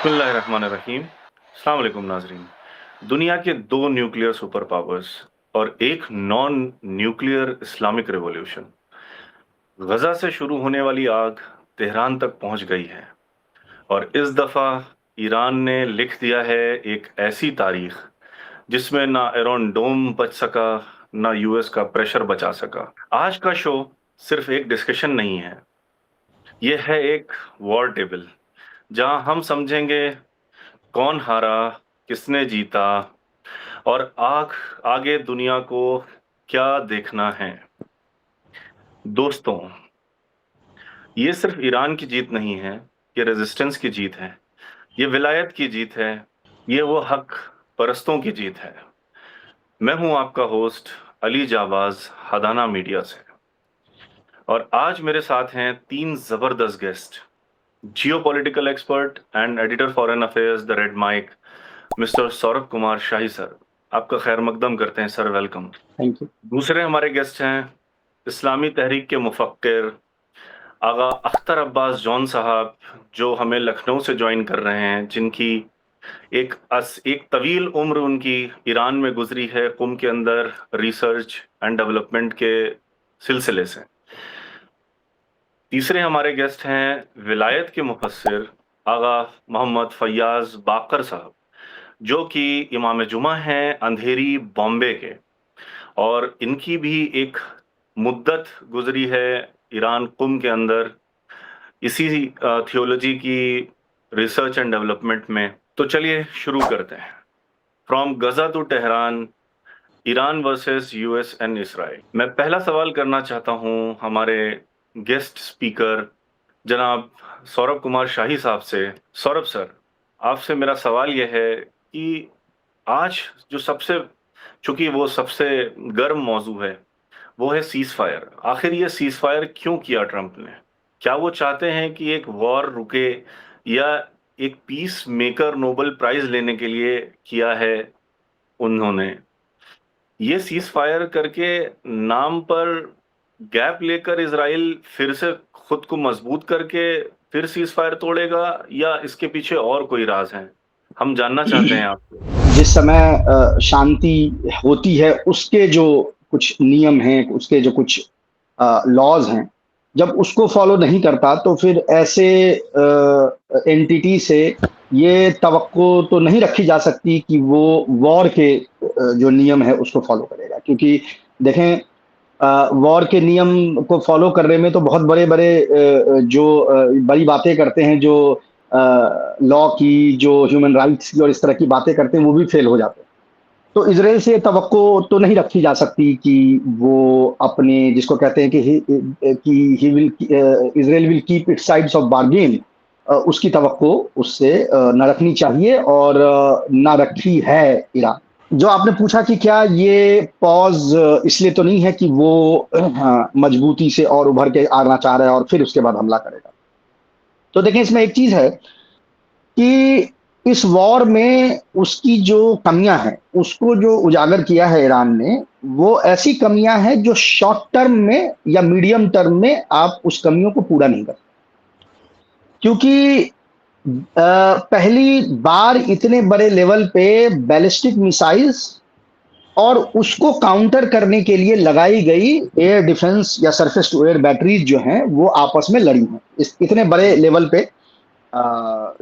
बिस्मिल्लाहिर्रहमानिर्रहीम। अस्सलाम वालेकुम नाज़रीन। दुनिया के 2 न्यूक्लियर सुपर पावर्स और एक नॉन न्यूक्लियर इस्लामिक रिवॉल्यूशन। गज़ा से शुरू होने वाली आग तेहरान तक पहुंच गई है और इस दफ़ा ईरान ने लिख दिया है एक ऐसी तारीख जिसमें ना आयरन डोम बच सका, ना यूएस का प्रेशर बचा सका। आज का शो सिर्फ एक डिस्कशन नहीं है, ये है एक वॉर टेबल जहां हम समझेंगे कौन हारा, किसने जीता और आगे दुनिया को क्या देखना है। दोस्तों, ये सिर्फ ईरान की जीत नहीं है, ये रेजिस्टेंस की जीत है, ये विलायत की जीत है, ये वो हक परस्तों की जीत है। मैं हूं आपका होस्ट अली जाबाज, हदाना मीडिया से, और आज मेरे साथ हैं 3 जबरदस्त guest. Geopolitical expert and editor foreign affairs the red mic, mister Saurabh Kumar Shahi sir. आपका खैर मकदम करते हैं सर, वेलकम। Thank you. दूसरे हमारे गेस्ट हैं इस्लामी तहरीक के मुफक्किर आगा अख्तर अब्बास जॉन साहब, जो हमें लखनऊ से ज्वाइन कर रहे हैं, जिनकी एक तवील उम्र उनकी ईरान में गुजरी है, कुम के अंदर रिसर्च एंड डेवलपमेंट के सिलसिले से। तीसरे हमारे गेस्ट हैं विलायत के मुफस्सिर आगा मोहम्मद फैयाज बाकर साहब, जो कि इमाम जुमा हैं अंधेरी बॉम्बे के, और इनकी भी एक मुद्दत गुजरी है ईरान कुम के अंदर इसी थियोलॉजी की रिसर्च एंड डेवलपमेंट में। तो चलिए शुरू करते हैं। From Gaza to Tehran, Iran versus US and Israel. मैं पहला सवाल करना चाहता हूं हमारे गेस्ट स्पीकर जनाब सौरभ कुमार शाही साहब से। सौरभ सर, आपसे मेरा सवाल यह है कि आज जो चूंकि वो सबसे गर्म मौजू है, वो है सीज फायर। आखिर ये सीज फायर क्यों किया ट्रंप ने? क्या वो चाहते हैं कि एक वॉर रुके, या एक पीस मेकर नोबेल प्राइज लेने के लिए किया है उन्होंने? ये सीज फायर करके नाम पर गैप लेकर इजराइल फिर से खुद को मजबूत करके फिर सीज फायर तोड़ेगा, या इसके पीछे और कोई राज है? हम जानना चाहते हैं आपसे। जिस समय शांति होती है, उसके जो कुछ नियम हैं, उसके जो कुछ लॉज हैं, जब उसको फॉलो नहीं करता तो फिर ऐसे एंटिटी से ये तवक्को तो नहीं रखी जा सकती कि वो वॉर के जो नियम है उसको फॉलो करेगा। क्योंकि देखें, वॉर के नियम को फॉलो करने में तो बहुत बड़े-बड़े बड़ी बातें करते हैं, जो लॉ की, जो ह्यूमन राइट्स की और इस तरह की बातें करते हैं, वो भी फेल हो जाते हैं। तो इज़राइल से तवक्को तो नहीं रखी जा सकती कि वो अपने, जिसको कहते हैं कि Israel will keep its sides of bargain, उसकी तवक्को उससे ना रखनी चाहिए, और ना रखी है ईरान। जो आपने पूछा कि क्या ये पॉज़ इसलिए तो नहीं है कि वो मजबूती से और उभर के आना चाह रहा है और फिर उसके बाद हमला करेगा। तो देखें, इसमें एक चीज़ है कि इस वॉर में उसकी जो कमियां हैं, उसको जो उजागर किया है ईरान ने, वो ऐसी कमियां हैं जो शॉर्ट टर्म में या मीडियम टर्म में आप उस कमियों को पूरा नहीं कर सकते। क्योंकि पहली बार इतने बड़े लेवल पे बैलिस्टिक मिसाइल्स और उसको काउंटर करने के लिए लगाई गई एयर डिफेंस या सरफेस टू एयर बैटरीज जो हैं, वो आपस में लड़ी हैं। इतने बड़े लेवल पे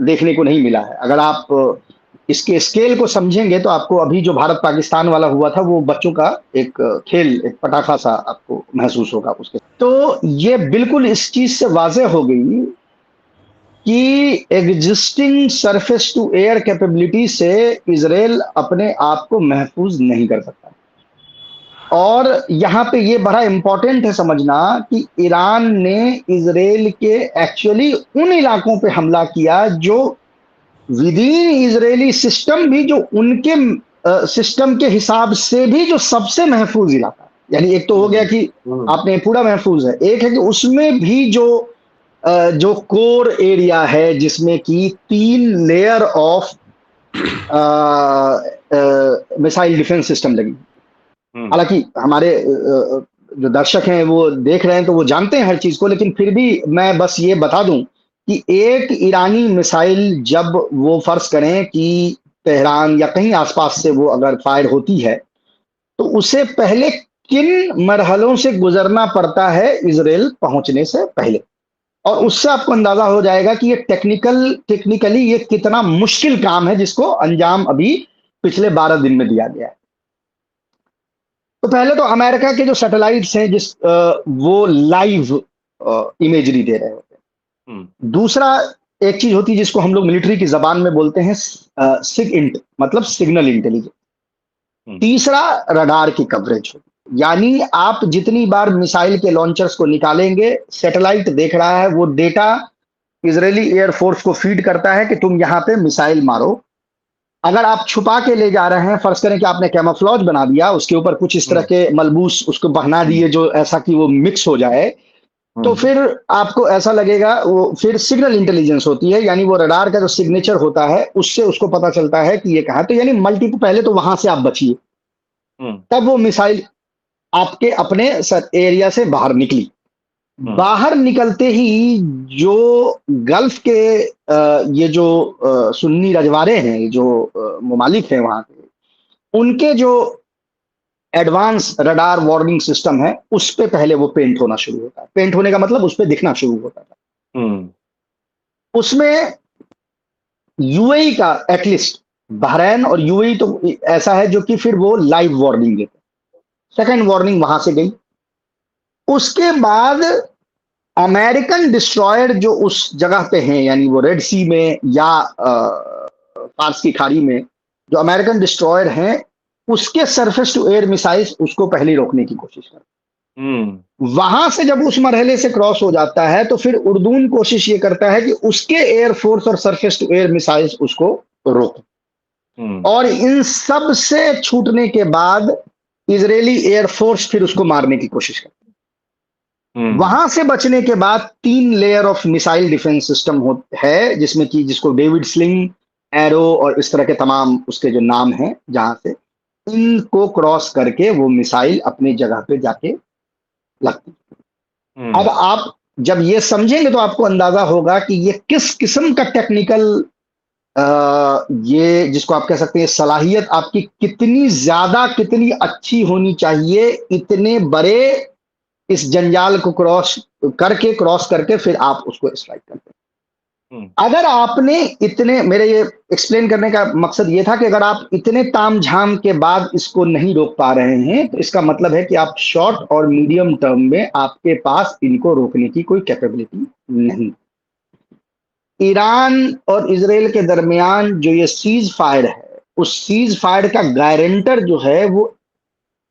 देखने को नहीं मिला है। अगर आप इसके स्केल को समझेंगे तो आपको अभी जो भारत पाकिस्तान वाला हुआ था, वो बच्चों का एक खेल, एक पटाखा सा आपको महसूस होगा उसके। तो ये बिल्कुल इस चीज से वाज़ेह हो गई कि existing surface to air capability से इजराइल अपने आप को महफूज नहीं कर सकता। और यहाँ पे ये बड़ा इंपॉर्टेंट है समझना कि ईरान ने इजराइल के एक्चुअली उन इलाकों पे हमला किया जो विद इन इजरायली सिस्टम भी, जो उनके सिस्टम के हिसाब से भी जो सबसे महफूज इलाका। यानी एक तो हो गया कि आपने पूरा महफूज है, एक है कि उसमें भी जो कोर एरिया है, जिसमें कि 3 layer of missile defence system लगी। हालांकि हमारे जो दर्शक हैं वो देख रहे हैं तो वो जानते हैं हर चीज को, लेकिन फिर भी मैं बस ये बता दूं कि एक ईरानी मिसाइल जब वो फ़र्ज़ करें कि तेहरान या कहीं आस-पास से वो अगर फ़ायर होती है, तो उसे पहले किन मरहलों से गुज़रना पड़ता है इज़राइल पहुँचने से पहले। और हुँ, उससे आपको अंदाज़ा हो जाएगा कि ये टेक्निकली ये कितना मुश्किल काम है जिसको अंजाम अभी पिछले 12 दिन में दिया गया है। तो पहले तो अमेरिका के जो सैटेलाइट्स हैं वो लाइव इमेजरी दे रहे होते हुँ, हैं। दूसरा एक चीज़ होती है जिसको हम लोग मिलिट्री की ज़बान में बोलते हैं सिगइंट मतलब सिग्नल इंटेलिजेंस। हुँ, तीसरा रडार की कवरेज होगी। यानी आप जितनी बार मिसाइल के लॉन्चर्स को निकालेंगे, सैटेलाइट देख रहा है, वो डेटा इज़रायली एयर फ़ोर्स को फ़ीड करता है कि तुम यहाँ पे मिसाइल मारो। अगर आप छुपा के ले जा रहे हैं, फ़र्ज़ करें कि आपने कैमोफ्लेज बना दिया, उसके ऊपर कुछ इस तरह हुँ, के मलबूस उसको बना हुँ, दिए जो ऐसा कि वो मिक्स हो जाए, तो हुँ, फिर आपको ऐसा लगेगा वो फिर सिग्नल इंटेलिजेंस होती है, यानी वो रडार का जो सिग्नेचर होता है, उससे उसको पता चलता है कि ये कहाँ है। तो यानी पहले तो वहाँ से आप बचिए, हुँ, तब वो मिसाइल आपके अपने एरिया से बाहर निकली। हुँ, बाहर निकलते ही जो गल्फ के ये जो सुन्नी रजवाड़े हैं, जो ममालिक हैं वहाँ के, उनके जो एडवांस रडार वार्निंग सिस्टम है, उस पे पहले वो पेंट होना शुरू होता है। पेंट होने का मतलब उस पे दिखना शुरू होता है। हुँ, उसमें यूएई का एटलीस्ट बहरैन और यूएई तो ऐसा है जो कि फिर वो लाइव वार्निंग देते हैं। सेकंड वार्निंग वहां से गई। उसके बाद अमेरिकन डिस्ट्रॉयर जो उस जगह पे हैं, यानी वो रेड सी में या फार्स की खाड़ी में जो अमेरिकन डिस्ट्रॉयर हैं, उसके सरफेस टू एयर मिसाइल्स उसको पहले रोकने की कोशिश करते हुँ, हैं। वहां से जब उस मरहले से क्रॉस हो जाता है तो फिर उर्दून कोशिश ये करता है कि उसके एयरफोर्स और सरफेस टू एयर मिसाइल्स उसको रोके। हुँ, और इन सब से छूटने के बाद इजरायली एयरफोर्स फिर उसको मारने की कोशिश करती है। हुँ, वहां से बचने के बाद 3 layer of missile defence system है, जिसमें कि जिसको डेविड स्लिंग, एरो और इस तरह के तमाम उसके जो नाम हैं, जहां से इनको क्रॉस करके वो मिसाइल अपनी जगह पे जाके लगती है। अब हुँ, आप जब ये समझेंगे तो आपको अंदाजा होगा कि ये किस किस्म का टेक्निकल ये जिसको आप कह सकते हैं सलाहियत आपकी कितनी ज्यादा कितनी अच्छी होनी चाहिए, इतने बड़े इस जंजाल को क्रॉस करके फिर आप उसको स्ट्राइक करते हैं। हुँ, अगर आपने इतने मेरे ये एक्सप्लेन करने का मकसद ये था कि अगर आप इतने तामझाम के बाद इसको नहीं रोक पा रहे हैं, तो इसका मतलब है कि आप शॉर्ट और मीडियम टर्म में आपके पास इनको रोकने की कोई कैपेबिलिटी नहीं। ईरान और इजराइल के दरमियान जो ये सीज फायर है, उस सीज फायर का गारंटर जो है वो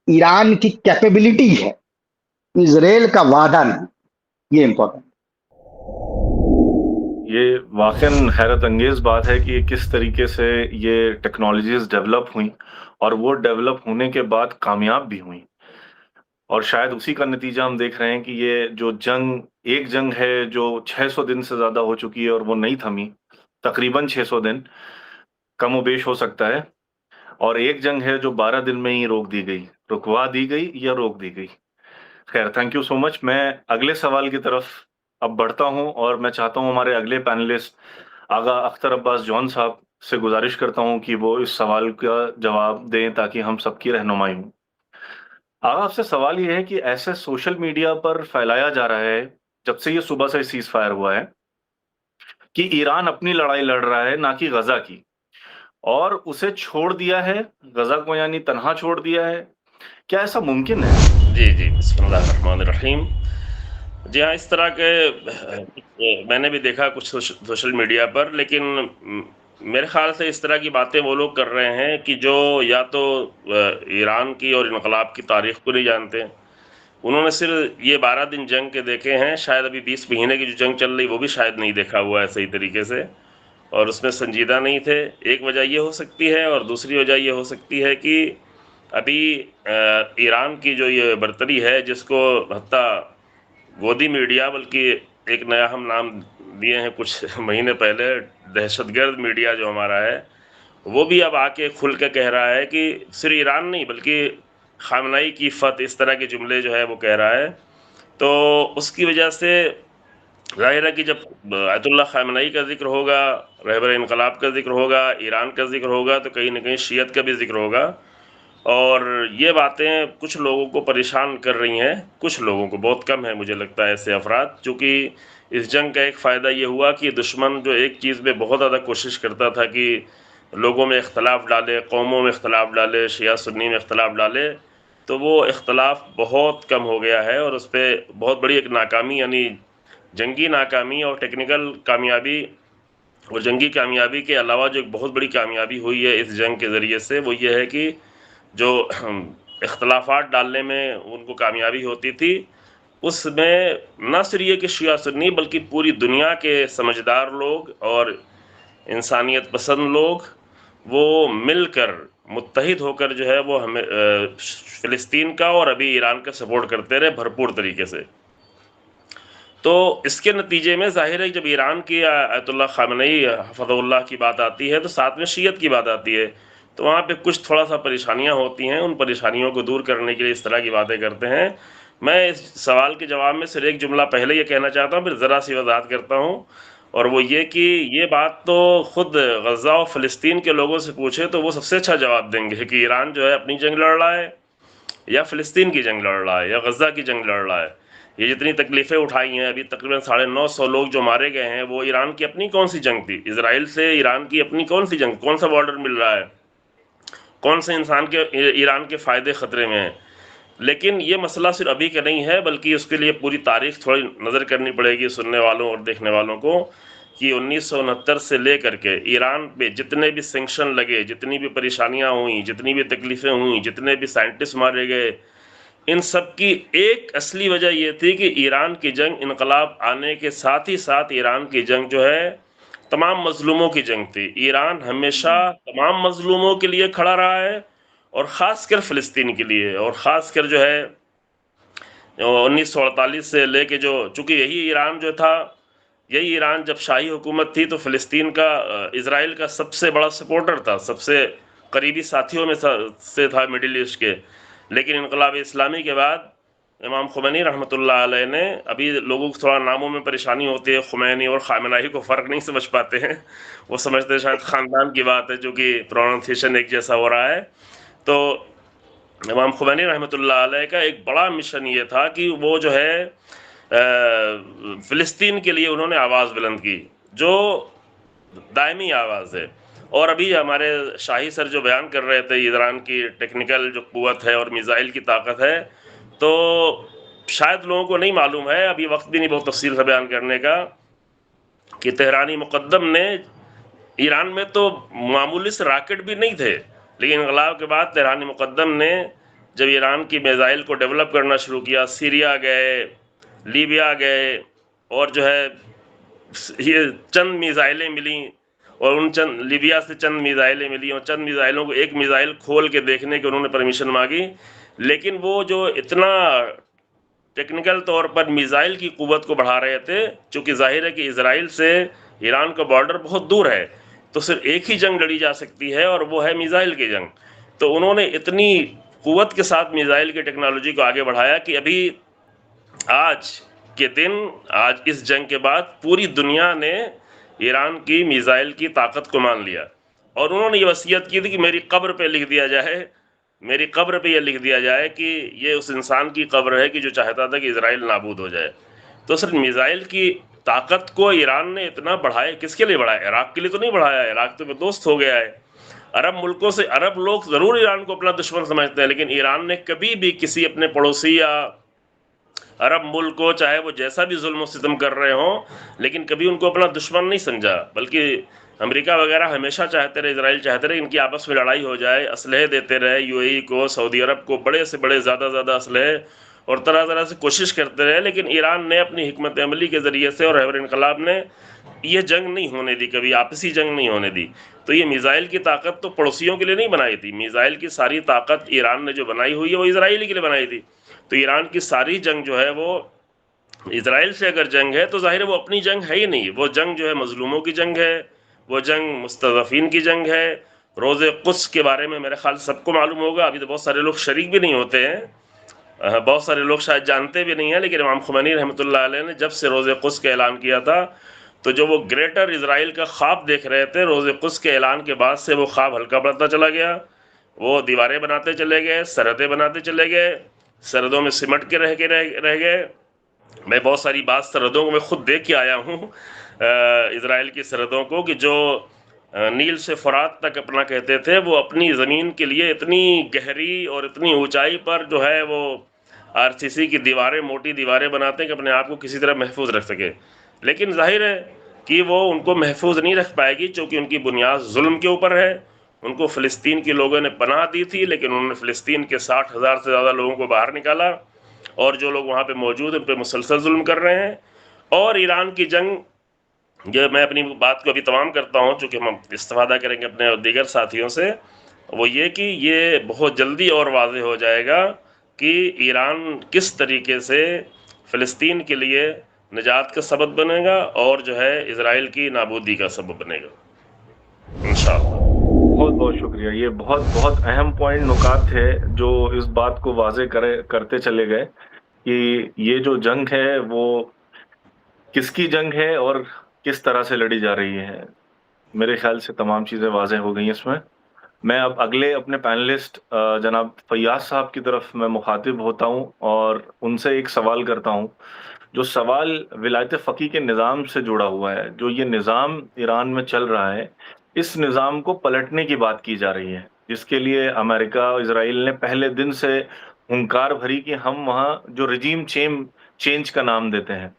ईरान की कैपेबिलिटी है, इजराइल का वादा नहीं। ये इंपॉर्टेंट। ये वाक़ई हैरत-अंगेज़ बात है कि किस तरीके से ये टेक्नोलॉजीज़ डेवलप हुईं और वो डेवलप होने के बाद कामयाब भी हुईं। और शायद उसी का नतीजा हम देख रहे हैं कि ये जो एक जंग है जो 600 दिन से ज़्यादा हो चुकी है और वो नहीं थमी, तकरीबन 600 दिन, कमोबेश हो सकता है। और एक जंग है जो 12 दिन में ही रोक दी गई, रुकवा दी गई या रोक दी गई। ख़ैर थैंक यू सो मच। मैं अगले सवाल की तरफ अब बढ़ता हूँ और मैं चाहता हूँ हमारे अगले पैनलिस्ट आगा अख्तर अब्बास जॉन साहब से गुज़ारिश करता हूँ कि वो इस सवाल का जवाब दें ताकि हम सबकी रहनुमाई हो। आपसे सवाल ये है कि ऐसे सोशल मीडिया पर फैलाया जा रहा है, जब से ये सुबह से सीज़ फायर हुआ है, कि ईरान अपनी लड़ाई लड़ रहा है, ना कि गज़ा की और उसे छोड़ दिया है, गज़ा को यानी तन्हा छोड़ दिया है। क्या ऐसा मुमकिन है? जी, जी, बिस्मिल्लाहिर्रहमानिर्रहीम। जी हाँ, इस तरह के मैंने भी देखा कुछ सोशल मीडिया पर, लेकिन मेरे ख़्याल से इस तरह की बातें वो लोग कर रहे हैं कि जो या तो ईरान की और इनक़लाब की तारीख़ को नहीं जानते। उन्होंने सिर्फ़ ये 12 दिन जंग के देखे हैं, शायद अभी 20 महीने की जो जंग चल रही वो भी शायद नहीं देखा हुआ है सही तरीके से, और उसमें संजीदा नहीं थे। एक वजह ये हो सकती है, और दूसरी वजह ये हो सकती है कि अभी ईरान की जो ये बर्तरी है, जिसको हत्ता गोदी मीडिया, बल्कि एक नया हम नाम दिए हैं कुछ महीने पहले, दहशतगर्द मीडिया जो हमारा है, वो भी अब आके खुल के कह रहा है कि सिर्फ ईरान नहीं बल्कि खामनाई की फत, इस तरह के जुमले जो है वो कह रहा है। तो उसकी वजह से ज़ाहिर है कि जब आयतुल्लाह ख़ामेनी का ज़िक्र होगा, रहबर इनकलाब का ज़िक्र होगा, ईरान का ज़िक्र होगा, तो कहीं न कहीं शियत का भी ज़िक्र होगा। और ये बातें कुछ लोगों को परेशान कर रही हैं, कुछ लोगों को, बहुत कम है मुझे लगता है ऐसे अफ़राद। चूँकि इस जंग का एक फ़ायदा ये हुआ कि दुश्मन जो एक चीज़ में बहुत ज़्यादा कोशिश करता था कि लोगों में इख्तलाफ डाले, कौमों में इख्तलाफ डाले, शिया सुन्नी में इख्तलाफ डाले, तो वो इख्तलाफ बहुत कम हो गया है और उसपे बहुत बड़ी एक नाकामी, यानी जंगी नाकामी और टेक्निकल कामयाबी और जंगी कामयाबी के अलावा जो एक बहुत बड़ी कामयाबी हुई है इस जंग के ज़रिए से, वो ये है कि जो इख्तलाफात डालने में उनको कामयाबी होती थी, उसमें ना सिर्फ ये कि शिया सुन्नी बल्कि पूरी दुनिया के समझदार लोग और इंसानियत पसंद लोग वो मिलकर मुत्तहिद होकर जो है वो हमें फ़िलिस्तीन का और अभी ईरान का सपोर्ट करते रहे भरपूर तरीके से। तो इसके नतीजे में ज़ाहिर है जब ईरान की आयतुल्लाह ख़ामेनी हफ़ज़हुल्लाह की बात आती है तो साथ में शियत की बात आती है, तो वहाँ पे कुछ थोड़ा-सा परेशानियाँ होती हैं, उन परेशानियों को दूर करने के लिए इस तरह की बातें करते हैं। मैं इस सवाल के जवाब में सिर्फ़ एक जुमला पहले ये कहना चाहता हूँ, फिर ज़रा-सी वज़ाहत करता हूँ, और वो ये कि ये बात तो खुद गज़ा और फ़लस्तीन के लोगों से पूछे तो वो सबसे अच्छा जवाब देंगे कि ईरान जो है अपनी जंग लड़ रहा है या फ़िलिस्तीन की जंग लड़ रहा है या गज़ा की जंग लड़ रहा है। ये जितनी तकलीफ़ें उठाई हैं, अभी तकरीबन 950 लोग जो मारे गए हैं, वो ईरान की अपनी कौन-सी जंग थी? इज़राइल से ईरान की अपनी कौन-सी जंग? कौन-सा बॉर्डर मिल रहा है? कौन से इंसान के ईरान के फ़ायदे ख़तरे में हैं? लेकिन ये मसला सिर्फ़ अभी का नहीं है, बल्कि उसके लिए पूरी तारीख़ थोड़ी नज़र करनी पड़ेगी सुनने वालों और देखने वालों को, कि 1969 से लेकर के ईरान पे जितने भी सैंक्शन लगे, जितनी भी परेशानियाँ हुईं, जितनी भी तकलीफ़ें हुईं, जितने भी साइंटिस्ट मारे गए, इन सब की एक असली वजह ये थी कि ईरान की जंग इनकलाब आने के साथ ही साथ ईरान की जंग जो है तमाम मज़लूमों की जंग थी। ईरान हमेशा तमाम मज़लूमों के लिए खड़ा रहा है और ख़ासकर फ़िलिस्तीन के लिए, और ख़ासकर जो है 1948 से लेके जो, चूँकि यही ईरान जो था, यही ईरान जब शाही हुकूमत थी तो फ़िलिस्तीन का इज़राइल का सबसे बड़ा सपोर्टर था, सबसे करीबी साथियों में से था मिडिल ईस्ट के। लेकिन इनकलाब इस्लामी के बाद इमाम ख़ुमैनी रहमतुल्लाह अलैह ने, अभी लोगों को थोड़ा नामों में परेशानी होती है, ख़ुमैनी और ख़ामेनी को फ़र्क नहीं समझ पाते हैं, वो समझते हैं शायद ख़ानदान की बात है, जो कि प्रोनाउंसिएशन एक जैसा हो रहा है। तो इमाम ख़ुमैनी रहमतुल्लाह अलैह का एक बड़ा मिशन ये था कि वो जो है फ़िलिस्तीन के लिए उन्होंने आवाज़ बुलंद की, जो दायमी आवाज़ है। और अभी हमारे शाही सर जो बयान कर रहे थे ईरान की टेक्निकल जो क़ुव्वत है और मिज़ाइल की ताकत है, तो शायद लोगों को नहीं मालूम है, अभी वक़्त भी नहीं बहुत तफ़सील से बयान करने का, कि तेहरानी मुक़द्दम ने, ईरान में तो मामूली से रॉकेट भी नहीं थे, लेकिन इनक़लाब के बाद तेहरानी मुक़द्दम ने जब ईरान की मिज़ाइल को डेवलप करना शुरू किया, सीरिया गए, लीबिया गए, और जो है ये चंद मिज़ाइलें मिलीं, और उन चंद लीबिया से चंद मिज़ाइलें मिली, और चंद मिज़ाइलों को एक मिज़ाइल खोल के देखने की उन्होंने परमिशन मांगी। लेकिन वो जो इतना टेक्निकल तौर पर मिज़ाइल की क़ुव्वत को बढ़ा रहे थे, चूँकि ज़ाहिर है कि इज़राइल से ईरान का बॉर्डर बहुत दूर है, तो सिर्फ एक ही जंग लड़ी जा सकती है और वो है मिज़ाइल की जंग। तो उन्होंने इतनी क़ुव्वत के साथ मिज़ाइल की टेक्नोलॉजी को आगे बढ़ाया कि अभी आज के दिन, आज इस जंग के बाद पूरी दुनिया ने ईरान की मिज़ाइल की ताकत को मान लिया, और उन्होंने ये वसीयत की थी कि मेरी कब्र पे लिख दिया जाए, मेरी कब्र पे ये लिख दिया जाए कि ये उस इंसान की कब्र है कि जो चाहता था कि इज़राइल नाबूद हो जाए। तो सिर्फ मिज़ाइल की ताकत को ईरान ने इतना बढ़ाया, किसके लिए बढ़ाया? इराक़ के लिए तो नहीं बढ़ाया, इराक़ तो दोस्त हो गया है। अरब मुल्कों से, अरब लोग ज़रूर ईरान को अपना दुश्मन समझते हैं, लेकिन ईरान ने कभी भी किसी अपने पड़ोसी या अरब मुल्क को, चाहे वो जैसा भी जुल्म सितम कर रहे हों, लेकिन कभी उनको अपना दुश्मन नहीं समझा। बल्कि अमेरिका वगैरह हमेशा चाहते रहे, इज़राइल चाहते रहे इनकी आपस में लड़ाई हो जाए, असलहे देते रहे यूएई को, सऊदी अरब को बड़े से बड़े ज़्यादा असलहे, और तरह-तरह से कोशिश करते रहे। लेकिन ईरान ने अपनी हिकमत अमली के ज़रिए से और रहबर इनकलाब ने ये जंग नहीं होने दी, कभी आपसी जंग नहीं होने दी। तो ये मिज़ाइल की ताकत तो पड़ोसियों के लिए नहीं बनाई थी, मिज़ाइल की सारी ताकत ईरान ने जो बनाई हुई है वो इज़राइल के लिए बनाई थी। तो ईरान की सारी जंग जो है वो इज़राइल से अगर जंग है तो ज़ाहिर है वो अपनी जंग है ही नहीं, वो जंग जो है मज़लूमों की जंग है, वो जंग मुस्तज़फ़ीन की जंग है। रोज़े क़ुद्स के बारे में मेरे ख़्याल सबको मालूम होगा, अभी तो बहुत सारे लोग शरीक भी नहीं होते हैं, बहुत सारे लोग शायद जानते भी नहीं हैं, लेकिन इमाम खुमैनी रहमतुल्लाह अलैह ने जब से रोज़े कुद्स का ऐलान किया था, तो जो वो ग्रेटर इज़राइल का ख्वाब देख रहे थे, रोज़े कुद्स के ऐलान के बाद से वो ख्वाब हल्का पड़ता चला गया। वो दीवारें बनाते चले गए, सरहदें बनाते चले गए, सरहदों में सिमट के रह गए। मैं बहुत सारी बात सरहदों को मैं खुद देख के आया हूँ, इज़राइल की सरहदों को, कि जो नील से फुरात तक अपना कहते थे, वो अपनी ज़मीन के लिए इतनी गहरी और इतनी ऊंचाई पर जो है वो आरसीसी की दीवारें, मोटी दीवारें बनाते हैं कि अपने आप को किसी तरह महफूज रख सके। लेकिन जाहिर है कि वो उनको महफूज नहीं रख पाएगी, क्योंकि उनकी बुनियाद जुल्म के ऊपर है। उनको फ़लस्तीन के लोगों ने पनाह दी थी, लेकिन उन्होंने फ़लस्तीन के 60,000 से ज़्यादा लोगों को बाहर निकाला, और जो लोग वहाँ पे मौजूद हैं उन पे मुसलसल जुल्म कर रहे हैं। और ईरान की जंग, ये मैं अपनी बात को अभी तमाम करता हूँ, चूँकि हम इस्तिफ़ादा करेंगे अपने दीगर साथियों से, वो ये कि ये बहुत जल्दी और वाज़ेह हो जाएगा कि ईरान किस तरीके से फ़लस्तीन के लिए निजात का सबब बनेगा और जो है इज़राइल की नाबूदी का सबब बनेगा इंशाअल्लाह। बहुत बहुत शुक्रिया। ये बहुत बहुत अहम पॉइंट नुकात थे जो इस बात को वाजे करते चले गए कि ये जो जंग है वो किसकी जंग है और किस तरह से लड़ी जा रही है। मेरे ख्याल से तमाम चीज़ें वाज़ेह हो गई इसमें। मैं अब अगले अपने पैनलिस्ट जनाब फैयाज साहब की तरफ मैं मुखातिब होता हूँ और उनसे एक सवाल करता हूँ, जो सवाल विलायत फ़क़ीह के निज़ाम से जुड़ा हुआ है। जो ये निज़ाम ईरान में चल रहा है, इस निज़ाम को पलटने की बात की जा रही है, जिसके लिए अमेरिका और इज़राइल ने पहले दिन से हुंकार भरी कि हम वहाँ जो रिजीम चेंज का नाम देते हैं,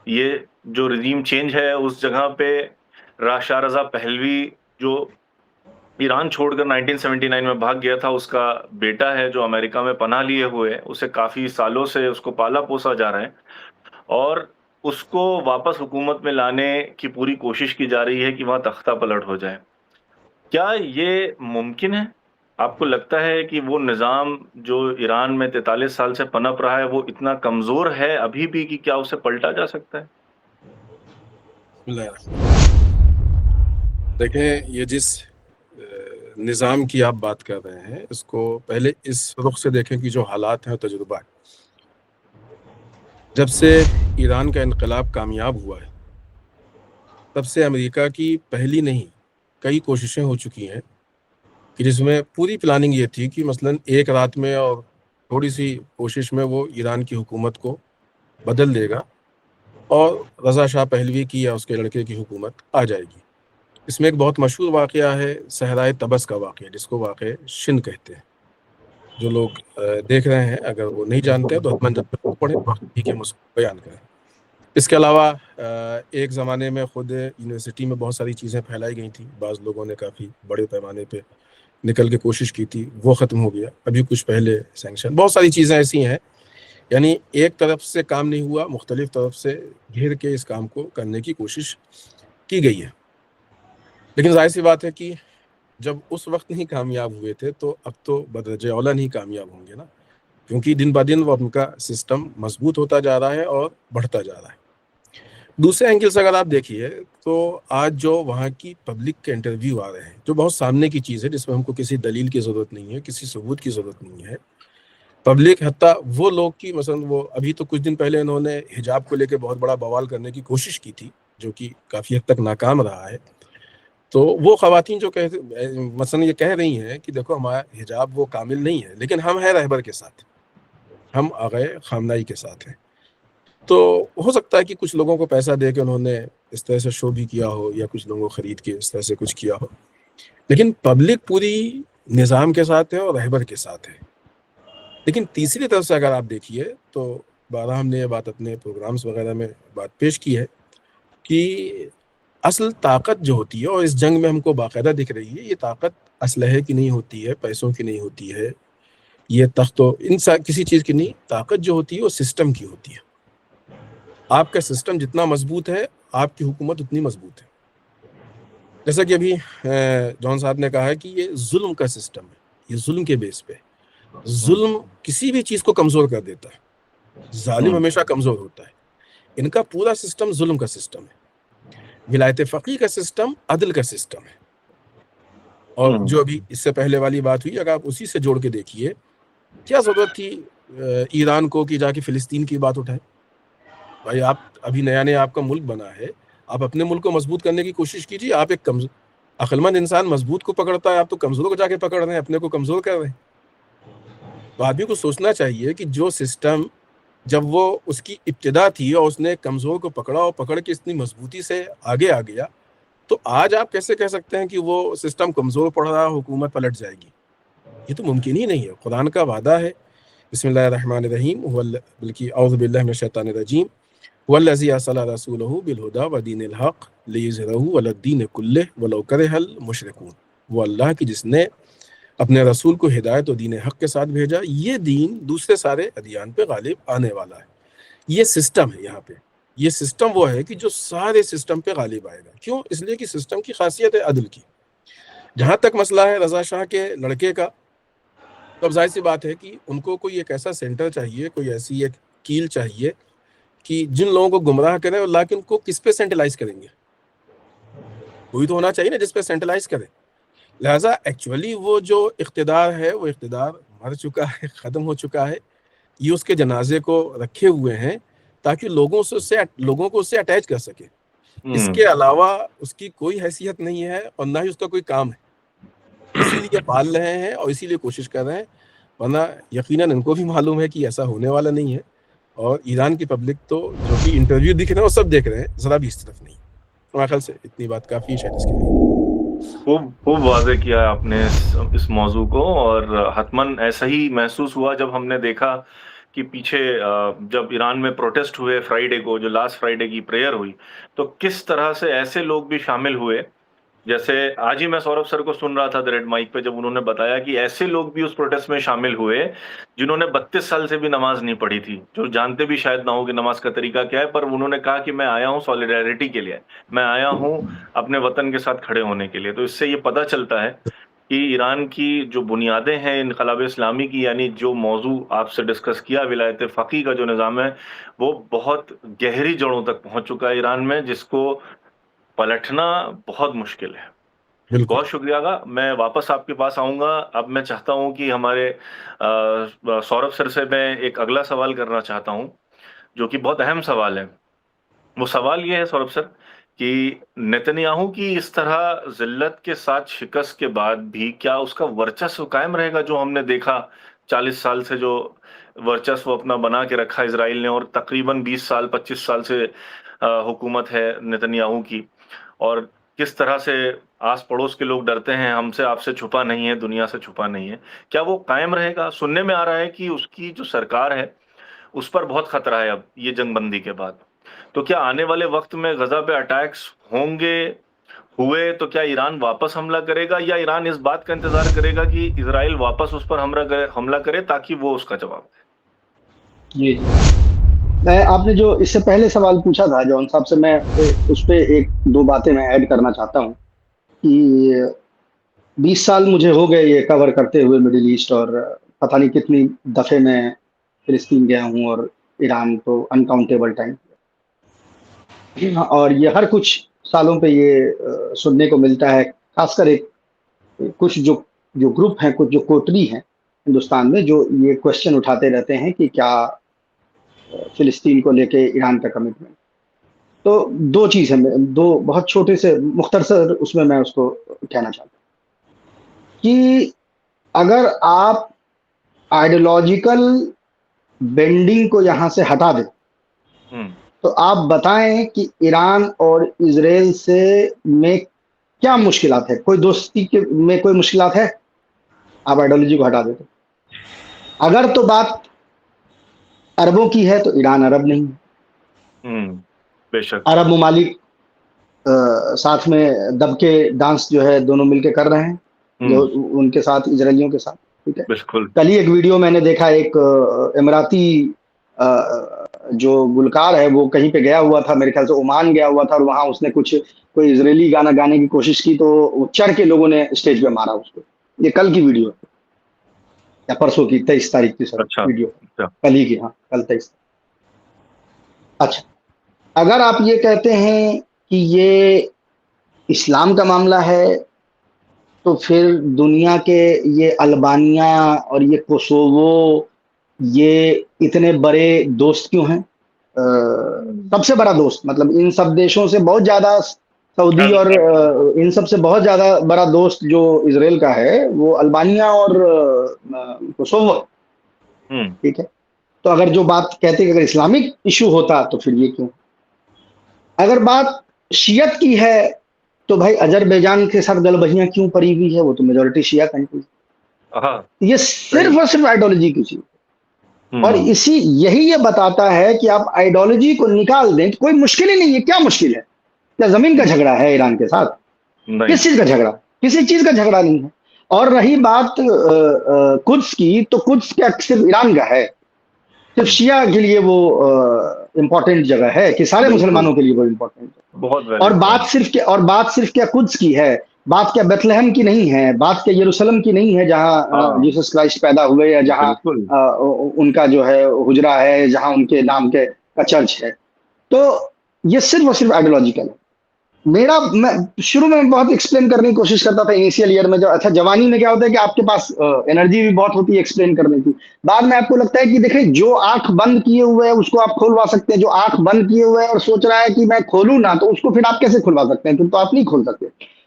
ये जो रिजीम चेंज है उस जगह पे शाह रज़ा पहलवी जो ईरान छोड़कर 1979 में भाग गया था, उसका बेटा है जो अमेरिका में पनाह लिए हुए है, उसे काफ़ी सालों से उसको पाला-पोसा जा रहा है और उसको वापस हुकूमत में लाने की पूरी कोशिश की जा रही है कि वहाँ तख्ता पलट हो जाए। क्या ये मुमकिन है? आपको लगता है कि वो निज़ाम जो ईरान में 43 साल से पनप रहा है, वो इतना कमज़ोर है अभी भी कि क्या उसे पलटा जा सकता है? देखें, ये जिस निज़ाम की आप बात कर रहे हैं, इसको पहले इस रुख से देखें कि जो हालात हैं, तजुर्बा है। जब से ईरान का इनकलाब कामयाब हुआ है, तब से अमेरिका की पहली नहीं, कई कोशिशें हो चुकी हैं कि जिसमें पूरी प्लानिंग ये थी कि मसलन एक रात में और थोड़ी-सी कोशिश में वो ईरान की हुकूमत को बदल देगा और रज़ा शाह पहलवी की या उसके लड़के की हुकूमत आ जाएगी। इसमें एक बहुत मशहूर वाक़या है, सहराए तबस का वाक़या, जिसको वाक़े शिन कहते हैं। जो लोग देख रहे हैं, अगर वो नहीं जानते हैं तो हतमन जब पढ़ें, ठीक है, मुझको बयान करें। इसके अलावा एक ज़माने में खुद यूनिवर्सिटी में बहुत सारी चीज़ें फैलाई गई थी, बाज़ लोगों ने काफ़ी बड़े पैमाने पे निकल के कोशिश की थी, वो ख़त्म हो गया। अभी कुछ पहले सैंक्शन, बहुत सारी चीज़ें ऐसी हैं, यानी एक तरफ से काम नहीं हुआ, मुख्तलिफ तरफ से घेर के इस काम को करने की कोशिश की गई है। लेकिन ज़ाहिर-सी बात है कि जब उस वक्त नहीं कामयाब हुए थे, तो अब तो बदरजे औला नहीं कामयाब होंगे ना, क्योंकि दिन ब दिन वो उनका सिस्टम मजबूत होता जा रहा है और बढ़ता जा रहा है। दूसरे एंगल से अगर आप देखिए, तो आज जो वहाँ की पब्लिक के इंटरव्यू आ रहे हैं, जो बहुत सामने की चीज़ है, जिसमें हमको किसी दलील की ज़रूरत नहीं है, किसी सबूत की ज़रूरत नहीं है। पब्लिक, हत्ता वो लोग की मसलन, वो अभी तो कुछ दिन पहले इन्होंने हिजाब को लेके बहुत बड़ा बवाल करने की कोशिश की थी, जो कि काफ़ी हद तक नाकाम रहा है। तो वो ख़वातीन जो मसलन ये कह रही हैं कि देखो, हमारा हिजाब वो कामिल नहीं है, लेकिन हम हैं रहबर के साथ, हम आग़ाए ख़ामनाई के साथ हैं। तो हो सकता है कि कुछ लोगों को पैसा दे के उन्होंने इस तरह से शो भी किया हो, या कुछ लोगों को ख़रीद के इस तरह से कुछ किया हो, लेकिन पब्लिक पूरी निज़ाम के साथ है और रहबर के साथ है। लेकिन तीसरी तरफ से अगर आप देखिए, तो बारहा हमने ये बात अपने प्रोग्राम्स वगैरह में बात पेश की है कि असल ताकत जो होती है, और इस जंग में हमको बाकायदा दिख रही है, ये ताकत असलहे की नहीं होती है, पैसों की नहीं होती है, ये तख्तों किसी चीज़ की नहीं, ताकत जो होती है वो सिस्टम की होती है। आपका सिस्टम जितना मजबूत है, आपकी हुकूमत उतनी मजबूत है। जैसा कि अभी जॉन साहब ने कहा है कि ये जुल्म का सिस्टम है, ये जुल्म के बेस पे, जुल्म किसी भी चीज़ को कमज़ोर कर देता है, जालिम हमेशा कमज़ोर होता है। इनका पूरा सिस्टम जुल्म का सिस्टम है। विलायत फ़क़ीह का सिस्टम अदल का सिस्टम है। और जो अभी इससे पहले वाली बात हुई, अगर आप उसी से जोड़ के देखिए, क्या ज़रूरत थी ईरान को कि जाके फ़िलिस्तीन की बात उठाए? भाई आप अभी नया-नया आपका मुल्क बना है, आप अपने मुल्क को मजबूत करने की कोशिश कीजिए। आप एक अक्लमंद इंसान मजबूत को पकड़ता है, आप तो कमज़ोर को जाके पकड़ रहे हैं, अपने को कमज़ोर कर रहे हैं। तो आदमी को सोचना चाहिए कि जो सिस्टम जब वो उसकी इब्तिदा थी और उसने कमज़ोर को पकड़ा और पकड़ के इतनी मजबूती से आगे आ गया, तो आज आप कैसे कह सकते हैं कि वो सिस्टम कमज़ोर पड़ रहा, हुकूमत पलट जाएगी? ये तो मुमकिन ही नहीं है। कुरान का वादा है, बिस्मिल्लाहिर्रहमानिर्रहीम, बल्कि औज़ु बिल्लाहि मिनश शैतानिर रजीम, वल्लज़ी अरसला रसूलहु बिल हुदा व दीनिल हक़ लियुज़हिरहु अलद्दीन कुल्लिहि वलौ करिहल मुशरिकून। वो अल्लाह की जिसने अपने रसूल को हिदायत और दीन हक़ के साथ भेजा, ये दीन दूसरे सारे अदियान पे गालिब आने वाला है। ये सिस्टम है यहाँ पे। ये सिस्टम वो है कि जो सारे सिस्टम पे गालिब आएगा। क्यों? इसलिए कि सिस्टम की खासियत है अदल की। जहाँ तक मसला है रज़ा शाह के लड़के का, तो अब ज़ाहिर-सी बात है कि उनको कोई एक ऐसा सेंटर चाहिए, कोई ऐसी एक कील चाहिए कि जिन लोगों को गुमराह करे, और लेकिन उनको किस पे सेंट्रलाइज़ करेंगे? कोई तो होना चाहिए ना जिस पे सेंट्रलाइज़ करें। लिहाज़ा एक्चुअली वो जो इक़्तिदार है, वो इक़्तिदार मर चुका है, ख़त्म हो चुका है। ये उसके जनाज़े को रखे हुए हैं ताकि लोगों को उससे अटैच कर सके। इसके अलावा उसकी कोई हैसियत नहीं है और ना ही उसका कोई काम है। इसीलिए पाल रहे हैं और इसीलिए कोशिश कर रहे हैं, वरना यकीनन इनको भी मालूम है कि ऐसा होने वाला नहीं है। और ईरान की पब्लिक तो जो भी इंटरव्यू दिख रहे हैं वो सब देख रहे हैं, ज़रा भी इस तरफ नहीं। मेरे ख्याल से इतनी बात काफ़ी है शायद इसके लिए। खूब वाज़ेह किया आपने इस मौज़ू को, और हतमन ऐसा ही महसूस हुआ जब हमने देखा कि पीछे जब ईरान में प्रोटेस्ट हुए फ्राइडे को, जो लास्ट फ्राइडे की प्रेयर हुई, तो किस तरह से ऐसे लोग भी शामिल हुए। जैसे आज ही मैं सौरभ सर को सुन रहा था द रेड माइक पे, जब उन्होंने बताया कि ऐसे लोग भी उस प्रोटेस्ट में शामिल हुए जिन्होंने 32 साल से भी नमाज नहीं पढ़ी थी, जो जानते भी शायद ना हो कि नमाज का तरीका क्या है, पर उन्होंने कहा कि मैं आया हूँ सॉलिडारिटी के लिए, मैं आया हूँ अपने वतन के साथ खड़े होने के लिए। तो इससे ये पता चलता है कि ईरान की जो बुनियादें हैं इनकलाब इस्लामी की, यानी जो मौजू आपसे डिस्कस किया विलायत फ़क़ीह का जो निज़ाम है, वो बहुत गहरी जड़ों तक पहुंच चुका है ईरान में, जिसको पलटना बहुत मुश्किल है। बिल्कुल। बहुत शुक्रिया आगा। मैं वापस आपके पास आऊँगा। अब मैं चाहता हूँ कि हमारे सौरभ सर से मैं एक अगला सवाल करना चाहता हूँ, जो कि बहुत अहम सवाल है। वो सवाल ये है सौरभ सर कि नेतन्याहू की इस तरह ज़िल्लत के साथ शिकस्त के बाद भी क्या उसका वर्चस्व कायम रहेगा, जो हमने देखा 40 साल से जो वर्चस्व अपना बना के रखा इज़राइल ने, और तकरीबन 20 साल 25 साल से हुकूमत है नेतन्याहू की, और किस तरह से आस पड़ोस के लोग डरते हैं हमसे, आपसे छुपा नहीं है, दुनिया से छुपा नहीं है। क्या वो कायम रहेगा? सुनने में आ रहा है कि उसकी जो सरकार है उस पर बहुत खतरा है अब ये जंगबंदी के बाद। तो क्या आने वाले वक्त में गजा पे अटैक्स होंगे? हुए तो क्या ईरान वापस हमला करेगा, या ईरान इस बात का इंतजार करेगा कि इजराइल वापस उस पर हमला करे ताकि वो उसका जवाब दे? जी, मैं आपने जो इससे पहले सवाल पूछा था जॉन साहब से, मैं उस पे 1-2 बातें मैं ऐड करना चाहता हूँ कि 20 साल मुझे हो गए ये कवर करते हुए मिडिल ईस्ट, और पता नहीं कितनी दफ़े मैं फ़िलिस्तीन गया हूँ और ईरान तो अनकाउंटेबल टाइम। हाँ, और ये हर कुछ सालों पे ये सुनने को मिलता है, ख़ासकर एक कुछ जो जो ग्रुप हैं, कुछ जो कोटरी हैं हिंदुस्तान में, जो ये क्वेश्चन उठाते रहते हैं कि क्या फ़िलिस्तीन को लेके ईरान का कमिटमेंट। तो 2 चीज़ हैं, 2 बहुत छोटे से मुख्तसर उसमें मैं उसको कहना चाहता हूँ कि अगर आप आइडियोलॉजिकल बेंडिंग को यहाँ से हटा दें, तो आप बताएं कि ईरान और इजराइल से में क्या मुश्किलात है? कोई दोस्ती के में कोई मुश्किलात है? आप आइडियोलॉजी को हटा दें तो। अगर तो बात अरबों की है तो ईरान अरब नहीं है। बेशक। अरब ममालिक साथ में दब के डांस जो है दोनों मिलके कर रहे हैं, जो उनके साथ इजराइलियों के साथ, ठीक है। बिल्कुल। कल ही एक वीडियो मैंने देखा, एक इमराती जो गुलकार है वो कहीं पे गया हुआ था, मेरे ख्याल से ओमान गया हुआ था, और वहाँ उसने कोई इजरायली गाना गाने की कोशिश की तो चढ़ के लोगों ने स्टेज पे मारा उसको। ये कल की वीडियो है या परसों की, 23 तारीख की सर। अच्छा, वीडियो अच्छा। कल ही की, हाँ कल 23। अच्छा, अगर आप ये कहते हैं कि ये इस्लाम का मामला है, तो फिर दुनिया के ये अल्बानिया और ये कोसोवो ये इतने बड़े दोस्त क्यों हैं? सबसे बड़ा दोस्त मतलब इन सब देशों से बहुत ज्यादा सऊदी और इन सब से बहुत ज्यादा बड़ा दोस्त जो इजराइल का है वो अल्बानिया और कोसोवो, ठीक है। तो अगर जो बात कहते हैं कि अगर इस्लामिक इशू होता तो फिर ये क्यों? अगर बात शियत की है तो भाई अजरबैजान के साथ गलबहियां क्यों पड़ी हुई है? वो तो मेजोरिटी शिया कंट्री। ये सिर्फ और सिर्फ आइडियोलॉजी की चीज, और यही ये बताता है कि आप आइडियोलॉजी को निकाल दें तो कोई मुश्किल ही नहीं है। क्या मुश्किल है? क्या जमीन का झगड़ा है ईरान के साथ? किस चीज का झगड़ा? किसी चीज का झगड़ा नहीं है। और रही बात कुद्स की, तो कुद्स क्या सिर्फ ईरान का है? सिर्फ शिया के लिए वो इम्पोर्टेंट जगह है कि सारे मुसलमानों के लिए वो इम्पोर्टेंट है? बहुत। और बात सिर्फ क्या कुद्स की है? बात क्या बेथलेहम की नहीं है? बात क्या यरूशलेम की नहीं है जहां जीसस क्राइस्ट पैदा हुए, या जहां उनका जो है हुजरा है, जहां उनके नाम के का चर्च है? तो ये सिर्फ और सिर्फ आइडियोलॉजिकल है। मैं शुरू में बहुत एक्सप्लेन करने की कोशिश करता था इनिशियल ईयर में, जो अच्छा जवानी में क्या होता है कि आपके पास एनर्जी भी बहुत होती है एक्सप्लेन करने की। बाद में आपको लगता है कि देखिए जो आंख बंद किए हुए है उसको आप खोलवा सकते हैं, जो आंख बंद किए हुए है और सोच रहा है कि मैं खोलूं ना, तो उसको फिर आप कैसे खुलवा सकते हैं? फिर तो आप नहीं खोल सकते।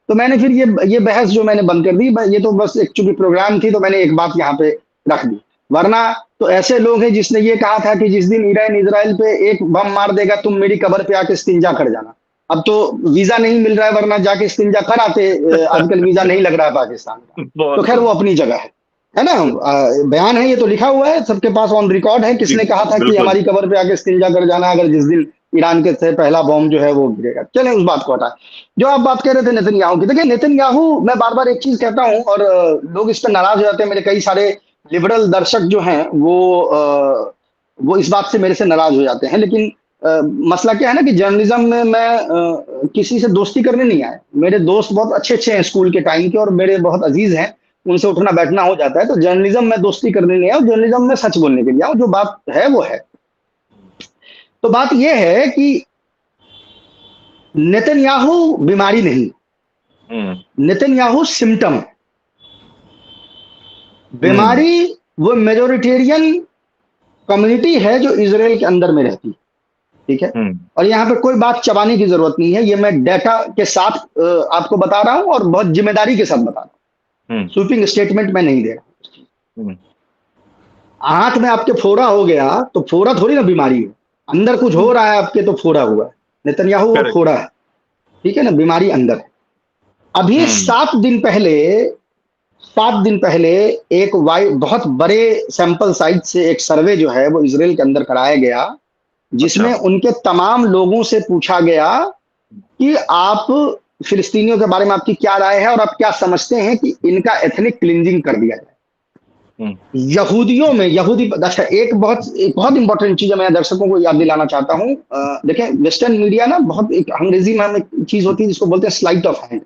तो मैंने फिर ये बहस जो मैंने बंद कर दी, ये तो बस एक चूंकि प्रोग्राम थी तो मैंने एक बात यहाँ पे रख दी। वरना तो ऐसे लोग हैं जिसने ये कहा था कि जिस दिन ईरान इजराइल पे एक बम मार देगा तुम मेरी कब्र पे आके इस्तिंजा कर जाना। अब तो वीजा नहीं मिल रहा है, वरना जाके इस्तिंजा कर आते। आजकल वीजा नहीं लग रहा है पाकिस्तान का, तो खैर वो अपनी जगह है ना। बयान है, ये तो लिखा हुआ है, सबके पास ऑन रिकॉर्ड है किसने कहा था कि हमारी कब्र पे आके इस्तिंजा कर जाना अगर जिस दिन ईरान के से पहला बॉम्ब जो है वो गिरेगा। चलें उस बात को हटाएं। जो आप बात कह रहे थे नेतन्याहू की, देखिए नेतन्याहू, मैं बार बार एक चीज कहता हूं और लोग इस पर नाराज हो जाते हैं। मेरे कई सारे लिबरल दर्शक जो हैं वो इस बात से मेरे से नाराज हो जाते हैं। लेकिन मसला क्या है ना कि जर्नलिज्म में मैं किसी से दोस्ती करने नहीं आया। मेरे दोस्त बहुत अच्छे अच्छे हैं स्कूल के टाइम के और मेरे बहुत अजीज हैं, उनसे उठना बैठना हो जाता है। तो जर्नलिज्म में दोस्ती करने नहीं आया, जर्नलिज्म में सच बोलने के लिए आया। जो बात है वो है। तो बात यह है कि नेतन्याहू बीमारी नहीं, नेतन्याहू सिम्टम है। बीमारी वो मेजोरिटेरियन कम्युनिटी है जो इजराइल के अंदर में रहती है, ठीक है। और यहाँ पे कोई बात चबाने की जरूरत नहीं है, ये मैं डेटा के साथ आपको बता रहा हूं और बहुत जिम्मेदारी के साथ बता रहा हूं। स्वीपिंग स्टेटमेंट मैं नहीं दे रहा। आंख में आपके फोड़ा हो गया तो फोड़ा थोड़ी ना बीमारी है, अंदर कुछ हो रहा है आपके तो फोड़ा हुआ है। नेतन्याहू वो फोड़ा है, ठीक है ना, बीमारी अंदर है। अभी 7 दिन पहले एक बहुत बड़े सैंपल साइज से एक सर्वे जो है वो इजराइल के अंदर कराया गया, जिसमें उनके तमाम लोगों से पूछा गया कि आप फिलिस्तीनियों के बारे में आपकी क्या राय है और आप क्या समझते हैं कि इनका एथनिक क्लिंजिंग कर दिया जाए। यहूदियों में अच्छा एक बहुत इंपॉर्टेंट चीज मैं दर्शकों को याद दिलाना चाहता हूं। देखें वेस्टर्न मीडिया ना बहुत एक अंग्रेजी में हम एक चीज होती है जिसको बोलते हैं स्लाइट ऑफ हैंड,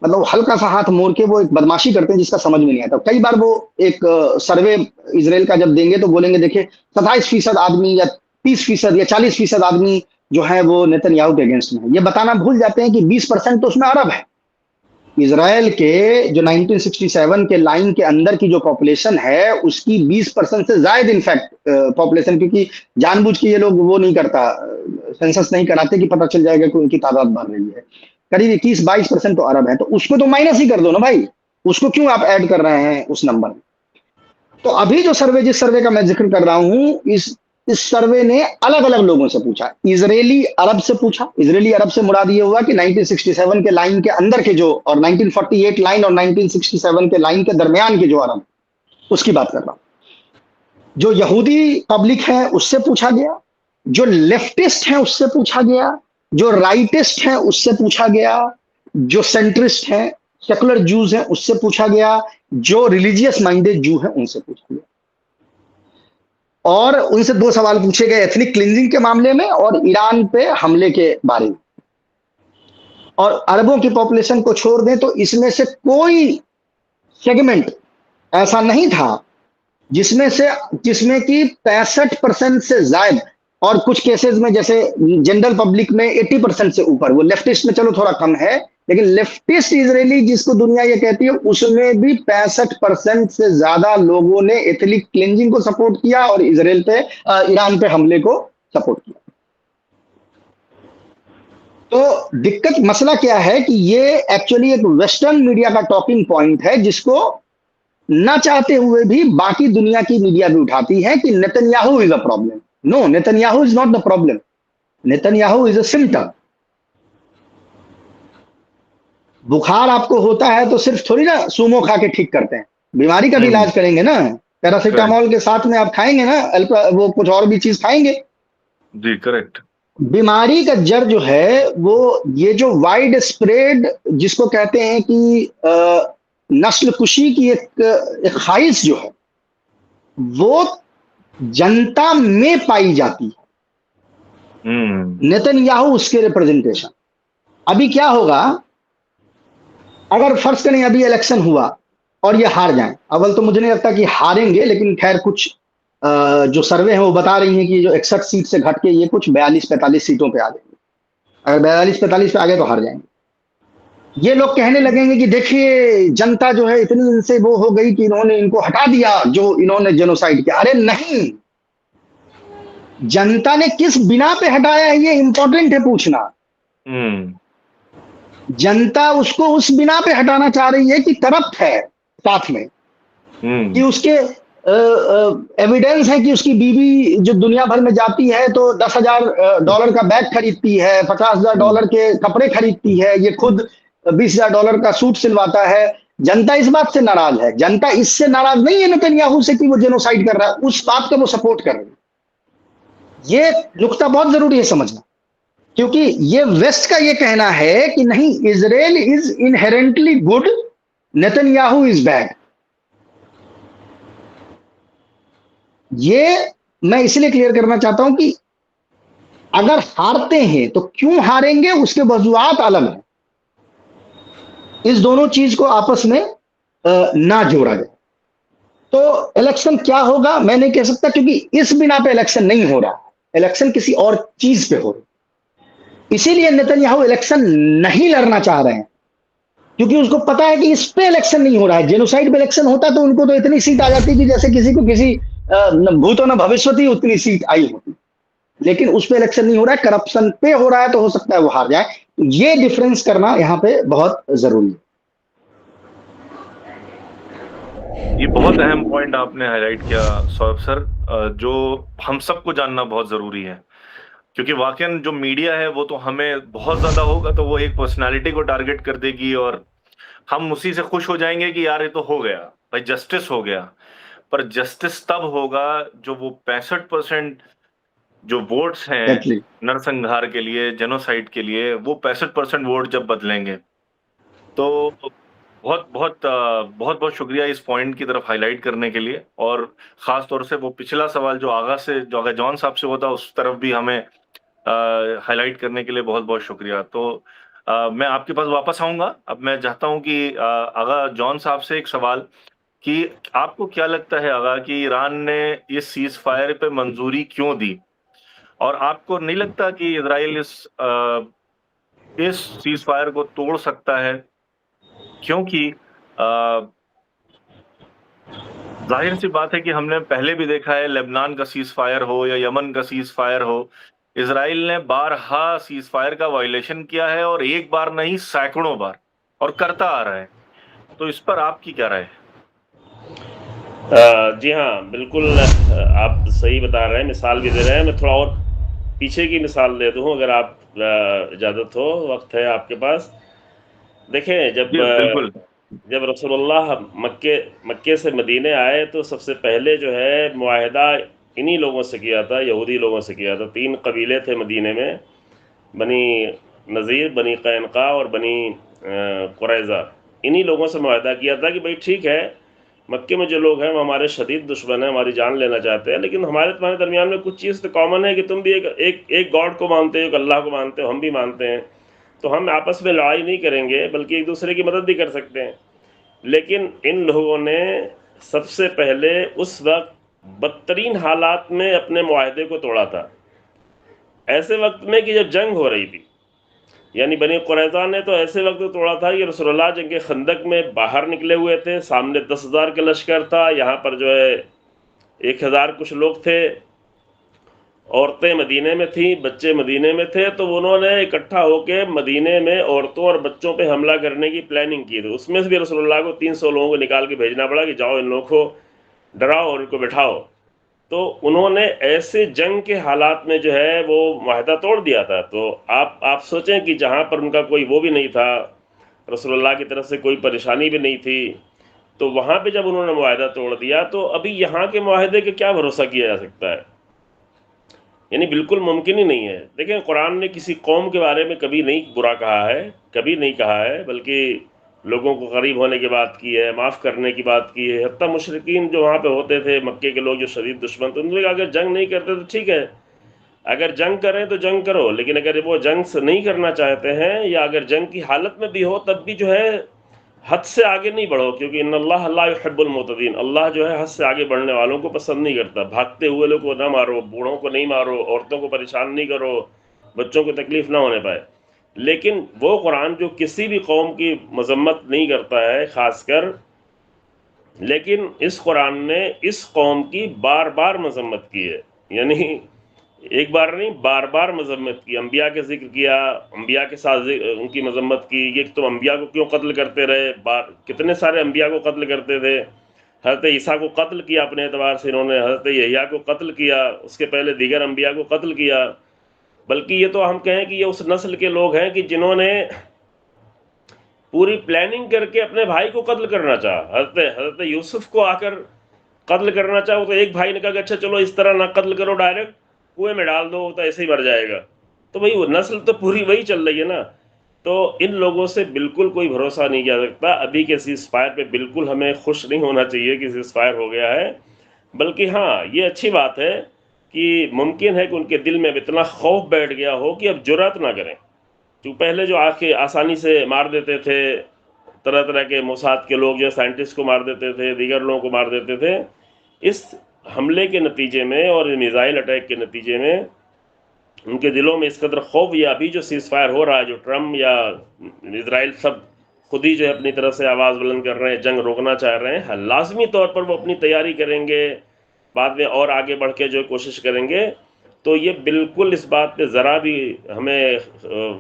मतलब हल्का सा हाथ मोड़ के वो एक बदमाशी करते हैं जिसका समझ में नहीं आता। कई बार वो एक सर्वे इजराइल का जब देंगे तो बोलेंगे देखिए 27% आदमी या 30% या 40% आदमी जो है वो नेतन्याहू के अगेंस्ट में है। ये बताना भूल जाते हैं कि 20% तो उसमें अरब है। इजराइल के जो 1967 के लाइन के अंदर की जो पॉपुलेशन है उसकी 20% से ज्यादा इनफैक्ट पॉपुलेशन, क्योंकि जानबूझ के ये लोग वो नहीं करता, सेंसस नहीं कराते कि पता चल जाएगा कि उनकी तादाद बढ़ रही है। करीब 21-22% तो अरब है, तो उसको तो माइनस ही कर दो ना भाई, उसको क्यों आप ऐड कर रहे हैं उस नंबर में। तो अभी जो जिस सर्वे का मैं जिक्र कर रहा हूं, इस सर्वे ने अलग अलग लोगों से पूछा। इजरायली अरब से पूछा। इजरायली अरब से मुराद ये हुआ कि 1967 के लाइन के अंदर के जो, और 1948 लाइन और 1967 के लाइन के दरमियान के जो अरब, उसकी बात कर रहा हूं। जो यहूदी पब्लिक है उससे पूछा गया, जो लेफ्टिस्ट है उससे पूछा गया, जो राइटिस्ट है उससे पूछा गया, जो सेंट्रिस्ट है सेकुलर जूज है उससे पूछा गया, जो रिलीजियस माइंडेड जू है उनसे पूछा गया। और उनसे 2 सवाल पूछे गए एथनिक क्लिंजिंग के मामले में और ईरान पे हमले के बारे में। और अरबों की पॉपुलेशन को छोड़ दें तो इसमें से कोई सेगमेंट ऐसा नहीं था जिसमें कि 65% से ज्यादा, और कुछ केसेस में जैसे जनरल पब्लिक में 80% से ऊपर, वो लेफ्टिस्ट में चलो थोड़ा कम है लेकिन लेफ्टिस्ट इजरायली जिसको दुनिया ये कहती है, उसमें भी 65% से ज्यादा लोगों ने एथनिक क्लेंजिंग को सपोर्ट किया और इसराइल पे ईरान पे हमले को सपोर्ट किया। तो दिक्कत मसला क्या है कि ये एक्चुअली एक वेस्टर्न मीडिया का टॉकिंग पॉइंट है, जिसको ना चाहते हुए भी बाकी दुनिया की मीडिया भी उठाती है कि Netanyahu is a problem. No, Netanyahu is not the problem, Netanyahu is a symptom. बुखार आपको होता है तो सिर्फ थोड़ी ना सूमो खा के ठीक करते हैं, बीमारी का भी इलाज करेंगे ना। पैरासिटामोल के साथ में आप खाएंगे ना, वो कुछ और भी चीज खाएंगे। जी करेक्ट। बीमारी का जड़ जो है वो ये जो वाइड स्प्रेड जिसको कहते हैं कि नस्ल कुशी की एक ख्वाहिश जो है वो जनता में पाई जाती है। नेतन्याहू उसके रिप्रेजेंटेशन। अभी क्या होगा अगर फर्ज करें अभी इलेक्शन हुआ और ये हार जाएं, अव्वल तो मुझे नहीं लगता कि हारेंगे, लेकिन खैर कुछ जो सर्वे है वो बता रही हैं कि जो 61 सीट से घट के ये कुछ 42-45 सीटों पे आ जाएंगे। अगर 42-45 पे आ गए तो हार जाएंगे। ये लोग कहने लगेंगे कि देखिए जनता जो है इतनी इनसे वो हो गई कि इन्होंने इनको हटा दिया जो इन्होंने जेनोसाइड किया। अरे नहीं, जनता ने किस बिना पे हटाया है ये इंपॉर्टेंट है पूछना। जनता उसको उस बिना पे हटाना चाह रही है कि करप्ट है साथ में, कि उसके एविडेंस है कि उसकी बीवी जो दुनिया भर में जाती है तो $10,000 का बैग खरीदती है, $50,000 के कपड़े खरीदती है, ये खुद $20,000 का सूट सिलवाता है। जनता इस बात से नाराज है। जनता इससे नाराज नहीं है नेतन्याहू से कि वो जेनोसाइड कर रहा है, उस बात का वो सपोर्ट कर रही है। ये नुक्ता बहुत जरूरी है समझना, क्योंकि ये वेस्ट का ये कहना है कि नहीं, Israel is inherently good, Netanyahu is bad. ये मैं इसलिए क्लियर करना चाहता हूं कि अगर हारते हैं तो क्यों हारेंगे उसके वजूहात अलग हैं। इस दोनों चीज को आपस में ना जोड़ा जाए। तो इलेक्शन क्या होगा मैं नहीं कह सकता, क्योंकि इस बिना पे इलेक्शन नहीं हो रहा, इलेक्शन किसी और चीज पे हो रहा। इसीलिए नेतन्याहू इलेक्शन नहीं लड़ना चाह रहे हैं, क्योंकि उसको पता है कि इस पे इलेक्शन नहीं हो रहा है। जेनोसाइड पे इलेक्शन होता तो उनको तो इतनी सीट आ जाती कि जैसे किसी को किसी न भूतो न भविष्यति उतनी सीट आई होती, लेकिन उस पे इलेक्शन नहीं हो रहा है, करप्शन पे हो रहा है, तो हो सकता है वो हार जाए। ये डिफरेंस करना यहाँ पे बहुत जरूरी है। ये बहुत अहम पॉइंट आपने हाईलाइट किया सौरभ सर, जो हम सबको जानना बहुत जरूरी है, क्योंकि वाकई जो मीडिया है वो तो हमें बहुत ज्यादा होगा तो वो एक पर्सनालिटी को टारगेट कर देगी और हम उसी से खुश हो जाएंगे कि यार ये तो हो गया भाई, जस्टिस हो गया। पर जस्टिस तब होगा जो वो 65% जो वोट्स हैं नरसंहार के लिए, जेनोसाइड के लिए, वो 65% वोट जब बदलेंगे। तो बहुत बहुत बहुत बहुत शुक्रिया इस पॉइंट की तरफ हाईलाइट करने के लिए, और खास तौर से वो पिछला सवाल जो आगा जॉन साहब से होता उस तरफ भी हमें हाईलाइट करने के लिए बहुत बहुत शुक्रिया। तो मैं आपके पास वापस आऊंगा। अब मैं चाहता हूं कि आगा जॉन साहब से एक सवाल कि आपको क्या लगता है आगा कि ईरान ने इस सीज फायर पे मंजूरी क्यों दी, और आपको नहीं लगता कि इजराइल इस सीज फायर को तोड़ सकता है? क्योंकि जाहिर सी बात है कि हमने पहले भी देखा है, लेबनान का सीज फायर हो या यमन का सीज फायर हो, इजराइल ने बारहा सीज फायर का वायलेशन किया है, और एक बार नहीं सैकड़ों बार, और करता आ रहा है। तो इस पर आपकी क्या राय है? जी हाँ, बिल्कुल आप सही बता रहे हैं, मिसाल भी दे रहे हैं। मैं थोड़ा और पीछे की मिसाल दे दूँ अगर आप इजाज़त हो, वक्त है आपके पास। देखें, जब रसूलुल्लाह मक्के से मदीने आए तो सबसे पहले जो है मुआहदा इन्हीं लोगों से किया था, यहूदी लोगों से किया था। 3 कबीले थे मदीने में, बनी नज़ीर, बनी कैनका और बनी कुरैज़ा। इन्हीं लोगों से मुआहदा किया था कि भाई ठीक है, मक्के में जो लोग हैं वो हमारे शदीद दुश्मन हैं, हमारी जान लेना चाहते हैं, लेकिन हमारे तुम्हारे दरमियान में कुछ चीज़ तो कॉमन है कि तुम भी एक गॉड को मानते हो, एक अल्लाह को मानते हो, हम भी मानते हैं, तो हम आपस में लड़ाई नहीं करेंगे बल्कि एक दूसरे की मदद भी कर सकते हैं। लेकिन इन लोगों ने सबसे पहले उस वक्त बदतरीन हालात में अपने मुआहदे को तोड़ा था, ऐसे वक्त में कि जब जंग हो रही थी। यानी बनी कुरैज़ा ने तो ऐसे वक्त तोड़ा था कि रसूलुल्लाह जंग खंदक में बाहर निकले हुए थे, सामने 10,000 का लश्कर था, यहाँ पर जो है 1,000 कुछ लोग थे, औरतें मदीने में थी, बच्चे मदीने में थे, तो उन्होंने इकट्ठा होकर मदीने में औरतों और बच्चों पे हमला करने की प्लानिंग की थी। उसमें से भी रसूलुल्लाह को 300 लोगों को निकाल के भेजना पड़ा कि जाओ इन लोगों को डराओ और इनको बिठाओ। तो उन्होंने ऐसे जंग के हालात में जो है वो माहिदा तोड़ दिया था। तो आप सोचें कि जहाँ पर उनका कोई वो भी नहीं था, रसूलुल्लाह की तरफ से कोई परेशानी भी नहीं थी, तो वहाँ पे जब उन्होंने मुआहदा तोड़ दिया, तो अभी यहाँ के मुआहदे के क्या भरोसा किया जा सकता है? यानी बिल्कुल मुमकिन ही नहीं है। देखें, कुरान ने किसी कौम के बारे में कभी नहीं बुरा कहा है, कभी नहीं कहा है, बल्कि लोगों को गरीब होने की बात की है, माफ़ करने की बात की है। हत्ता मुशरिकीन जो वहाँ पे होते थे, मक्के के लोग जो शदीद दुश्मन थे, उन्होंने कहा अगर जंग नहीं करते तो ठीक है, अगर जंग करें तो जंग करो, लेकिन अगर वो जंग से नहीं करना चाहते हैं या अगर जंग की हालत में भी हो तब भी जो है हद से आगे नहीं बढ़ो, क्योंकि इन्नल्लाह ला युहिब्बुल मुअतदीन, अल्लाह जो है हद से आगे बढ़ने वालों को पसंद नहीं करता। भागते हुए लोग को ना मारो, बूढ़ों को नहीं मारो, औरतों को परेशान नहीं करो, बच्चों को तकलीफ ना होने पाए। लेकिन वो कुरान जो किसी भी कौम की मजम्मत नहीं करता है खासकर, लेकिन इस कुरान ने इस कौम की बार बार मजम्मत की है। यानी एक बार नहीं, बार बार मजम्मत की, अम्बिया के जिक्र किया, अम्बिया के साथ उनकी मजम्मत की, ये तुम अम्बिया को क्यों कत्ल करते रहे, बार कितने सारे अम्बिया को कत्ल करते थे। हज़रत ईसा को कत्ल किया अपने एतबार से इन्होंने, हज़रत यहया को कत्ल किया, उसके पहले दीगर अम्बिया को कत्ल किया। बल्कि ये तो हम कहें कि ये उस नस्ल के लोग हैं कि जिन्होंने पूरी प्लानिंग करके अपने भाई को कत्ल करना चाहा। हज़रत यूसुफ को आकर कत्ल करना चाहो तो एक भाई ने कहा कि अच्छा चलो इस तरह ना कत्ल करो, डायरेक्ट कुएं में डाल दो तो ऐसे ही मर जाएगा। तो भाई वो नस्ल तो पूरी वही चल रही है ना। तो इन लोगों से बिल्कुल कोई भरोसा नहीं किया सकता। अभी के सीज़ फायर पे बिल्कुल हमें खुश नहीं होना चाहिए कि सीज़ फायर हो गया है, बल्कि हाँ ये अच्छी बात है कि मुमकिन है कि उनके दिल में अब इतना खौफ बैठ गया हो कि अब जुर्रत ना करें। जो पहले जो आके आसानी से मार देते थे, तरह तरह के मोसाद के लोग जो साइंटिस्ट को मार देते थे, दीगर लोगों को मार देते थे, इस हमले के नतीजे में और मिसाइल अटैक के नतीजे में उनके दिलों में इस कदर खौफ, या अभी जो सीज़ फायर हो रहा है, जो ट्रम्प या इजराइल सब खुद ही जो है अपनी तरफ से आवाज़ बुलंद कर रहे हैं, जंग रोकना चाह रहे हैं, लाजमी तौर पर वो अपनी तैयारी करेंगे, बाद में और आगे बढ़ के जो कोशिश करेंगे। तो ये बिल्कुल इस बात पे ज़रा भी हमें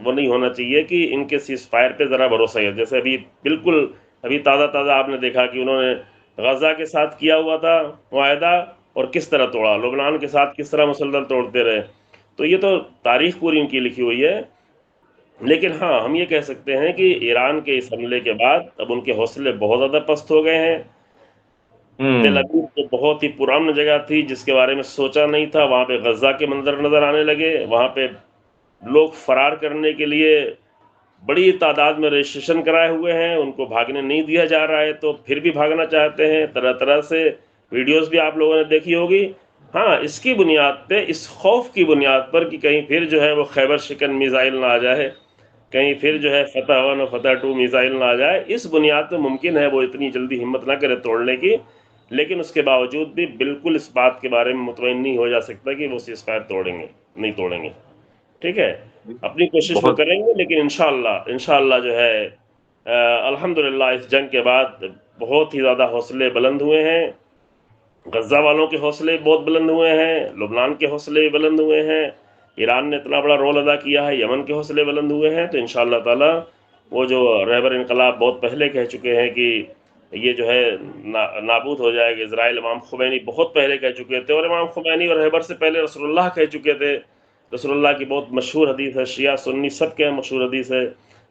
वो नहीं होना चाहिए कि इनके सीज़ फायर पे ज़रा भरोसा है। जैसे अभी बिल्कुल अभी ताज़ा आपने देखा कि उन्होंने गज़ा के साथ किया हुआ था मुआहदा और किस तरह तोड़ा, लुबनान के साथ किस तरह मुसलसल तोड़ते रहे। तो ये तो तारीख पूरी उनकी लिखी हुई है। लेकिन हाँ, हम ये कह सकते हैं कि ईरान के इस हमले के बाद अब उनके हौसले बहुत ज़्यादा पस्त हो गए हैं। तेल अवीव तो बहुत ही पुरानी जगह थी जिसके बारे में सोचा नहीं था, वहाँ पे गज़ा के मंजर नज़र आने लगे। वहाँ पे लोग फरार करने के लिए बड़ी तादाद में रजिस्ट्रेशन कराए हुए हैं, उनको भागने नहीं दिया जा रहा है, तो फिर भी भागना चाहते हैं। तरह तरह से वीडियोस भी आप लोगों ने देखी होगी। हाँ, इसकी बुनियाद पे, इस खौफ की बुनियाद पर कि कहीं फिर जो है वो खैबर शिकन मिसाइल ना आ जाए, कहीं फिर जो है फतह 1 और फतह 2 मिसाइल ना आ जाए, इस बुनियाद पे मुमकिन है वो इतनी जल्दी हिम्मत ना करे तोड़ने की। लेकिन उसके बावजूद भी बिल्कुल इस बात के बारे में मुतमईन नहीं हो जा सकता कि वो सीज़ फायर तोड़ेंगे, नहीं तोड़ेंगे। ठीक है, अपनी कोशिश वो बहुत करेंगे, लेकिन इंशाअल्लाह जो है अल्हम्दुलिल्लाह इस जंग के बाद बहुत ही ज़्यादा हौसले बुलंद हुए हैं। गज़ा वालों के हौसले बहुत बुलंद हुए हैं, लुबनान के हौसले भी बुलंद हुए हैं, ईरान ने इतना बड़ा रोल अदा किया है, यमन के हौसले बुलंद हुए हैं। तो इंशाअल्लाह ताला वो जो रहबर इनकलाब बहुत पहले कह चुके हैं कि ये जो है नाबूद हो जाएगा इजराइल, इमाम खुमैनी बहुत पहले कह चुके थे, और इमाम खुमैनी और रहबर से पहले रसूलुल्लाह कह चुके थे। रसूलुल्लाह की बहुत मशहूर हदीस है, शिया सुन्नी सब के मशहूर हदीस है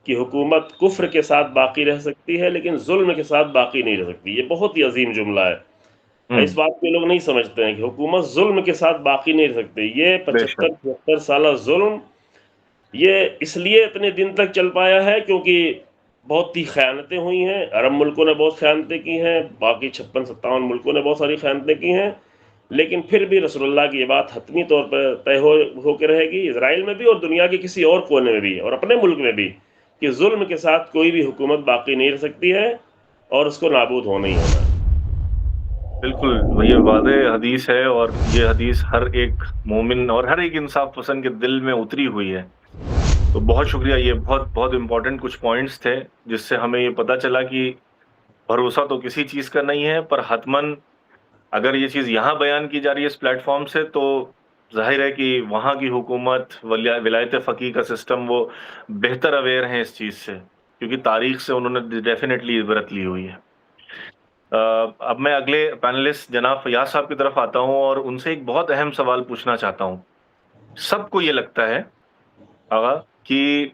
कि हुकूमत कुफ्र के साथ बाकी रह सकती है लेकिन जुल्म के साथ बाकी नहीं रह सकती। ये बहुत ही अजीम जुमला है। इस बात को लोग नहीं समझते हैं कि हुकूमत जुल्म के साथ बाकी नहीं रह सकती। ये 75-76 साल जुल्म ये इसलिए इतने दिन तक चल पाया है क्योंकि बहुत ही ख़यानतें हुई हैं। अरब मुल्कों ने बहुत ख़यानतें की हैं, बाकी 56-57 मुल्कों ने बहुत सारी ख़यानतें की हैं, लेकिन फिर भी रसूलुल्लाह की ये बात हतमी तौर पर तय हो के रहेगी, इजराइल में भी और दुनिया के किसी और कोने में भी और अपने मुल्क में भी, कि जुल्म के साथ कोई भी हुकूमत बाकी नहीं रह सकती है और उसको नाबूद होना ही होना है। बिल्कुल, ये वाज़ेह हदीस है और ये हदीस हर एक मोमिन और हर एक इंसाफ पसंद के दिल में उतरी हुई है। तो बहुत शुक्रिया, ये बहुत बहुत इम्पोर्टेंट कुछ पॉइंट्स थे जिससे हमें ये पता चला कि भरोसा तो किसी चीज़ का नहीं है, पर हतमन अगर ये चीज़ यहाँ बयान की जा रही है इस प्लेटफॉर्म से, तो ज़ाहिर है कि वहाँ की हुकूमत, विलायत फ़कीह का सिस्टम, वो बेहतर अवेयर हैं इस चीज़ से, क्योंकि तारीख से उन्होंने डेफिनेटली इबरत ली हुई है। अब मैं अगले पैनलिस्ट जनाब फयाज साहब की तरफ आता हूँ और उनसे एक बहुत अहम सवाल पूछना चाहता हूँ। सबको ये लगता है आगा कि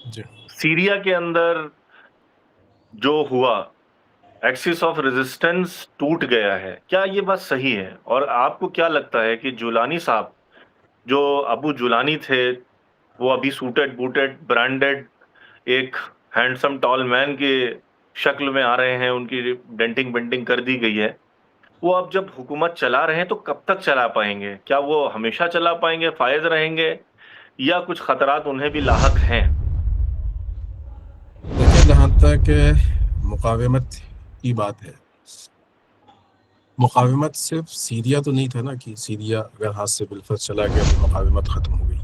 जी सीरिया के अंदर जो हुआ, एक्सिस ऑफ रेजिस्टेंस टूट गया है, क्या ये बात सही है? और आपको क्या लगता है कि जुलानी साहब, जो अबू जुलानी थे, वो अभी सूटेड बूटेड ब्रांडेड एक हैंडसम टॉल मैन के शक्ल में आ रहे हैं, उनकी डेंटिंग बेंटिंग कर दी गई है, वो अब जब हुकूमत चला रहे हैं तो कब तक चला पाएंगे? क्या वो हमेशा चला पाएंगे, फायज रहेंगे, या कुछ खतरात उन्हें भी लाहक हैं? देखिए, जहाँ तक मुकावेमत की बात है, मुकावेमत सिर्फ सीरिया तो नहीं था ना, कि सीरिया अगर हाथ से बिलफर्ज चला गया तो मुकावेमत ख़त्म हो गई।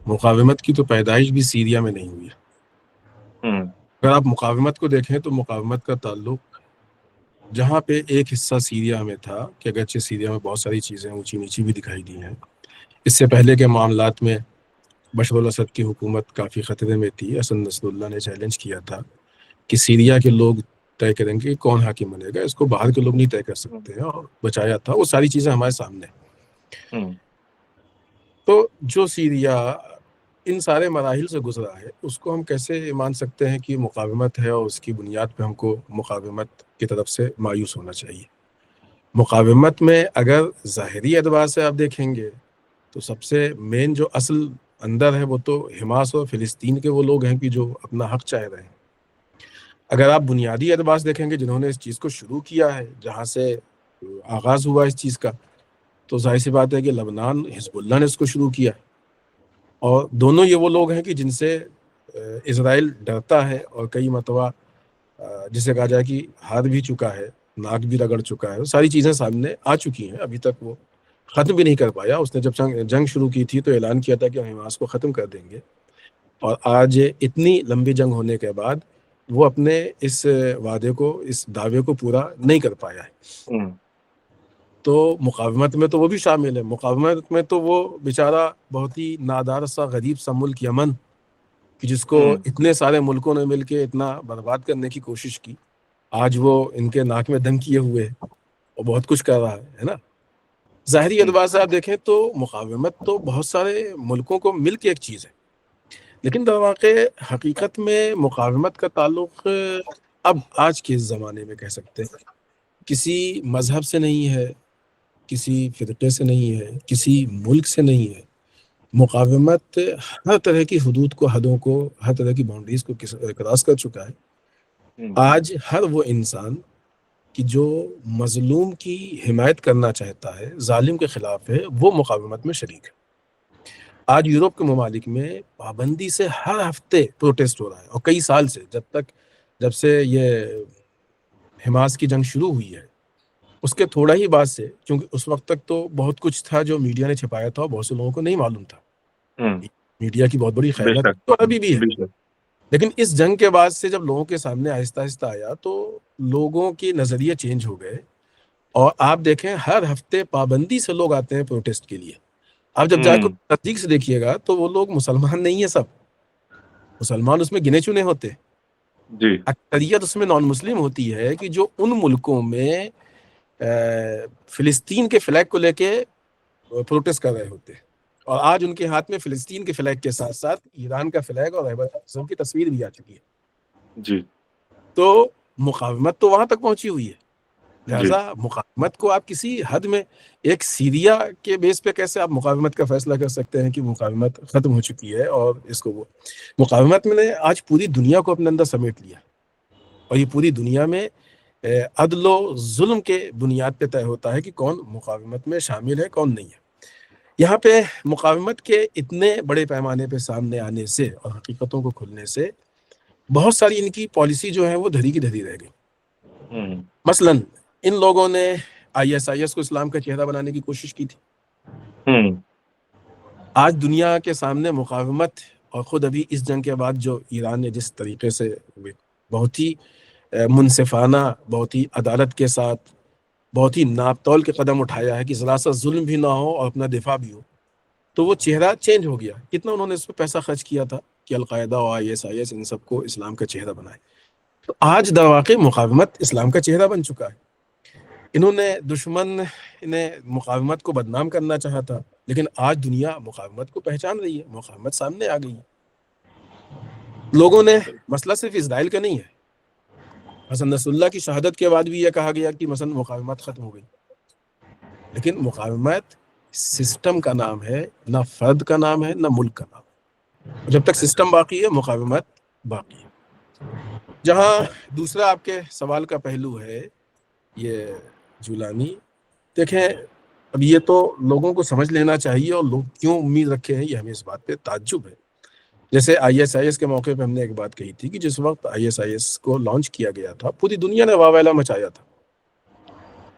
मुकावेमत की तो पैदाइश भी सीरिया में नहीं हुई है। अगर आप मुकावेमत को देखें तो मुकावेमत का ताल्लुक जहाँ पे एक हिस्सा सीरिया में था, कि अगरचे सीरिया में बहुत सारी चीज़ें ऊंची नीची भी दिखाई दी हैं, इससे पहले के मामलात में बशर अल असद की हुकूमत काफ़ी ख़तरे में थी। हसन नसरुल्लाह ने चैलेंज किया था कि सीरिया के लोग तय करेंगे कि कौन हाकिम बनेगा, इसको बाहर के लोग नहीं तय कर सकते हैं, और बचाया था। वो सारी चीज़ें हमारे सामने। तो जो सीरिया इन सारे मराहिल से गुजरा है, उसको हम कैसे मान सकते हैं कि मुकावमत है और उसकी बुनियाद पे हमको मुकावमत की तरफ से मायूस होना चाहिए? मुकावमत में अगर ज़ाहिरी एतबार से आप देखेंगे तो सबसे मेन जो असल अंदर है वो तो हमास और फ़िलिस्तीन के वो लोग हैं कि जो अपना हक चाह रहे हैं। अगर आप बुनियादी एतबार से देखेंगे, जिन्होंने इस चीज़ को शुरू किया है, जहाँ से आगाज़ हुआ इस चीज़ का, तो जाहिर सी बात है कि लबनान, हिजबुल्लाह ने इसको शुरू किया, और दोनों ये वो लोग हैं कि जिनसे इज़राइल डरता है, और कई मरतबा जिसे कहा जाए कि हार भी चुका है, नाक भी रगड़ चुका है। सारी चीज़ें सामने आ चुकी हैं, अभी तक वो ख़त्म भी नहीं कर पाया। उसने जब जंग शुरू की थी तो ऐलान किया था कि हम हमास को ख़त्म कर देंगे, और आज इतनी लंबी जंग होने के बाद वो अपने इस वादे को, इस दावे को पूरा नहीं कर पाया है। तो मुकावमत में तो वो भी शामिल है। मुकावमत में तो वो बेचारा बहुत ही नादार सा गरीब सा मुल्क यमन, कि जिसको इतने सारे मुल्कों ने मिलके इतना बर्बाद करने की कोशिश की, आज वो इनके नाक में दम किए हुए है और बहुत कुछ कर रहा है ना। ज़ाहिरी एतबार से आप देखें तो मुकावमत तो बहुत सारे मुल्कों को मिल के एक चीज़ है, लेकिन दरवाक़े हकीकत में मुकावमत का ताल्लुक अब आज के ज़माने में कह सकते हैं किसी मज़हब से नहीं है, किसी फ़िरक़े से नहीं है, किसी मुल्क से नहीं है। मुकावमत हर तरह की हुदूद को, हदों को, हर तरह की बाउंड्रीज़ को क्रॉस कर चुका है। आज हर वो इंसान कि जो मज़लूम की हिमायत करना चाहता है, ज़ालिम के ख़िलाफ़ है, वो मुकावमत में शरीक है। आज यूरोप के ममालिक में पाबंदी से हर हफ्ते प्रोटेस्ट हो रहा है, और कई साल से, जब से ये हमास की जंग शुरू हुई है, उसके थोड़ा ही बाद से, क्योंकि उस वक्त तक तो बहुत कुछ था जो मीडिया ने छिपाया था और बहुत से लोगों को नहीं मालूम था। मीडिया की बहुत बड़ी खयानत तो अभी भी है, लेकिन इस जंग के बाद से जब लोगों के सामने आहिस्ता आहिस्ता आया तो लोगों के नज़रिए चेंज हो गए, और आप देखें हर हफ्ते पाबंदी से लोग आते हैं प्रोटेस्ट के लिए। आप जब जाकर नजदीक से देखिएगा तो वो लोग मुसलमान नहीं है, सब मुसलमान उसमें गिने चुने होते, अक्सरियत उसमें नॉन मुस्लिम होती है, कि जो उन मुल्कों में फिलिस्तीन के फ्लैग को लेके प्रोटेस्ट कर रहे होते हैं, और आज उनके हाथ में फिलिस्तीन के फ्लैग के साथ साथ ईरान का फ्लैग और अहमद की तस्वीर भी आ चुकी है जी। तो मुकावमत तो वहां तक पहुंची हुई है। लिहाजा मुकावमत को आप किसी हद में, एक सीरिया के बेस पे कैसे आप मुकावमत का फैसला कर सकते हैं कि मुकावमत खत्म हो चुकी है, और इसको वो मुकावमत में आज पूरी दुनिया को अपने अंदर समेट लिया, और ये पूरी दुनिया में अदलो जुल्म के बुनियाद पे तय होता है कि कौन मुकावमत में शामिल है, कौन नहीं है। यहाँ पे मुकावमत के इतने बड़े पैमाने पे सामने आने से और हकीकतों को खुलने से बहुत सारी इनकी पॉलिसी जो है वो धरी की धरी रह गई। मसलन इन लोगों ने ISIS को इस्लाम का चेहरा बनाने की कोशिश की थी। आज दुनिया के सामने मुकावमत, और ख़ुद अभी इस जंग के बाद जो ईरान ने जिस तरीके से बहुत ही मुनसिफाना, बहुत ही अदालत के साथ, बहुत ही नापतौल के कदम उठाया है कि ज़रा सा जुल्म भी ना हो और अपना दिफा भी हो, तो वो चेहरा चेंज हो गया। कितना उन्होंने इस पर पैसा खर्च किया था कि अलकायदा और ISIS इन सबको इस्लाम का चेहरा बनाए। तो आज दरवाक़े मुकावमत इस्लाम का चेहरा बन चुका है। इन्होंने दुश्मन ने मुकावमत को बदनाम करना चाहा था, लेकिन आज दुनिया मुकावमत को पहचान रही है, मुकावमत सामने आ गई है। लोगों ने, मसला सिर्फ इजराइल का नहीं है, हसन नसरुल्लाह की शहादत के बाद भी यह कहा गया कि मसलन मुकावमत खत्म हो गई, लेकिन मुकावमत सिस्टम का नाम है, ना फर्द का नाम है, ना मुल्क का नाम है। जब तक सिस्टम बाकी है, मुकावमत बाकी है। जहां दूसरा आपके सवाल का पहलू है ये जुलानी, देखें अब ये तो लोगों को समझ लेना चाहिए, और लोग क्यों उम्मीद रखे हैं ये हमें इस बात पे ताज्जुब है। जैसे ISIS के मौके पे हमने एक बात कही थी कि जिस वक्त ISIS को लॉन्च किया गया था, पूरी दुनिया ने वावैला मचाया था,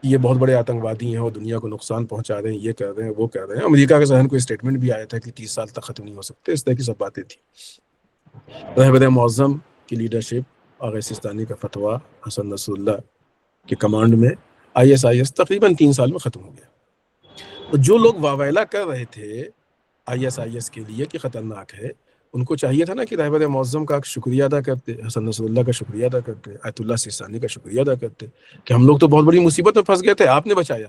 ये बहुत बड़े आतंकवादी हैं और दुनिया को नुकसान पहुंचा रहे हैं, ये कर रहे हैं, वो कर रहे हैं। अमेरिका के जहन को स्टेटमेंट भी आया था कि 30 साल तक खत्म नहीं हो सकते, इस तरह की सब बातें थी। रहबर मौज़म की लीडरशिप और सिस्तानी का फतवा, हसन नसरुल्लाह के कमांड में ISIS तकरीबन 3 साल में ख़त्म हो गया। तो जो लोग वावैला कर रहे थे ISIS के लिए कि ख़तरनाक है, उनको चाहिए था ना कि रहबर मौज़म का शुक्रिया अदा करते, हसन नसरुल्लाह का शुक्रिया अदा करते, आयतुल्लाह सिस्तानी का शुक्रिया अदा करते कि हम लोग तो बहुत बड़ी मुसीबत में फंस गए थे, आपने बचाया।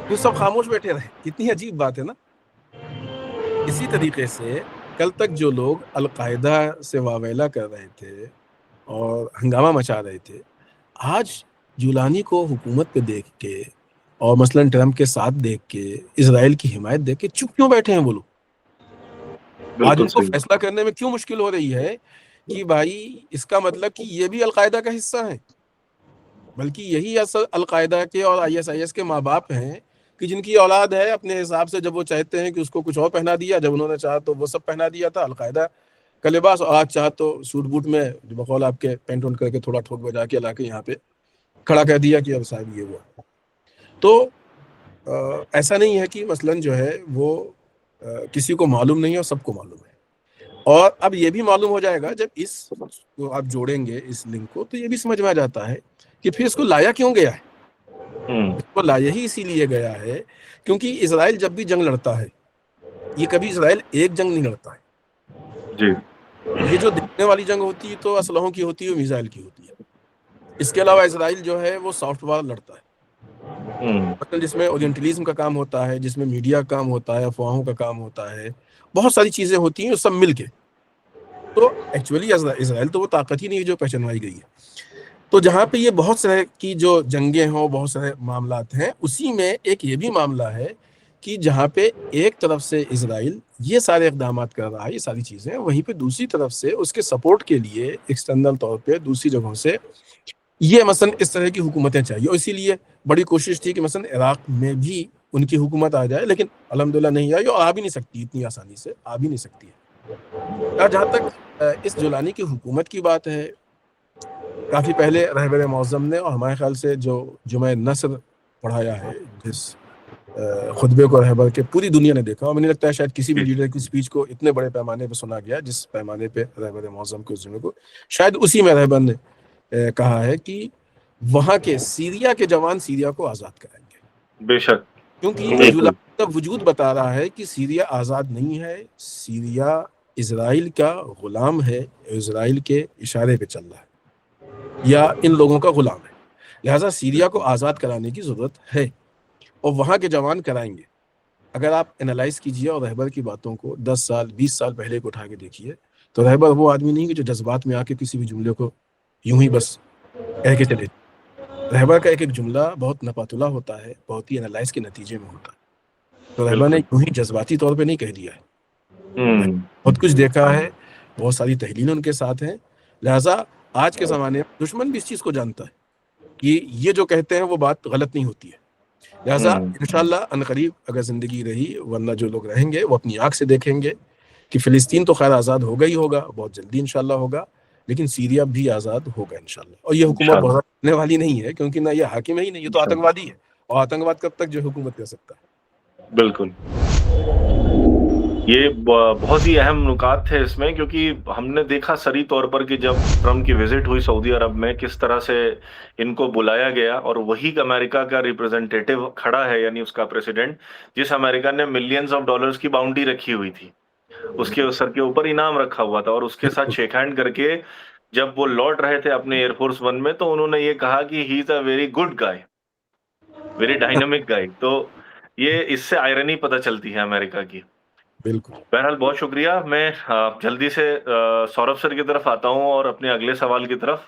तो सब खामोश बैठे रहे। कितनी अजीब बात है ना। इसी तरीके से कल तक जो लोग अलकायदा से वावैला कर रहे थे और हंगामा मचा रहे थे, आज जुलानी को हुकूमत पे देख के और मसलन ट्रम्प के साथ देख के, इजराइल की हिमायत देख के चुप क्यों बैठे हैं वो लोग? आज उनको फैसला करने में क्यों मुश्किल हो रही है कि भाई इसका मतलब कि ये भी अलकायदा का हिस्सा है, बल्कि यही असल अलकायदा के और ISIS के माँ बाप हैं कि जिनकी औलाद है, अपने हिसाब से जब वो चाहते हैं कि उसको कुछ और पहना दिया, जब उन्होंने चाहा तो वो सब पहना दिया था अलकायदा का लिबास, और आज चाह तो सूट बूट में बकौल आपके पेंट ऑन करके थोड़ा ठोक बजा के ला के यहाँ पे खड़ा कर दिया कि अब साहब ये हुआ। तो ऐसा नहीं है कि मसलन जो है वो किसी को मालूम नहीं है और सबको मालूम है। और अब ये भी मालूम हो जाएगा जब इस को आप जोड़ेंगे इस लिंक को, तो ये भी समझ में आ जाता है कि फिर इसको लाया क्यों गया है। इसको लाया ही इसीलिए गया है क्योंकि इजराइल जब भी जंग लड़ता है, ये कभी इजराइल एक जंग नहीं लड़ता है जी। ये जो दिखने वाली जंग होती है तो असलहों की होती है, मिसाइल की होती है। इसके अलावा इजराइल जो है वो सॉफ्ट वॉर लड़ता है, मतलब जिसमें ओरिएंटलिज्म का काम होता है, जिसमें मीडिया का काम होता है, अफवाहों का काम होता है, बहुत सारी चीजें होती हैं सब मिलके। तो एक्चुअली इजराइल तो वो ताकत ही नहीं है जो पहचानवाई गई है। तो जहाँ पे ये बहुत सारे की जो जंगें हों, बहुत सारे मामलात हैं, उसी में एक ये भी मामला है कि जहाँ पे एक तरफ से इजराइल ये सारे इक़दाम कर रहा है, ये सारी चीज़ें, वहीं पे दूसरी तरफ से उसके सपोर्ट के लिए एक्सटर्नल तौर पे दूसरी जगहों से ये मसलन इस तरह की हुकूमतें चाहिए। और इसीलिए बड़ी कोशिश थी कि मसलन इराक में भी उनकी हुकूमत आ जाए, लेकिन अल्हम्दुलिल्लाह नहीं आई और आ भी नहीं सकती, इतनी आसानी से आ भी नहीं सकती है। जहाँ तक इस जुलानी की हुकूमत की बात है, काफ़ी पहले रहबर मौज़म ने और हमारे ख्याल से जो जुमे नस्र पढ़ाया है, जिस खुतबे को रहबर के पूरी दुनिया ने देखा, और मुझे लगता है शायद किसी भी लीडर की स्पीच को इतने बड़े पैमाने पे सुना गया जिस पैमाने पे रहबर मौज़म के उस जुमे को, शायद उसी में रहबर ने कहा है कि वहाँ के सीरिया के जवान सीरिया को आज़ाद कराएंगे। बेशक, क्योंकि जुलानी का वजूद बता रहा है कि सीरिया आज़ाद नहीं है, सीरिया इजराइल का गुलाम है, इजराइल के इशारे पे चल रहा है या इन लोगों का गुलाम है। लिहाजा सीरिया को आज़ाद कराने की ज़रूरत है और वहाँ के जवान कराएंगे। अगर आप एनालाइज कीजिए और रहबर की बातों को 10 साल 20 साल पहले को उठा के देखिए, तो रहबर वो आदमी नहीं कि जो जज्बात में आके किसी भी जुमले को यूं ही बस कह के चले। रहबर का एक एक जुमला बहुत नपातुला होता है, बहुत ही एनालाइज के नतीजे में होता है। तो रहबर ने यूं ही जज्बाती तौर पे नहीं कह दिया है, बहुत कुछ देखा है, बहुत सारी तहलीलें उनके साथ हैं। लिहाजा आज के ज़माने में दुश्मन भी इस चीज़ को जानता है कि ये जो कहते हैं वो बात गलत नहीं होती है। लिहाजा इंशाअल्लाह अनकरीब अगर ज़िंदगी रही, वरना जो लोग रहेंगे वो अपनी आँख से देखेंगे कि फ़िलिस्तीन तो खैर आज़ाद होगा ही होगा, बहुत जल्दी इंशाअल्लाह होगा, लेकिन सीरिया भी आज़ाद होगा इंशाअल्लाह। और ये हुकूमत बहुत रहने वाली नहीं है, क्योंकि ना ये हाकिम है ही नहीं, ये तो आतंकवादी है, और आतंकवाद कब तक जो हुकूमत कर सकता है। बिल्कुल। ये बहुत ही अहम नुकात थे इसमें, क्योंकि हमने देखा सरी तौर पर कि जब ट्रम्प की विजिट हुई सऊदी अरब में, किस तरह से इनको बुलाया गया, और वही अमेरिका का रिप्रेजेंटेटिव खड़ा है, यानी उसका प्रेसिडेंट, जिस अमेरिका ने मिलियंस ऑफ डॉलर्स की बाउंटी रखी हुई थी, उसके सर के ऊपर इनाम रखा हुआ था, और उसके साथ बिल्कुल शेक हैंड करके जब वो लौट रहे थे अपने एयरफोर्स वन में, तो उन्होंने ये कहा कि he is a very good guy, very dynamic guy. तो ये इससे आयरनी पता चलती है अमेरिका की। बिल्कुल। बहरहाल बहुत शुक्रिया। मैं जल्दी से सौरभ सर की तरफ आता हूँ और अपने अगले सवाल की तरफ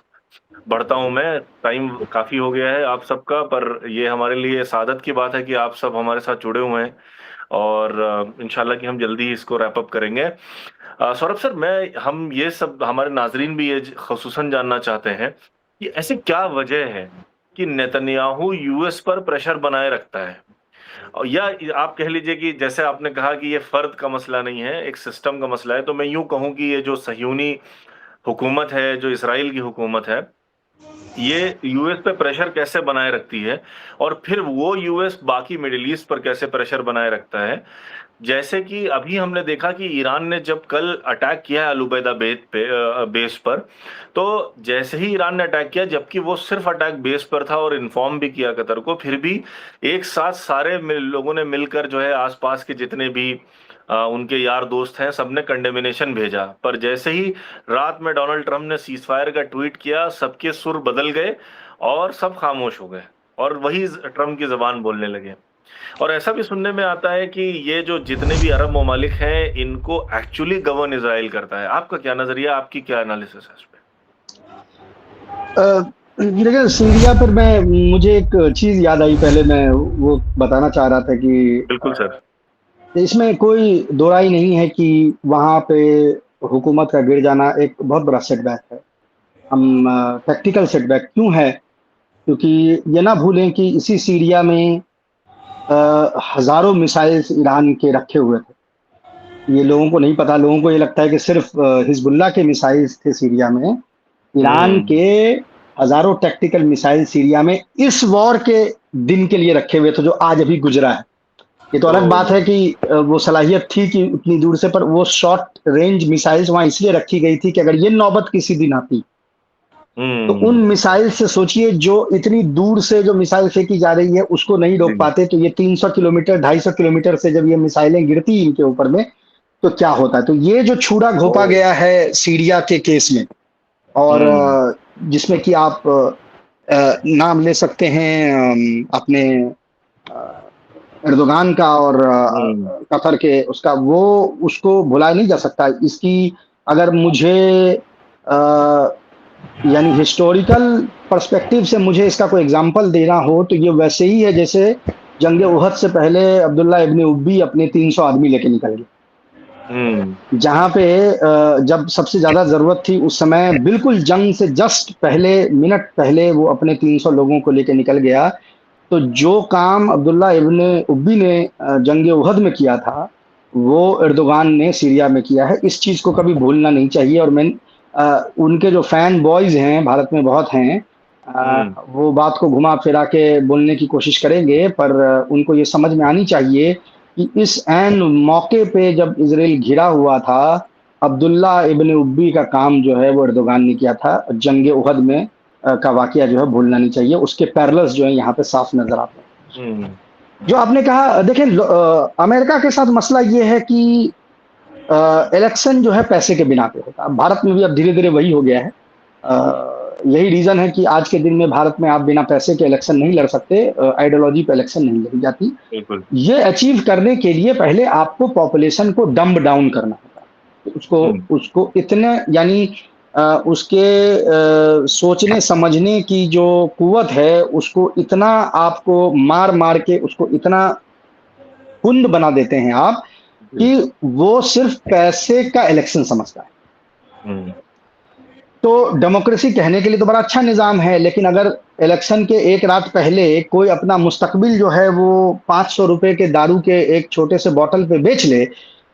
बढ़ता हूँ। मैं टाइम काफी हो गया है आप सबका, पर ये हमारे लिए सादत की बात है कि आप सब हमारे साथ जुड़े हुए हैं, और इंशाल्लाह कि हम जल्दी ही इसको रैप अप करेंगे। सौरभ सर, हम ये सब, हमारे नाजरीन भी ये खसूसन जानना चाहते हैं कि ऐसी क्या वजह है कि नेतन्याहू यूएस पर प्रेशर बनाए रखता है, या आप कह लीजिए कि जैसे आपने कहा कि ये फर्द का मसला नहीं है, एक सिस्टम का मसला है, तो मैं यूं कहूं कि ये जो सह्यूनी हुकूमत है, जो इसराइल की हुकूमत है, ये यूएस पे प्रेशर कैसे बनाए रखती है, और फिर वो यूएस बाकी मिडिल ईस्ट पर कैसे प्रेशर बनाए रखता है। जैसे कि अभी हमने देखा कि ईरान ने जब कल अटैक किया है अल-उबैदा बेस पर, तो जैसे ही ईरान ने अटैक किया, जबकि वो सिर्फ अटैक बेस पर था और इन्फॉर्म भी किया कतर को, फिर भी एक साथ सारे लोगों ने मिलकर जो है आसपास के जितने भी उनके यार दोस्त हैं, सबने कंडेमिनेशन भेजा। पर जैसे ही रात में डोनाल्ड ट्रंप ने सीज फायर का ट्वीट किया, सबके सुर बदल गए और सब खामोश हो गए, और वही ट्रंप की जबान बोलने लगे। और ऐसा भी सुनने में आता है कि ये जो जितने भी अरब ममालिक हैं, इनको एक्चुअली गवर्न इजराइल करता है। आपका क्या नजरिया, आपकी क्या एनालिसिस है इस पे? देखिए, सीरिया पर मुझे एक चीज याद आई, पहले मैं वो बताना चाह रहा था कि बिल्कुल सर। इसमें कोई दो राय नहीं है कि वहां पे हुकूमत का गिर जाना एक बहुत बड़ा सेटबैक है। हम टैक्टिकल सेटबैक क्यों है, क्योंकि ये ना भूलें कि इसी सीरिया में हजारों मिसाइल्स ईरान के रखे हुए थे। ये लोगों को नहीं पता, लोगों को ये लगता है कि सिर्फ हिजबुल्लाह के मिसाइल्स थे सीरिया में। ईरान हम्म। के हजारों टैक्टिकल मिसाइल सीरिया में इस वॉर के दिन के लिए रखे हुए थे, जो आज अभी गुजरा है। ये तो अलग बात ओ। है कि वो सलाहियत थी कि उतनी दूर से, पर वो शॉर्ट रेंज मिसाइल्स वहां इसलिए रखी गई थी कि अगर ये नौबत किसी दिन आती, तो उन हम्म। मिसाइल से सोचिए, जो इतनी दूर से जो मिसाइल फेंकी जा रही है उसको नहीं रोक जी। पाते, तो ये 300 किलोमीटर 250 किलोमीटर से जब ये मिसाइलें गिरती इनके ऊपर में, तो क्या होता है। तो ये जो छुरा ओ। घोंपा गया है सीरिया के केस में, और हम्म। जिसमें कि आप नाम ले सकते हैं अपने एर्दोगान का और हम्म। कतर के, उसका वो उसको भुलाया नहीं जा सकता। इसकी अगर मुझे यानी हिस्टोरिकल पर्सपेक्टिव से मुझे इसका कोई एग्जांपल देना हो, तो ये वैसे ही है जैसे जंग उहद से पहले अब्दुल्ला इब्न उब्बी अपने 300 आदमी लेके निकल गए। हम्म। जहाँ पे जब सबसे ज़्यादा ज़रूरत थी, उस समय बिल्कुल जंग से जस्ट पहले, मिनट पहले वो अपने 300 लोगों को लेके निकल गया। तो जो काम अब्दुल्ला इब्न उब्बी ने जंग उहद में किया था, वो एर्दोगान ने सीरिया में किया है। इस चीज़ को कभी भूलना नहीं चाहिए। और उनके जो फैन बॉयज़ हैं, भारत में बहुत हैं, हम्म। वो बात को घुमा-फिरा के बोलने की कोशिश करेंगे, पर उनको ये समझ में आनी चाहिए कि इस ऐन मौके पे जब इज़राइल घिरा हुआ था, अब्दुल्ला इब्न उब्बी का काम जो है वो एर्दोगान ने किया था। जंग उहद में का वाकया जो है भूलना नहीं चाहिए। उसके पैरेलल्स जो है यहाँ पे साफ नज़र आते हैं। हम्म। जो आपने कहा, देखें, अमेरिका के साथ मसला ये है कि इलेक्शन जो है पैसे के बिना पे होता है। भारत में भी अब धीरे-धीरे वही हो गया है। यही रीज़न है कि आज के दिन में भारत में आप बिना पैसे के इलेक्शन नहीं लड़ सकते, आइडियोलॉजी पे इलेक्शन नहीं लड़ी जाती। बिल्कुल। ये अचीव करने के लिए पहले आपको पॉपुलेशन को डंब डाउन करना होता है। उसको हम्म। उसको इतने, यानी उसके सोचने समझने की जो कुव्वत है, उसको इतना आपको मार-मार के उसको इतना कुंद बना देते हैं आप, जी। कि वो सिर्फ पैसे का इलेक्शन समझता है। हम्म। तो डेमोक्रेसी कहने के लिए तो बड़ा अच्छा निज़ाम है, लेकिन अगर इलेक्शन के एक रात पहले कोई अपना मुस्तकबिल जो है वो ₹500 के दारू के एक छोटे से बॉटल पे बेच ले,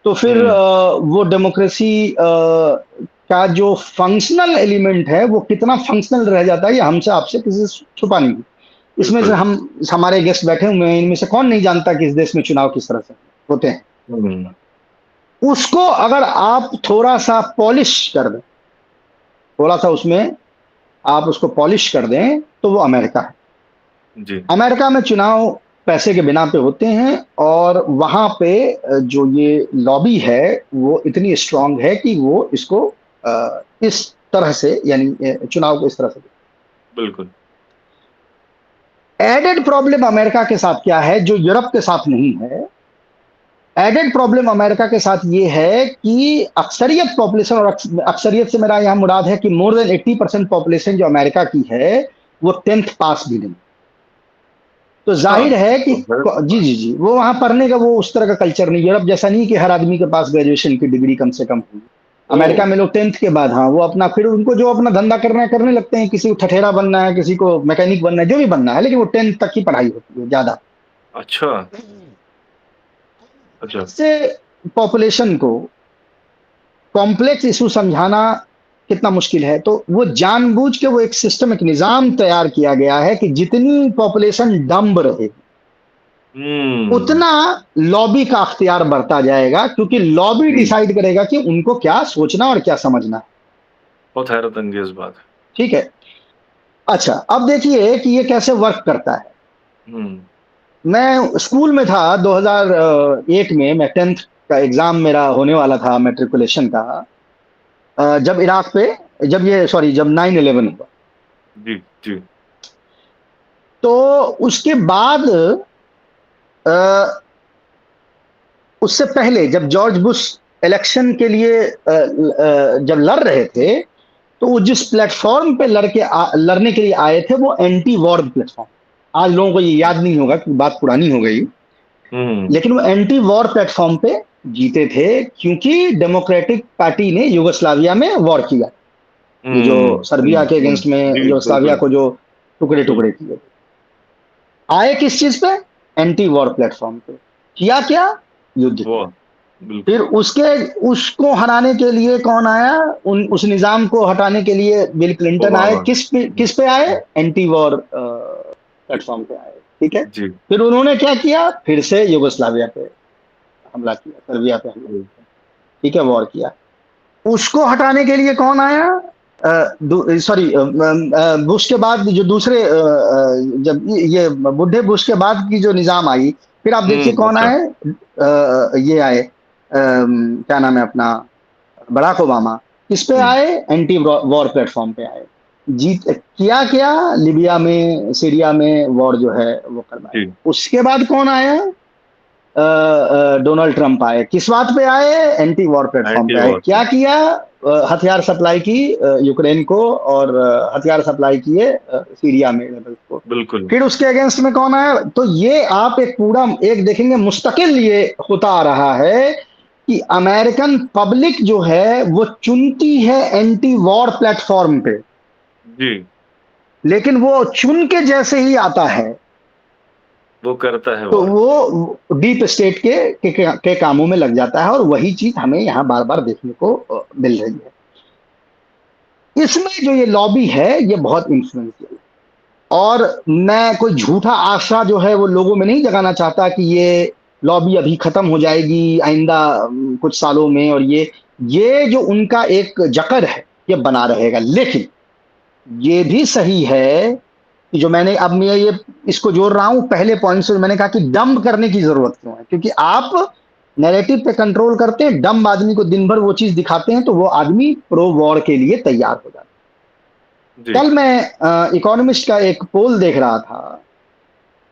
तो फिर हम्म। वो डेमोक्रेसी का जो फंक्शनल एलिमेंट है, वो कितना फंक्शनल रह जाता है, ये हमसे आपसे किसी से छुपा नहीं है। इसमें से बिल्कुल। हमारे गेस्ट बैठे हुए हैं, इनमें से कौन नहीं जानता कि इस देश में चुनाव किस तरह से होते हैं। हम्म। उसको अगर आप थोड़ा सा पॉलिश कर दें, थोड़ा सा उसमें आप उसको पॉलिश कर दें, तो वो अमेरिका है। जी। अमेरिका में चुनाव पैसे के बिना पे होते हैं, और वहां पे जो ये लॉबी है वो इतनी स्ट्रांग है कि वो इसको इस तरह से, यानी चुनाव को इस तरह से। बिल्कुल। एडेड प्रॉब्लम अमेरिका के साथ क्या है जो यूरोप के साथ नहीं है? एडेड प्रॉब्लम अमेरिका के साथ ये है कि अक्सरियत पॉपुलेशन, और अक्सरियत से मेरा यहां मुराद है कि मोर देन 80% पॉपुलेशन जो अमेरिका की है वो 10th पास भी नहीं। तो जाहिर है कि जी जी जी, वो वहां पढ़ने का वो उस तरह का कल्चर नहीं। यूरोप जैसा नहीं कि हर आदमी के पास ग्रेजुएशन की डिग्री कम से कम हुई। अमेरिका में लोग 10th के बाद, हाँ, वो अपना, फिर उनको जो अपना धंधा करना है करने लगते हैं। किसी को ठठेरा बनना है, किसी को मैकेनिक बनना है, जो भी बनना है, लेकिन वो 10th तक की पढ़ाई होती है ज्यादा। अच्छा अच्छा। से पॉपुलेशन को कॉम्प्लेक्स इशू समझाना कितना मुश्किल है, तो वो जानबूझ के वो एक सिस्टम, एक निजाम तैयार किया गया है कि जितनी पॉपुलेशन डम्ब रहे उतना लॉबी का अख्तियार बढ़ता जाएगा, क्योंकि लॉबी डिसाइड करेगा कि उनको क्या सोचना और क्या समझना है। बहुत हैरत अंगेज बात है। ठीक है। अच्छा, अब देखिए कि ये कैसे वर्क करता है। मैं स्कूल में था 2001 में, मैं 10th का एग्जाम मेरा होने वाला था, मैट्रिकुलेशन का, जब इराक पे, जब 9/11 हुआ। जी जी। तो उसके बाद उससे पहले जब जॉर्ज बुश इलेक्शन के लिए जब लड़ रहे थे, तो वो जिस प्लेटफॉर्म पे लड़ने के लिए आए थे वो एंटी वॉर प्लेटफॉर्म। आज लोगों को ये याद नहीं होगा कि बात पुरानी हो गई, लेकिन वो एंटी वॉर प्लेटफॉर्म पे जीते थे, क्योंकि डेमोक्रेटिक पार्टी ने युगोस्लाविया में वॉर किया, ये जो सर्बिया के अगेंस्ट में युगोस्लाविया को जो टुकड़े टुकड़े किए। आए किस चीज पे? एंटी वॉर प्लेटफॉर्म पे। किया क्या? युद्ध। फिर उसको हटाने के लिए कौन आया? उस निजाम को हटाने के लिए बिल क्लिंटन आए। किस पे आए? एंटी वॉर प्लेटफॉर्म पे आए। ठीक है। फिर उन्होंने क्या किया? फिर से युगोस्लाविया पे हमला किया, सर्बिया पे हमला किया। ठीक है, वॉर किया। उसको हटाने के लिए कौन आया? बुश के बाद जो दूसरे, जब ये बुढ़े बुश के बाद की जो निजाम आई, फिर आप देखिए कौन आए? ये आए, क्या नाम है अपना, बराक ओबामा। किस पे आए? एंटी वॉर प्लेटफॉर्म पे आए। जीत किया क्या? लीबिया में, सीरिया में वॉर जो है वो करवाया। उसके बाद कौन आया? डोनाल्ड ट्रंप आए। किस बात पे आए? एंटी वॉर प्लेटफॉर्म पे आए। क्या किया? हथियार सप्लाई की यूक्रेन को, और हथियार सप्लाई किए सीरिया में को। बिल्कुल। फिर उसके अगेंस्ट में कौन आया? तो ये आप एक पूरा एक देखेंगे मुस्तकिल ये होता आ रहा है कि अमेरिकन पब्लिक जो है वो चुनती है एंटी वॉर प्लेटफॉर्म पे जी, लेकिन वो चुन के जैसे ही आता है वो करता है, तो वो डीप स्टेट के कामों में लग जाता है। और वही चीज हमें यहाँ बार बार देखने को मिल रही है। इसमें जो ये लॉबी है ये बहुत इन्फ्लुएंशियल, और मैं कोई झूठा आशा जो है वो लोगों में नहीं जगाना चाहता कि ये लॉबी अभी खत्म हो जाएगी आइंदा कुछ सालों में, और ये जो उनका एक जकड़ है ये बना रहेगा। लेकिन ये भी सही है कि जो मैं ये इसको जोड़ रहा हूं पहले पॉइंट से, मैंने कहा कि डंप करने की जरूरत क्यों है, क्योंकि आप नैरेटिव पे कंट्रोल करते हैं, डंब आदमी को दिन भर वो चीज दिखाते हैं तो वो आदमी प्रो वॉर के लिए तैयार हो जाता है। कल मैं इकोनॉमिस्ट का एक पोल देख रहा था,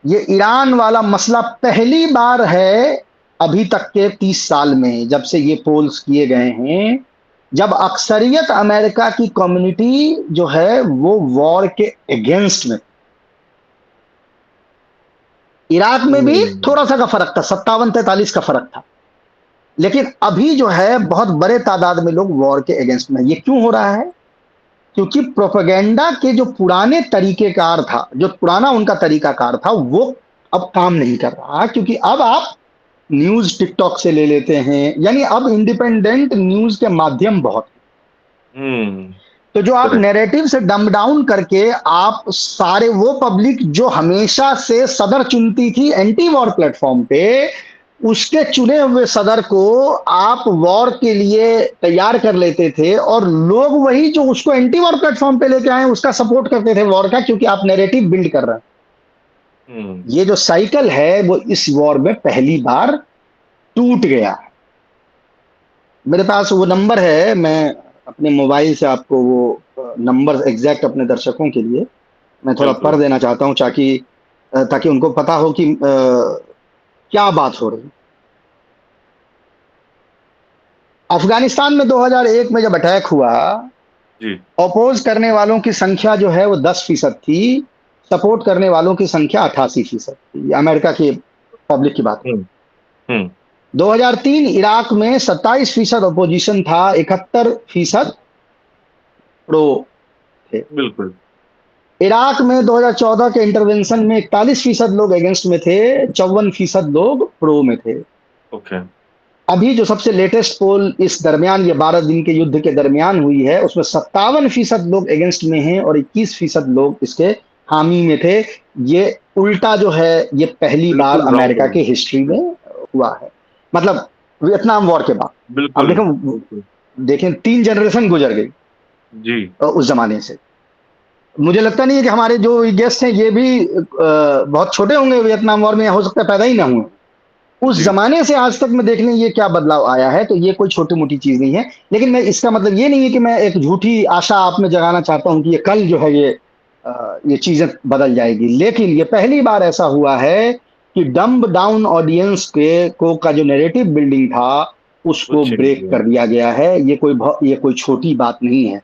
ये ईरान वाला मसला पहली बार है अभी तक के 30 साल में, जब से ये पोल्स किए गए हैं, जब अक्सरियत अमेरिका की कम्युनिटी जो है वो वॉर के अगेंस्ट में। इराक में भी थोड़ा सा का फर्क था, 57-43 का फर्क था, लेकिन अभी जो है बहुत बड़े तादाद में लोग वॉर के अगेंस्ट में। ये क्यों हो रहा है? क्योंकि प्रोपेगेंडा के जो पुराने तरीकेकार था, जो पुराना उनका तरीकाकार था, वो अब काम नहीं कर रहा, क्योंकि अब आप न्यूज टिकटॉक से ले लेते हैं, यानी अब इंडिपेंडेंट न्यूज के माध्यम बहुत। तो जो आप नैरेटिव से डम डाउन करके आप सारे वो पब्लिक जो हमेशा से सदर चुनती थी एंटी वॉर प्लेटफॉर्म पे, उसके चुने हुए सदर को आप वॉर के लिए तैयार कर लेते थे और लोग वही जो उसको एंटी वॉर प्लेटफॉर्म पे लेके आए उसका सपोर्ट करते थे वॉर का, क्योंकि आप नैरेटिव बिल्ड कर रहे हैं। ये जो साइकिल है वो इस वॉर में पहली बार टूट गया। मेरे पास वो नंबर है, मैं अपने मोबाइल से आपको वो नंबर एग्जैक्ट अपने दर्शकों के लिए मैं थोड़ा बिल्कुल। पढ़ देना चाहता हूं ताकि उनको पता हो कि क्या बात हो रही है। अफगानिस्तान में 2001 में जब अटैक हुआ, जी। अपोज करने वालों की संख्या जो है वो 10% थी, सपोर्ट करने वालों की संख्या 88% थी। अमेरिका की पब्लिक की बात। 2003 इराक में 27% अपोजिशन था, 71% प्रो थे। बिल्कुल। इराक में 2014 के इंटरवेंशन में 41% लोग अगेंस्ट में थे, 54% लोग प्रो में थे। ओके। अभी जो सबसे लेटेस्ट पोल इस दरमियान, ये 12 दिन के युद्ध के दरमियान हुई है, उसमें 57% लोग अगेंस्ट में हैं और 21% लोग इसके हामी में थे। ये उल्टा जो है ये पहली बार बिल्कुल अमेरिका रॉन्ग की हिस्ट्री में हुआ है, मतलब वियतनाम वॉर के बाद। अब बिल्कुल, देखो, बिल्कुल। देखें 3 जनरेशन गुजर गई जी। उस जमाने से। मुझे लगता नहीं है कि हमारे जो गेस्ट हैं ये भी बहुत छोटे होंगे वियतनाम वॉर में, हो सकता है पैदा ही ना हुए। उस जी। जमाने से आज तक में देख लें ये क्या बदलाव आया है, तो ये कोई छोटी-मोटी चीज़ नहीं है। लेकिन मैं इसका मतलब ये नहीं है कि मैं एक झूठी आशा आप में जगाना चाहता हूँ कि ये कल जो है ये चीज़ें बदल जाएगी। लेकिन ये पहली बार ऐसा हुआ है कि डम्ब डाउन ऑडियंस को का जो नैरेटिव बिल्डिंग था, वो उसको चेंज ब्रेक हुआ। कर दिया गया है। ये कोई छोटी बात नहीं है।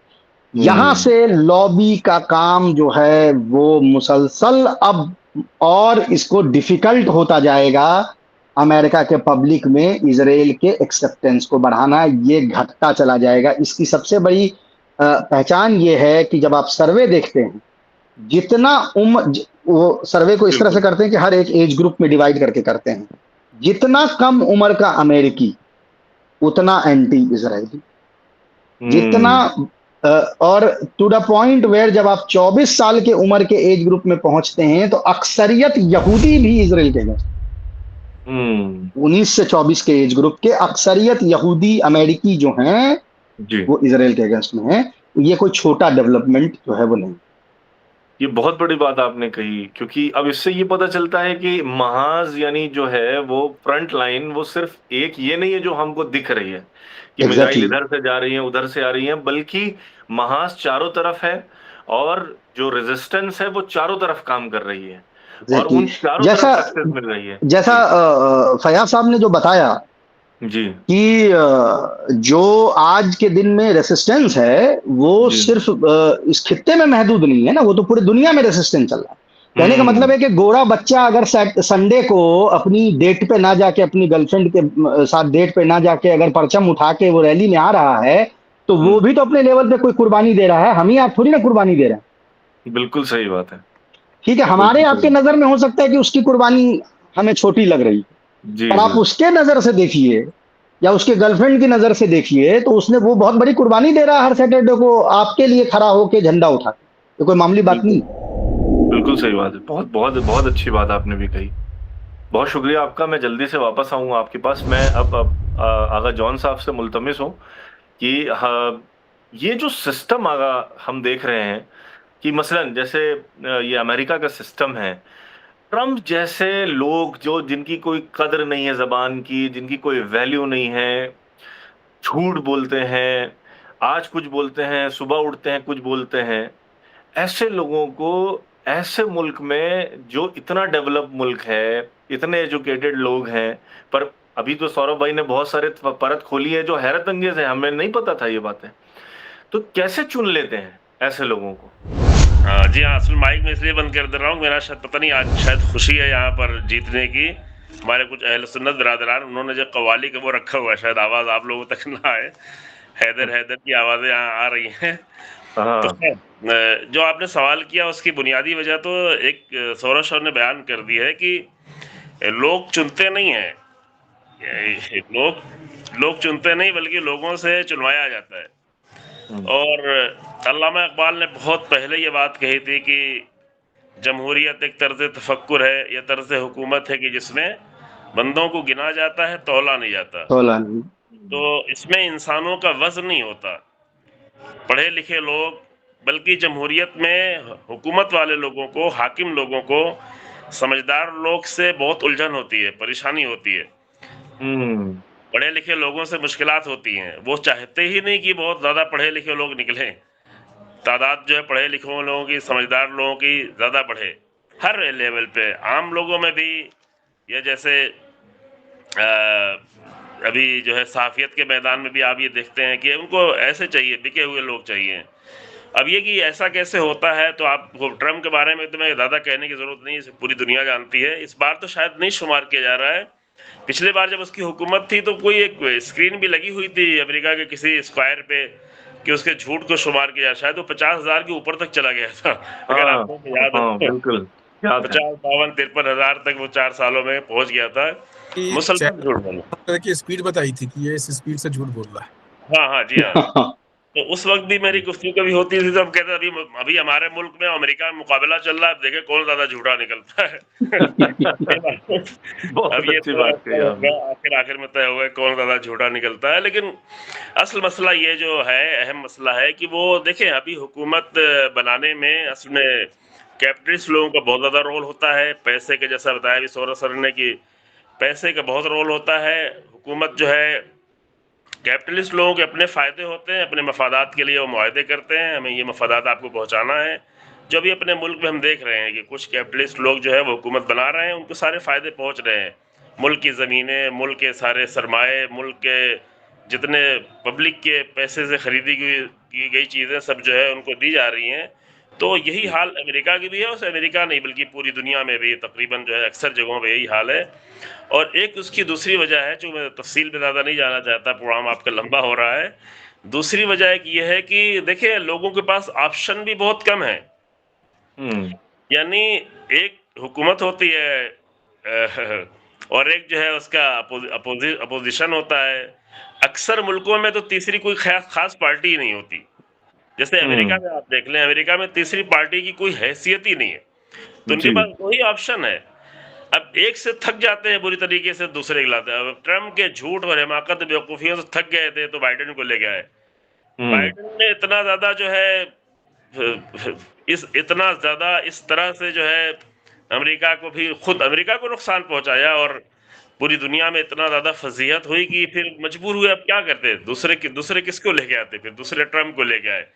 यहाँ हुँ। से लॉबी का काम जो है वो मुसलसल अब और इसको डिफिकल्ट होता जाएगा अमेरिका के पब्लिक में इजराइल के एक्सेप्टेंस को बढ़ाना, ये घटता चला जाएगा। इसकी सबसे बड़ी पहचान ये है कि जब आप सर्वे देखते हैं, जितना वो सर्वे को इस तरह से बिल्कुल। करते हैं कि हर एक एज ग्रुप में डिवाइड करके करते हैं। जितना कम उम्र का अमेरिकी, उतना एंटी इजराइली। जितना हुँ। और टू द पॉइंट वेयर जब आप 24 साल के उम्र के एज ग्रुप में पहुंचते हैं तो अक्सरियत यहूदी भी इजराइल के अगेंस्ट। हुँ। 19 से 24 के एज ग्रुप के अक्सरियत यहूदी अमेरिकी जो हैं जी। वो इजराइल के अगेंस्ट में हैं। ये कोई छोटा डेवलपमेंट जो है वो नहीं। ये बहुत बड़ी बात आपने कही, क्योंकि अब इससे ये पता चलता है कि महाज़ यानी जो है वो फ्रंट लाइन वो सिर्फ़ एक ये नहीं है जो हमको दिख रही है, कि मिसाइल एग्जैक्टली। इधर से जा रही है, उधर से आ रही है, बल्कि महाज़ चारों तरफ है और जो रेज़िस्टेंस है वो चारों तरफ काम कर रही है और एग्जैक्टली उन चारों जैसा तरफ सक्सेस मिल रही है। जैसा जी। फयाज साहब ने जो बताया जी। कि जो आज के दिन में रेसिस्टेंस है वो जी। सिर्फ इस खित्ते में महदूद नहीं है ना, वो तो पूरी दुनिया में रेसिस्टेंस चल रहा है। कहने का मतलब हुँ। है कि गोरा बच्चा अगर संडे को अपनी डेट पे ना जाके, अपनी गर्लफ्रेंड के साथ डेट पे ना जाके अगर परचम उठा के वो रैली में आ रहा है, तो हुँ। वो भी तो अपने लेवल पे कोई कुर्बानी दे रहा है। हम ही आप थोड़ी ना कुर्बानी दे रहे हैं। बिल्कुल सही बात है। ठीक है, हमारे बिल्कुल आपके सही। नजर में हो सकता है कि उसकी कुर्बानी हमें छोटी लग रही, जी, पर आप जी। उसके नजर से देखिए या उसके गर्लफ्रेंड की नजर से देखिए तो उसने वो बहुत बड़ी कुर्बानी दे रहा है हर सैटरडे को आपके लिए खड़ा होके झंडा उठा के। ये कोई मामूली बात बिल्कुल। नहीं। बिल्कुल सही बात है। बहुत बहुत बहुत अच्छी बात आपने भी कही। बहुत शुक्रिया आपका। मैं जल्दी से वापस आऊँगा आपके पास। मैं अब आगा जॉन साहब से मुल्तमिस हूँ कि ये जो सिस्टम आगा हम देख रहे हैं कि मसलन जैसे ये अमेरिका का सिस्टम है, ट्रम्प जैसे लोग जो जिनकी कोई कदर नहीं है ज़बान की, जिनकी कोई वैल्यू नहीं है, झूठ बोलते हैं, आज कुछ बोलते हैं, सुबह उठते हैं कुछ बोलते हैं। ऐसे लोगों को ऐसे मुल्क में जो इतना डेवलप मुल्क है, इतने एजुकेटेड लोग हैं, पर अभी तो सौरभ भाई ने बहुत सारे परत खोली है जो हैरत अंगेज है, हमें नहीं पता था ये बातें। तो कैसे चुन लेते हैं ऐसे लोगों को? जी हाँ, असल माइक में इसलिए बंद कर दे रहा हूँ, मेरा शायद पता नहीं, आज शायद खुशी है यहाँ पर जीतने की। हमारे कुछ अहल सुन्नत बिरादरान, उन्होंने जो कव्वाली का वो रखा हुआ है, शायद आवाज़ आप लोगों तक ना आए। हैदर हैदर की आवाज़ें यहाँ आ रही हैं। तो हाँ। खैर, जो आपने सवाल किया उसकी बुनियादी वजह तो एक सौरभ साहब ने बयान कर दी है कि लोग चुनते नहीं हैं। लोग चुनते नहीं बल्कि लोगों से चुनवाया जाता है। हुँ। और अल्लामा इकबाल ने बहुत पहले ये बात कही थी कि जमहूरियत एक तर्ज़ तफक्कुर है या तर्ज़ हुकूमत है कि जिसमें बंदों को गिना जाता है, तौला नहीं जाता। तौला नहीं। तो इसमें इंसानों का वज़न नहीं होता। पढ़े लिखे लोग, बल्कि जमहूरियत में हुकूमत वाले लोगों को, हाकिम लोगों को, समझदार लोग से बहुत उलझन होती है, परेशानी होती है। हम्म, पढ़े लिखे लोगों से मुश्किलात होती हैं। वो चाहते ही नहीं कि बहुत ज़्यादा पढ़े लिखे लोग निकलें। तादाद जो है पढ़े लिखे लोगों की, समझदार लोगों की ज़्यादा बढ़े, हर लेवल पे। आम लोगों में भी, या जैसे अभी जो है सहाफ़ियत के मैदान में भी आप ये देखते हैं कि उनको ऐसे चाहिए, बिके हुए लोग चाहिए। अब ये कि ऐसा कैसे होता है, तो आपको ट्रम्प के बारे में तो मैं ज़्यादा कहने की ज़रूरत नहीं है, इसे पूरी दुनिया जानती है। इस बार तो शायद नहीं शुमार किया जा रहा है। पिछले बार जब उसकी हुकूमत थी तो कोई एक स्क्रीन भी लगी हुई थी अमेरिका के किसी स्क्वायर पे कि उसके झूठ को शुमार किया, शायद वो 50,000 के ऊपर तक चला गया था, अगर हाँ, आपको याद हाँ, हो। बिल्कुल, याद है। 50, 52, 53,000 तक वो 4 सालों में पहुंच गया था। कि मुसलसल झूठ बोला। तरह की स्पीड बताई थी कि ये इस स्पीड से झूठ बोल रहा है। हाँ, हाँ, जी हाँ। तो उस वक़्त भी मेरी गुफ्तगू कभी होती थी, तो हम कहते अभी अभी हमारे मुल्क में अमेरिका में मुकाबला चल रहा है, अब देखें कौन ज़्यादा झूठा निकलता है। अब बहुत ये अच्छी तो बात कही आपने। आखिर में तय हुआ है कौन ज़्यादा झूठा निकलता है। लेकिन असल मसला ये जो है, अहम मसला है कि वो देखें, अभी हुकूमत बनाने में असल में कैपिटलिस्ट लोगों का बहुत ज़्यादा रोल होता है। पैसे के, जैसा बताया अभी सौरभ सर ने, कि पैसे का बहुत रोल होता है। हुकूमत जो है, कैपिटलिस्ट लोगों के अपने फ़ायदे होते हैं, अपने मफादात के लिए वो मुआहदे करते हैं, हमें ये मफादात आपको पहुँचाना है। जो भी अपने मुल्क में हम देख रहे हैं कि कुछ कैपिटलिस्ट लोग जो है वो हुकूमत बना रहे हैं, उनको सारे फ़ायदे पहुँच रहे हैं। मुल्क की ज़मीनें, मुल्क के सारे सरमाए, मुल्क के जितने पब्लिक के पैसे से खरीदी की गई चीज़ें सब जो है उनको दी जा रही हैं। तो यही हाल अमेरिका की भी है, और अमेरिका नहीं बल्कि पूरी दुनिया में भी तकरीबन जो है अक्सर जगहों पे यही हाल है। और एक उसकी दूसरी वजह है, जो मैं तफसील में ज़्यादा नहीं जाना चाहता, प्रोग्राम आपका लंबा हो रहा है। दूसरी वजह एक ये है कि देखिए, लोगों के पास ऑप्शन भी बहुत कम है। हम्म, यानी एक हुकूमत होती है, और एक जो है उसका अपोजिशन होता है। अक्सर मुल्कों में तो तीसरी कोई खास पार्टी ही नहीं होती। जैसे अमेरिका हम्म, में आप देख लें, अमेरिका में तीसरी पार्टी की कोई हैसियत ही नहीं है। तो उनके जी, पास वही ऑप्शन है। अब एक से थक जाते हैं बुरी तरीके से, दूसरे के लाते हैं। अब ट्रम्प के झूठ और हिमाकत बेवकूफ़ियों से थक गए थे, तो बाइडेन को लेके आए। हम्म, बाइडेन ने इतना ज़्यादा जो है इतना ज़्यादा इस तरह से जो है अमेरिका को भी, खुद अमेरिका को नुकसान पहुंचाया, और पूरी दुनिया में इतना ज़्यादा फजीहत हुई कि फिर मजबूर हुए, अब क्या करते, दूसरे किसको लेके आते, फिर दूसरे ट्रम्प को लेके आए।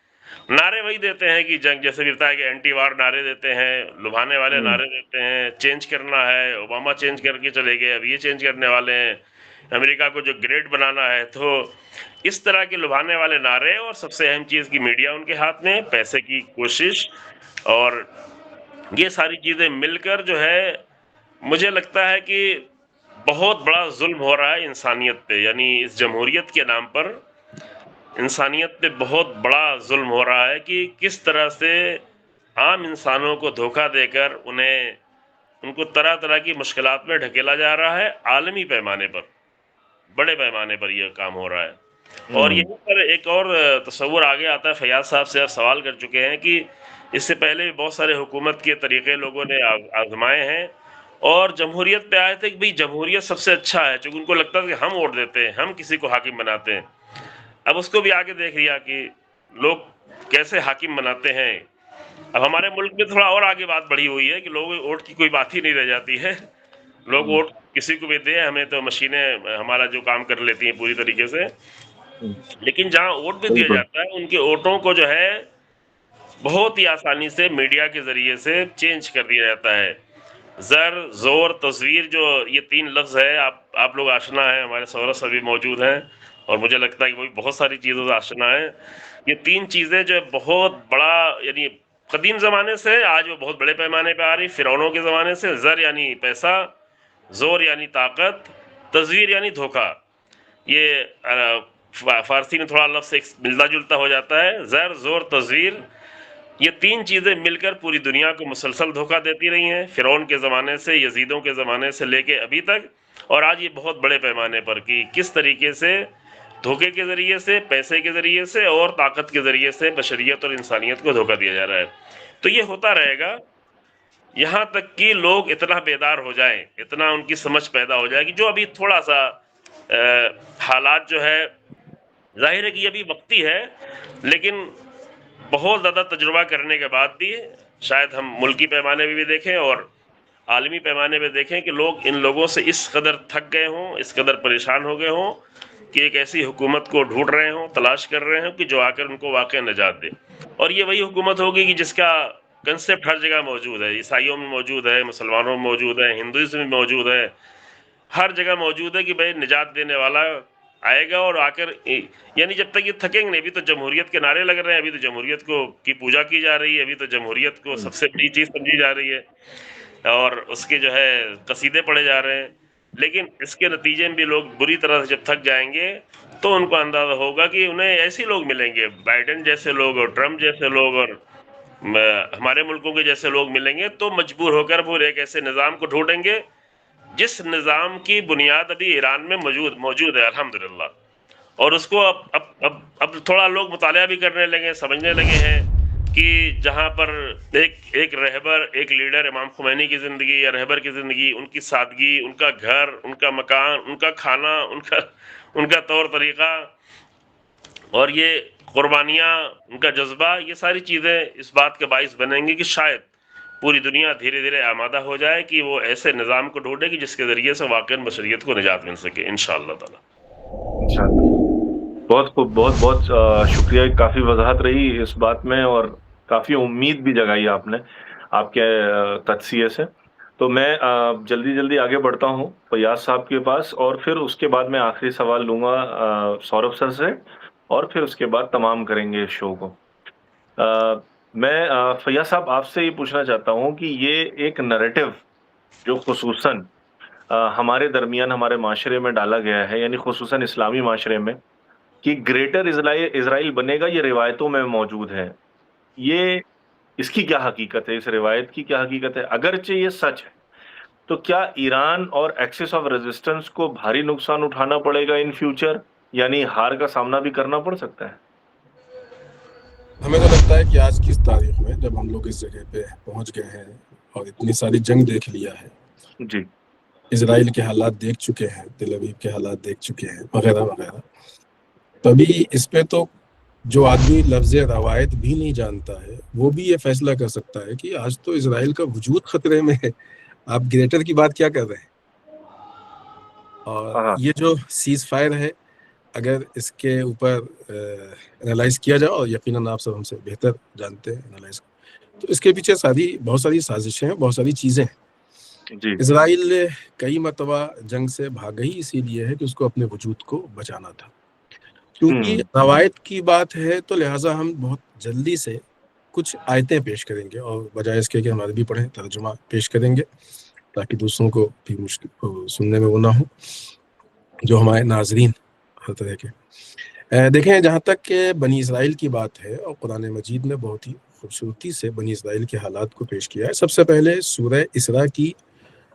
नारे वही देते हैं कि जंग, जैसे भी बताया कि एंटी वार नारे देते हैं, लुभाने वाले हम्म, नारे देते हैं, चेंज करना है, ओबामा चेंज करके चले गए, अब ये चेंज करने वाले हैं, अमेरिका को जो ग्रेट बनाना है। तो इस तरह के लुभाने वाले नारे, और सबसे अहम चीज़ की मीडिया उनके हाथ में, पैसे की कोशिश, और ये सारी चीज़ें मिलकर जो है, मुझे लगता है कि बहुत बड़ा जुल्म हो रहा है इंसानियत पे। यानी इस जमहूरियत के नाम पर इंसानियत पे बहुत बड़ा जुल्म हो रहा है कि किस तरह से आम इंसानों को धोखा देकर उनको तरह तरह की मुश्किलात में ढकेला जा रहा है। आलमी पैमाने पर, बड़े पैमाने पर यह काम हो रहा है। और हम्म, यहीं पर एक और तस्वुर आगे आता है, फैयाज साहब से आप सवाल कर चुके हैं कि इससे पहले भी बहुत सारे हुकूमत के तरीके लोगों ने आजमाए हैं, और जमहूरियत पे आए थे कि भाई जमहूरियत सबसे अच्छा है, क्योंकि उनको लगता है कि हम वोट देते हैं, हम किसी को हाकिम बनाते हैं। अब उसको भी आगे देख लिया कि लोग कैसे हाकिम बनाते हैं। अब हमारे मुल्क में थोड़ा और आगे बात बढ़ी हुई है कि लोग वोट की कोई बात ही नहीं रह जाती है। लोग हम्म, वोट किसी को भी दें, हमें तो मशीनें हमारा जो काम कर लेती हैं पूरी तरीके से। हम्म, लेकिन जहाँ वोट भी दिया बिल्कुल, जाता है, उनके वोटों को जो है बहुत ही आसानी से मीडिया के ज़रिए से चेंज कर दिया जाता है। ज़र, ज़ोर, तस्वीर, जो ये 3 लफ्ज़ है, आप लोग आशना हैं, हमारे सौरभ सर भी मौजूद हैं, और मुझे लगता है कि वो भी बहुत सारी चीज़ों से आशना है। ये 3 चीज़ें जो है बहुत बड़ा, यानी कदीम ज़माने से आज वो बहुत बड़े पैमाने पे आ रही। फ़िरौनों के ज़माने से ज़र यानी पैसा, ज़ोर यानी ताकत, तस्वीर यानी धोखा। ये फ़ारसी में थोड़ा लफ्ज़ एक मिलता-जुलता हो जाता है। ज़र, ज़ोर, तस्वीर, ये 3 चीज़ें मिलकर पूरी दुनिया को मुसलसल धोखा देती रही हैं, फ़िरौन के ज़माने से, यज़ीदों के ज़माने से लेके अभी तक, और आज ये बहुत बड़े पैमाने पर कि किस तरीके से धोखे के ज़रिए से, पैसे के ज़रिए से और ताकत के ज़रिए से बशरियत और इंसानियत को धोखा दिया जा रहा है। तो ये होता रहेगा। यहाँ तक कि लोग इतना बेदार हो जाएं, इतना उनकी समझ पैदा हो जाए कि जो अभी थोड़ा सा हालात जो है, जाहिर है कि ये अभी वक्ती है, लेकिन बहुत ज़्यादा तजुर्बा करने के बाद भी शायद हम मुल्की पैमाने पे भी देखें और आलमी पैमाने पे देखें कि लोग इन लोगों से इस कदर थक गए हों, इस कदर परेशान हो गए हों कि एक ऐसी हुकूमत को ढूंढ रहे हों, तलाश कर रहे हों कि जो आकर उनको वाकई निजात दे। और ये वही हुकूमत होगी कि जिसका कंसेप्ट हर जगह मौजूद है, ईसाइयों में मौजूद है, मुसलमानों में मौजूद है, हिंदुइज्म में मौजूद है, हर जगह मौजूद है कि भाई निजात देने वाला आएगा और आकर यानी जब तक ये थकेंगे नहीं। अभी तो जमहूरियत के नारे लग रहे हैं, अभी तो जमहूरियत को की पूजा की जा रही है, अभी तो जमहूरियत को सबसे बड़ी चीज़ समझी जा रही है और उसके जो है कसीदे पढ़े जा रहे हैं। लेकिन इसके नतीजे में भी लोग बुरी तरह से जब थक जाएंगे तो उनको अंदाजा होगा कि उन्हें ऐसे लोग मिलेंगे, बाइडेन जैसे लोग और ट्रम्प जैसे लोग और हमारे मुल्कों के जैसे लोग मिलेंगे, तो मजबूर होकर वो एक ऐसे निज़ाम को ढूंढेंगे जिस निज़ाम की बुनियाद अभी ईरान में मौजूद है अल्हम्दुलिल्लाह। और उसको अब थोड़ा लोग मुतालिया भी करने लगे, समझने लगे हैं कि जहाँ पर एक रहबर, एक लीडर इमाम खुमैनी की ज़िंदगी या रहबर की ज़िंदगी, उनकी सादगी, उनका घर, उनका मकान, उनका खाना, उनका तौर तरीक़ा और ये कुर्बानियाँ, उनका जज्बा, ये सारी चीज़ें इस बात के बाइस बनेंगी कि शायद पूरी दुनिया धीरे धीरे आमादा हो जाए कि वो ऐसे निज़ाम को ढूंढे कि जिसके ज़रिए से वाक़ई बशरियत को निजात मिल सके इंशाअल्लाह ताला। इंशाअल्लाह। बहुत खूब, बहुत शुक्रिया। काफ़ी वज़ाहत रही इस बात में और काफ़ी उम्मीद भी जगाई आपने आपके तजज़िये से। तो मैं जल्दी-जल्दी आगे बढ़ता हूँ फैयाज़ साहब के पास और फिर उसके बाद मैं आखिरी सवाल लूँगा सौरभ सर से और फिर उसके बाद तमाम करेंगे इस शो को। मैं फैयाज़ साहब आपसे ये पूछना चाहता हूँ कि ये एक नैरेटिव जो ख़ुसूसन हमारे दरमियान, हमारे माशरे में डाला गया है, यानी ख़ुसूसन इस्लामी माशरे में, कि ग्रेटर इज़राइल बनेगा, ये रिवायतों में मौजूद है। ये इसकी क्या हकीकत है? इस रिवायत की क्या हकीकत है? अगरचे ये सच है, तो क्या ईरान और एक्सिस ऑफ रेजिस्टेंस को भारी नुकसान उठाना पड़ेगा इन फ्यूचर, यानी हार का सामना भी करना पड़ सकता है? हमें तो लगता है कि आज की इस तारीख में जब हम लोग इस जगह पे पहुंच गए हैं और इतनी सारी जंग देख लिया है, जी। इजराइल के हालात देख चुके हैं, तेल अवीव के हालात देख चुके हैं, वगैरह वगैरह, तभी इस पे तो जो आदमी लफ्ज़ रवायत भी नहीं जानता है वो भी ये फैसला कर सकता है कि आज तो इजराइल का वजूद खतरे में है। आप ग्रेटर की बात क्या कर रहे हैं? और ये जो सीज फायर है, अगर इसके ऊपर एनालाइज किया जाए, और यकीनन आप सब हमसे बेहतर जानते हैं एनालाइज, तो इसके पीछे बहुत सारी साजिशें हैं, बहुत सारी चीज़ें हैं। इजराइल कई मरतबा जंग से भागा ही इसीलिए है कि उसको अपने वजूद को बचाना था। क्योंकि रवायत की बात है तो लिहाजा हम बहुत जल्दी से कुछ आयतें पेश करेंगे और बजाय इसके कि हम अरबी पढ़ें, तर्जुमा पेश करेंगे ताकि दूसरों को भी मुश्किल सुनने में वो ना हो, जो हमारे नाजरीन हर तरह के। देखें, जहाँ तक कि बनी इसराइल की बात है, और कुरान मजीद ने बहुत ही खूबसूरती से बनी इसराइल के हालात को पेश किया है। सबसे पहले सूरह इसरा की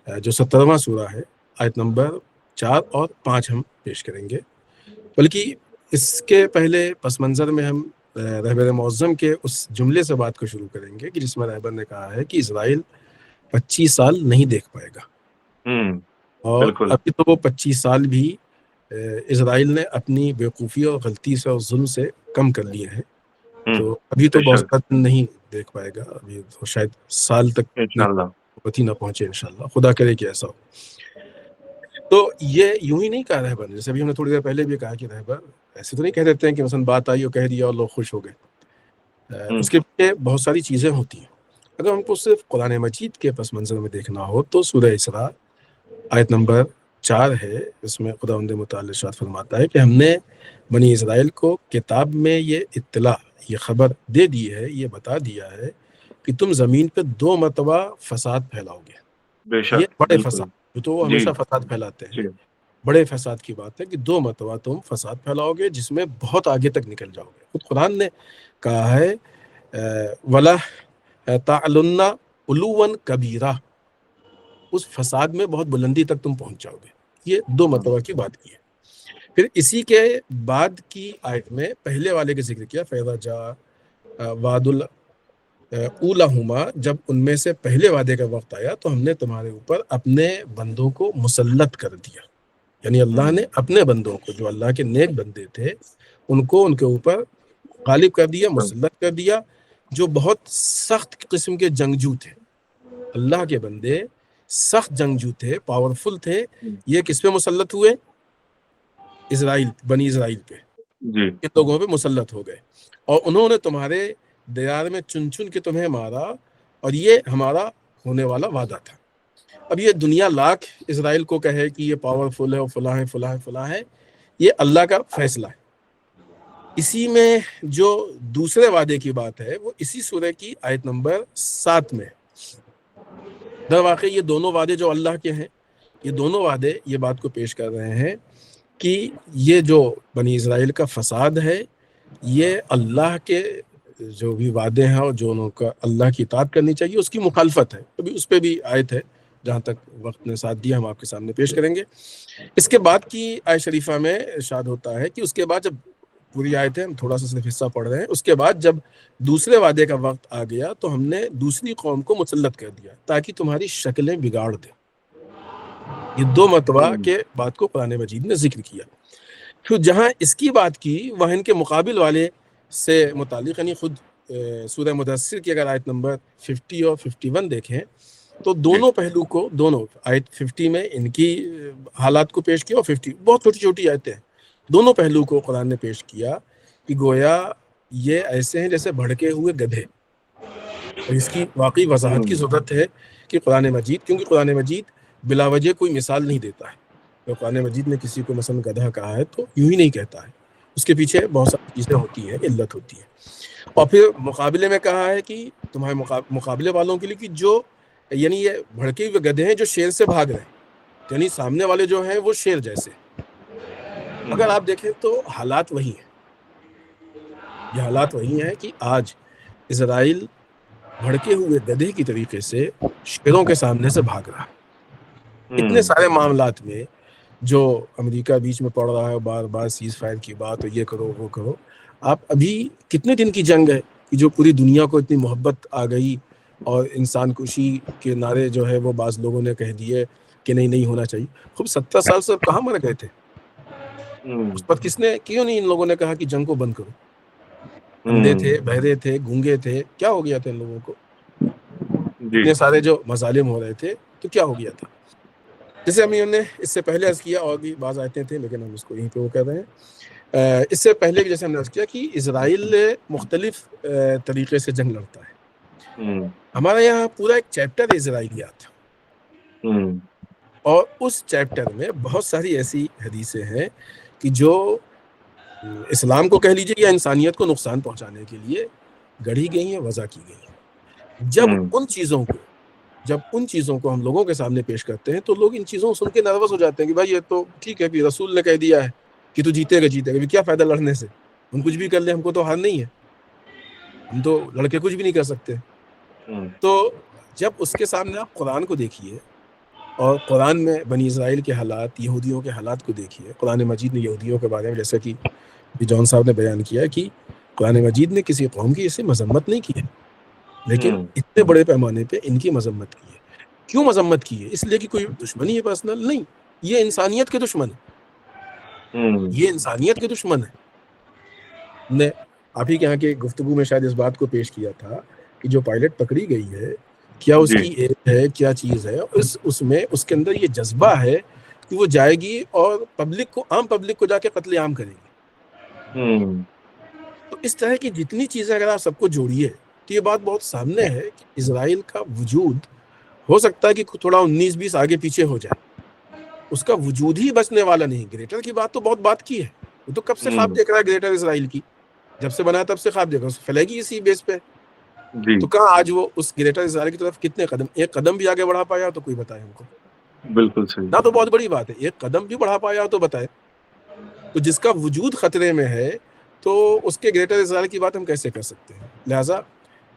जो 17वां सूरा है, आयत नंबर 4 और 5 हम पेश करेंगे। बल्कि इसके पहले पस मंज़र में हम रहबर मौज़म के उस जुमले से बात को शुरू करेंगे कि जिसमें रहबर ने कहा है कि इजराइल 25 साल नहीं देख पाएगा। और अभी तो वो 25 साल भी इजराइल ने अपनी बेवकूफ़ी और गलती से और जुल्म से कम कर लिए हैं, तो अभी तो बहुत साल नहीं देख पाएगा, अभी तो शायद साल तक ही ना पहुंचे, इंशाल्लाह, खुदा करे कि ऐसा हो। तो ये यूं ही नहीं कहा रहबर ने, जैसे अभी हमने थोड़ी देर पहले भी कहा कि रहबर ऐसे तो नहीं कह देते हैं कि मसलन बात आई और कह दिया और लोग खुश हो गए। उसके पीछे बहुत सारी चीज़ें होती हैं। अगर हमको सिर्फ कुरान मजीद के पस मंज़र में देखना हो तो सूरह इसरा आयत नंबर 4 है, इसमें खुदावंद मुताल इरशाद फरमाता है कि हमने बनी इसराइल को किताब में ये इत्तला, ये खबर दे दी है, ये बता दिया है कि तुम ज़मीन पे 2 मरतबा फसाद फैलाओगे। ये बड़े फसाद, तो वो हमेशा फसाद फैलाते हैं, बड़े फसाद की बात है कि 2 मरतबा तुम फसाद फैलाओगे जिसमें बहुत आगे तक निकल जाओगे। खुद कुरान ने कहा है वला तालुन्ना उलुवन कबीरा, उस फसाद में बहुत बुलंदी तक तुम पहुंच जाओगे। ये 2 मरतबा की बात की है। फिर इसी के बाद की आयत में पहले वाले का जिक्र किया, फैज़ा जा वादुल ऊलाहुमा, जब उनमें से पहले वादे का वक्त आया तो हमने तुम्हारे ऊपर अपने बंदों को मुसल्लत कर दिया। यानी अल्लाह ने अपने बंदों को, जो अल्लाह के नेक बंदे थे, उनको उनके ऊपर गालिब कर दिया, मुसल्लत कर दिया, जो बहुत सख्त किस्म के जंगजू थे। अल्लाह के बंदे सख्त जंगजू थे, पावरफुल थे। ये किस पे मुसल्लत हुए? इजराइल, बनी इजराइल पे, इन लोगों पे मुसल्लत हो गए और उन्होंने तुम्हारे दयार में चुन चुन के तुम्हें मारा, और ये हमारा होने वाला वादा था। अब ये दुनिया लाख इजराइल को कहे कि ये पावरफुल है और फला है फला है फला है, ये अल्लाह का फैसला है। इसी में जो दूसरे वादे की बात है वो इसी सूरह की आयत नंबर 7 में। दर वाक़ई ये दोनों वादे जो अल्लाह के हैं, ये दोनों वादे ये बात को पेश कर रहे हैं कि ये जो बनी इजराइल का फसाद है, ये अल्लाह के जो भी वादे हैं और जो उनका अल्लाह की इताअत करनी चाहिए उसकी मुखालफत है। अभी उस पर भी आयत है, जहाँ तक वक्त ने साथ दिया हम आपके सामने पेश करेंगे। इसके बाद की आयत शरीफा में इरशाद होता है कि उसके बाद, जब पूरी आयत है, हम थोड़ा सा सिर्फ हिस्सा पढ़ रहे हैं, उसके बाद जब दूसरे वादे का वक्त आ गया तो हमने दूसरी कौम को मुसल्लत कर दिया ताकि तुम्हारी शक्लें बिगाड़ दे। ये 2 मरतबा के बात को कुरान मजीद ने जिक्र किया। फिर जहाँ इसकी बात की वहाँ इनके मुकाबिल वाले से मुतालिक, यानी खुद सूरह मुदस्सिर की अगर आयत नंबर 50 और 51 देखें तो दोनों पहलू को, दोनों आयत 50 में इनकी हालात को पेश किया और 50 बहुत छोटी छोटी आयतें हैं, दोनों पहलू को कुरान ने पेश किया कि गोया ये ऐसे हैं जैसे भड़के हुए गधे। और इसकी वाकई वजाहत की ज़रूरत है कि कुरान मजीद, क्योंकि कुरान मजीद बिलावजह कोई मिसाल नहीं देता है। तो कुरान मजीद ने किसी को मसलन गधा कहा है तो यूं ही नहीं कहता है, उसके पीछे बहुत सारी चीज़ें होती हैं, इल्लत होती है। और फिर मुकाबले में कहा है कि तुम्हारे मुकाबले वालों के लिए कि जो, यानी ये भड़के हुए गधे हैं जो शेर से भाग रहे हैं, यानी सामने वाले जो हैं वो शेर जैसे। अगर आप देखें तो हालात वही हैं, ये हालात वही हैं कि आज इजराइल भड़के हुए गधे की तरीके से शेरों के सामने से भाग रहा है। इतने सारे मामलात में जो अमेरिका बीच में पड़ रहा है, बार बार सीज फायर की बात, ये करो वो करो। आप अभी कितने दिन की जंग है कि जो पूरी दुनिया को इतनी मोहब्बत आ गई और इंसान खुशी के नारे जो है वो बाज़ लोगों ने कह दिए कि नहीं होना चाहिए। खूब 70 साल से कहाँ मर गए थे? उस पर किसने, क्यों नहीं इन लोगों ने कहा कि जंग को बंद करो? अंधे थे, बहरे थे, गूंगे थे, क्या हो गया था इन लोगों को? इतने सारे जो मजालिम हो रहे थे तो क्या हो गया था? जैसे हमने इससे पहले अर्ज किया, और भी बाज़ आयतें थे लेकिन हम इसको यहीं पे वो कर रहे हैं। इससे पहले भी जैसे हमने अर्ज किया कि इजराइल मुख्तलिफ तरीके से जंग लड़ता है। हमारे यहाँ पूरा एक चैप्टर है इजराइलियात, और उस चैप्टर में बहुत सारी ऐसी हदीसें हैं कि जो इस्लाम को कह लीजिए या इंसानियत को नुकसान पहुंचाने के लिए गढ़ी गई हैं, वज़ा की गई हैं। जब उन चीज़ों को हम लोगों के सामने पेश करते हैं तो लोग इन चीज़ों को सुन के नर्वस हो जाते हैं कि भाई ये तो ठीक है, फिर रसूल ने कह दिया है कि तू जीतेगा, क्या फ़ायदा लड़ने से, हम कुछ भी कर ले, हमको तो हार नहीं है, हम तो लड़के कुछ भी नहीं कर सकते। तो जब उसके सामने आप कुरान को देखिए और कुरान में बनी इजराइल के हालात, यहूदियों के हालात को देखिए। कुरान मजीद ने यहूदियों के बारे में, जैसा कि जॉन साहब ने बयान किया कि कुरान मजीद ने किसी कौम की ऐसी मजम्मत नहीं की है, लेकिन इतने बड़े पैमाने पे इनकी मजम्मत की है। क्यों मजम्मत की है? इसलिए कि कोई दुश्मनी है पर्सनल नहीं, ये इंसानियत के दुश्मन है, ये इंसानियत के दुश्मन है। ने आप ही के यहाँ के गुफ्तगू में शायद इस बात को पेश किया था कि जो पायलट पकड़ी गई है, क्या उसकी एज है, क्या चीज़ है, उसमें उसके अंदर ये जज्बा है कि वो जाएगी और पब्लिक को, आम पब्लिक को जाके कत्लेआम करेगी। तो इस तरह की जितनी चीज़ें अगर आप सबको जोड़िए तो ये बात बहुत सामने है कि इजराइल का वजूद हो सकता है कि थोड़ा 19-20 आगे पीछे हो जाए, उसका वजूद ही बचने वाला नहीं। ग्रेटर की बात तो बहुत बात की है, वो तो कब से ख्वाब देख रहा है ग्रेटर इजराइल की, जब से बना तब से ख्वाब देख रहा है, फैलेगी इसी बेस पे। तो कहाँ आज वो उस ग्रेटर इजराइल की तरफ कितने कदम, एक कदम भी आगे बढ़ा पाया तो कोई बताए हमको? बिल्कुल सही ना, तो बहुत बड़ी बात है, एक कदम भी बढ़ा पाया तो बताए। तो जिसका वजूद खतरे में है तो उसके ग्रेटर इजराइल की बात हम कैसे कर सकते हैं? लिहाजा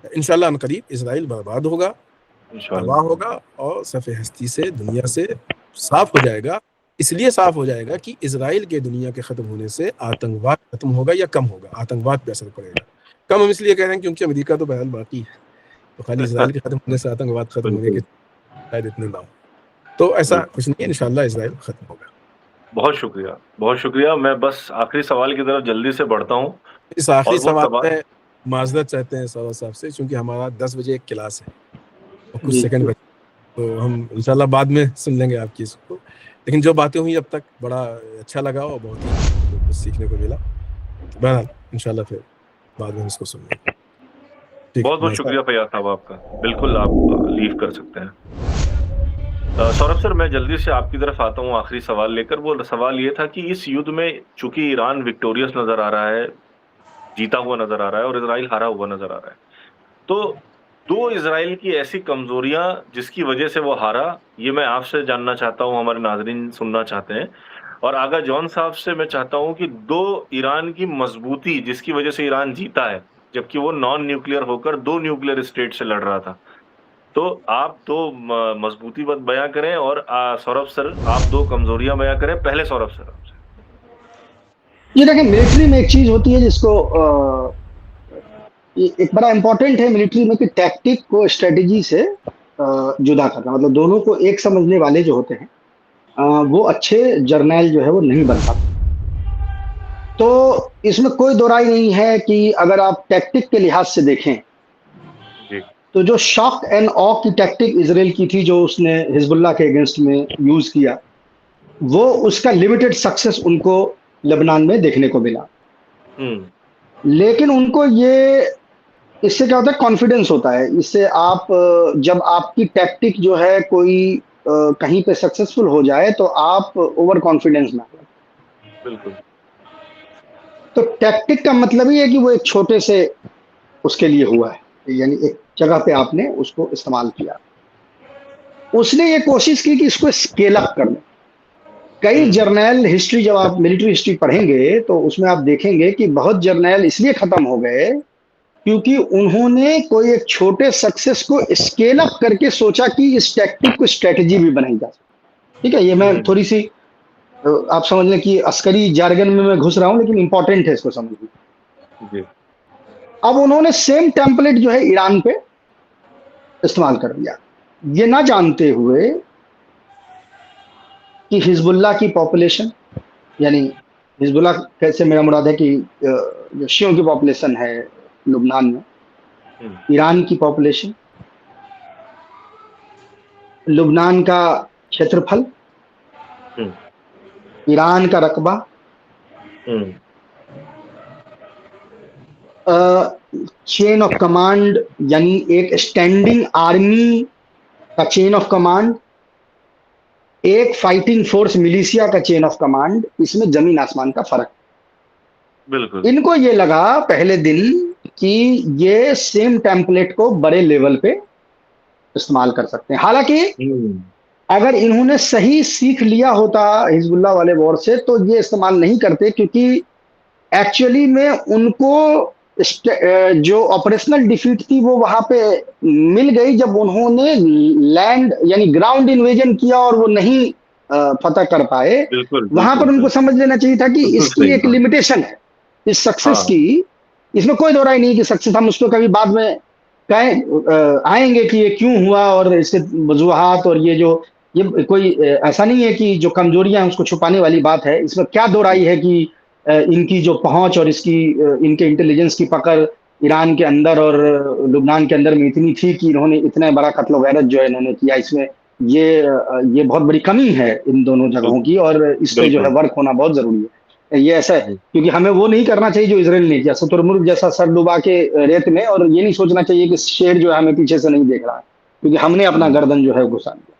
इंशाल्लाह अनकरीब इजराइल बर्बाद होगा, तबाह होगा और सफ़े हस्ती से, दुनिया से साफ हो जाएगा। इसलिए साफ हो जाएगा कि इजराइल के दुनिया के ख़त्म होने से आतंकवाद खत्म होगा या कम होगा? आतंकवाद पे असर पड़ेगा। कम हम इसलिए कह रहे हैं क्योंकि अमेरिका तो बहरहाल बाकी है, तो खाली इसराइल के खत्म होने से आतंकवाद खत्म होने के बिल्कुल। शायद इतने ना हो। तो ऐसा बिल्कुल। कुछ नहीं है, इंशाल्लाह इसराइल खत्म होगा। बहुत शुक्रिया, बहुत शुक्रिया। मैं बस आखिरी सवाल की तरफ जल्दी से बढ़ता हूँ इस आखिरी और वो सवाल सवाल में माजरत चाहते हैं सौरभ साहब से, क्योंकि हमारा 10 बजे एक क्लास है और कुछ जी सेकंड बचे, तो हम इंशाल्लाह बाद में सुन लेंगे आपकी इसको। लेकिन जो बातें हुई अब तक बड़ा अच्छा लगा और बहुत ही कुछ सीखने को मिला। बहरहाल इंशाल्लाह फिर बाद में हम इसको सुन लेंगे। ठीक, बहुत बहुत मैं शुक्रिया फैयाज साहब आपका। बिल्कुल आप लीव कर सकते हैं। सौरभ सर, मैं जल्दी से आपकी तरफ आता हूँ आखिरी सवाल लेकर। वो सवाल ये था कि इस युद्ध में चूंकि ईरान विक्टोरियस नजर आ रहा है, जीता हुआ नजर आ रहा है, और इजराइल हारा हुआ नजर आ रहा है, तो दो इजराइल की ऐसी कमजोरियां जिसकी वजह से वो हारा, ये मैं आपसे जानना चाहता हूं, हमारे नाजरीन सुनना चाहते हैं। और आगा जॉन साहब से मैं चाहता हूं कि दो ईरान की मजबूती जिसकी वजह से ईरान जीता है, जबकि वो नॉन न्यूक्लियर होकर दो न्यूक्लियर स्टेट से लड़ रहा था। तो आप दो मजबूती बयां करें, और सौरभ सर आप दो कमजोरियां बयां करें। पहले सौरभ सर आपसे। ये देखिए, मिलिट्री में एक चीज होती है जिसको एक बड़ा इंपॉर्टेंट है मिलिट्री में कि टैक्टिक को स्ट्रेटेजी से जुदा करना। मतलब दोनों को एक समझने वाले जो होते हैं वो अच्छे जर्नैल जो है वो नहीं बन पाते। तो इसमें कोई दो राय नहीं है कि अगर आप टैक्टिक के लिहाज से देखें जी। तो जो शॉक एंड ऑ की टैक्टिक इजराइल की थी, जो उसने हिजबुल्लाह के अगेंस्ट में यूज किया, वो उसका लिमिटेड सक्सेस उनको लेबनान में देखने को मिला। लेकिन उनको ये, इससे क्या होता है, कॉन्फिडेंस होता है। इससे आप जब आपकी टैक्टिक जो है कोई कहीं पे सक्सेसफुल हो जाए तो आप ओवर कॉन्फिडेंस में आ जाते हैं। बिल्कुल। तो टैक्टिक का मतलब ही है कि वो एक छोटे से उसके लिए हुआ है, यानी एक जगह पे आपने उसको इस्तेमाल किया। उसने ये कोशिश की कि इसको स्केल अप कर लें। कई जर्नैल हिस्ट्री, जब आप मिलिट्री हिस्ट्री पढ़ेंगे तो उसमें आप देखेंगे कि बहुत जर्नैल इसलिए खत्म हो गए क्योंकि उन्होंने कोई एक छोटे सक्सेस को स्केल अप करके सोचा कि इस टैक्टिक को स्ट्रेटजी भी बनाई जा सकती। ठीक है, ये मैं थोड़ी सी आप समझ लें कि अस्करी जार्गन में मैं घुस रहा हूं, लेकिन इंपॉर्टेंट है इसको समझना। जी। अब उन्होंने सेम टेम्पलेट जो है ईरान पे इस्तेमाल कर दिया, ये ना जानते हुए कि हिजबुल्लाह की पॉपुलेशन, यानी हिजबुल्लाह कैसे मेरा मुराद है कि जो शियों की पॉपुलेशन है लुबनान में, ईरान की पॉपुलेशन, लुबनान का क्षेत्रफल, ईरान का रकबा, चेन ऑफ कमांड, यानी एक स्टैंडिंग आर्मी का चेन ऑफ कमांड, एक फाइटिंग फोर्स मिलिशिया का चेन ऑफ कमांड, इसमें जमीन आसमान का फर्क। बिल्कुल। इनको ये लगा पहले दिन कि ये सेम टेम्पलेट को बड़े लेवल पे इस्तेमाल कर सकते हैं। हालांकि अगर इन्होंने सही सीख लिया होता हिजबुल्लाह वाले वॉर से तो ये इस्तेमाल नहीं करते, क्योंकि एक्चुअली में उनको जो ऑपरेशनल डिफीट थी वो वहां पे मिल गई जब उन्होंने लैंड यानी ग्राउंड इन्वेजन किया और वो नहीं फतह कर पाए। बिल्कुल। वहां पर उनको समझ लेना चाहिए था कि इसकी एक लिमिटेशन है, इस सक्सेस की। इसमें कोई दो राय नहीं कि सक्सेस, हम उसको कभी बाद में आएंगे कि ये क्यों हुआ और इसके वजूहात, और ये कोई ऐसा नहीं है कि जो कमजोरियां हैं उसको छुपाने वाली बात है। इसमें क्या दो राय है कि इनकी जो पहुंच और इसकी इनके इंटेलिजेंस की पकड़ ईरान के अंदर और लुबनान के अंदर में इतनी थी कि इन्होंने इतना बड़ा कत्ल वैरत जो है इन्होंने किया। इसमें ये बहुत बड़ी कमी है इन दोनों जगहों की, और इस पे जो है वर्क होना बहुत जरूरी है। ये ऐसा है क्योंकि हमें वो नहीं करना चाहिए जो इजराइल ने किया, शुतुरमुर्ग जैसा सर डुबा के रेत में, और ये नहीं सोचना चाहिए कि शेर जो है हमें पीछे से नहीं देख रहा है, क्योंकि हमने अपना गर्दन जो है घुसा दिया।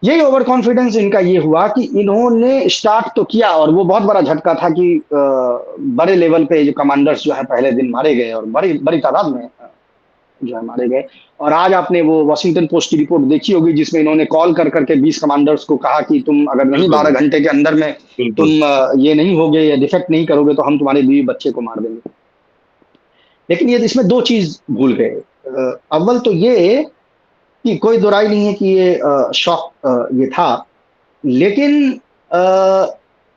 यही ओवर कॉन्फिडेंस इनका ये हुआ कि इन्होंने स्टार्ट तो किया, और वो बहुत बड़ा झटका था कि बड़े लेवल पे जो कमांडर्स जो है पहले दिन मारे गए, और बड़ी बड़ी तादाद में जो है मारे गए। और आज आपने वो वॉशिंगटन पोस्ट की रिपोर्ट देखी होगी जिसमें इन्होंने कॉल कर करके 20 कमांडर्स को कहा कि तुम अगर नहीं 12 घंटे के अंदर में तुम ये नहीं होगे या डिफेक्ट नहीं करोगे तो हम तुम्हारे बीवी बच्चे को मार देंगे। लेकिन ये इसमें दो चीज भूल गए। अव्वल तो ये कि कोई दो राय नहीं है कि ये शौक ये था, लेकिन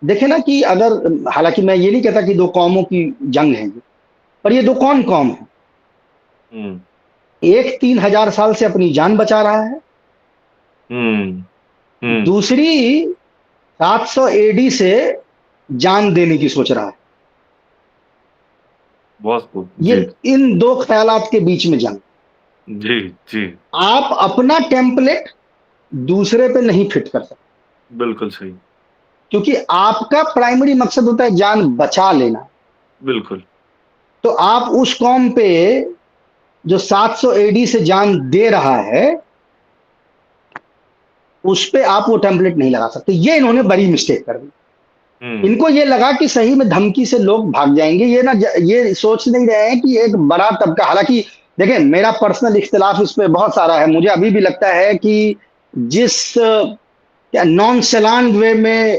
देखे ना कि अगर, हालांकि मैं ये नहीं कहता कि दो कौमों की जंग है, पर ये दो कौन कौम है। एक 3000 साल से अपनी जान बचा रहा है, हम्म हम्म दूसरी 700 एडी से जान देने की सोच रहा है। बहुत खूब। ये जी इन दो ख्यालात के बीच में जंग। जी जी। आप अपना टेम्पलेट दूसरे पे नहीं फिट कर सकते, बिल्कुल सही। क्योंकि आपका प्राइमरी मकसद होता है जान बचा लेना। बिल्कुल। तो आप उस कौम पे जो 700 एडी से जान दे रहा है, उस पे आप वो टेम्पलेट नहीं लगा सकते। ये इन्होंने बड़ी मिस्टेक कर दी। हम्म इनको ये लगा कि सही में धमकी से लोग भाग जाएंगे। ये सोच नहीं रहे हैं कि एक बड़ा तबका, हालांकि देखें, मेरा पर्सनल इख्तिलाफ इस पे बहुत सारा है। मुझे अभी भी लगता है कि जिस क्या नॉन चलान वे में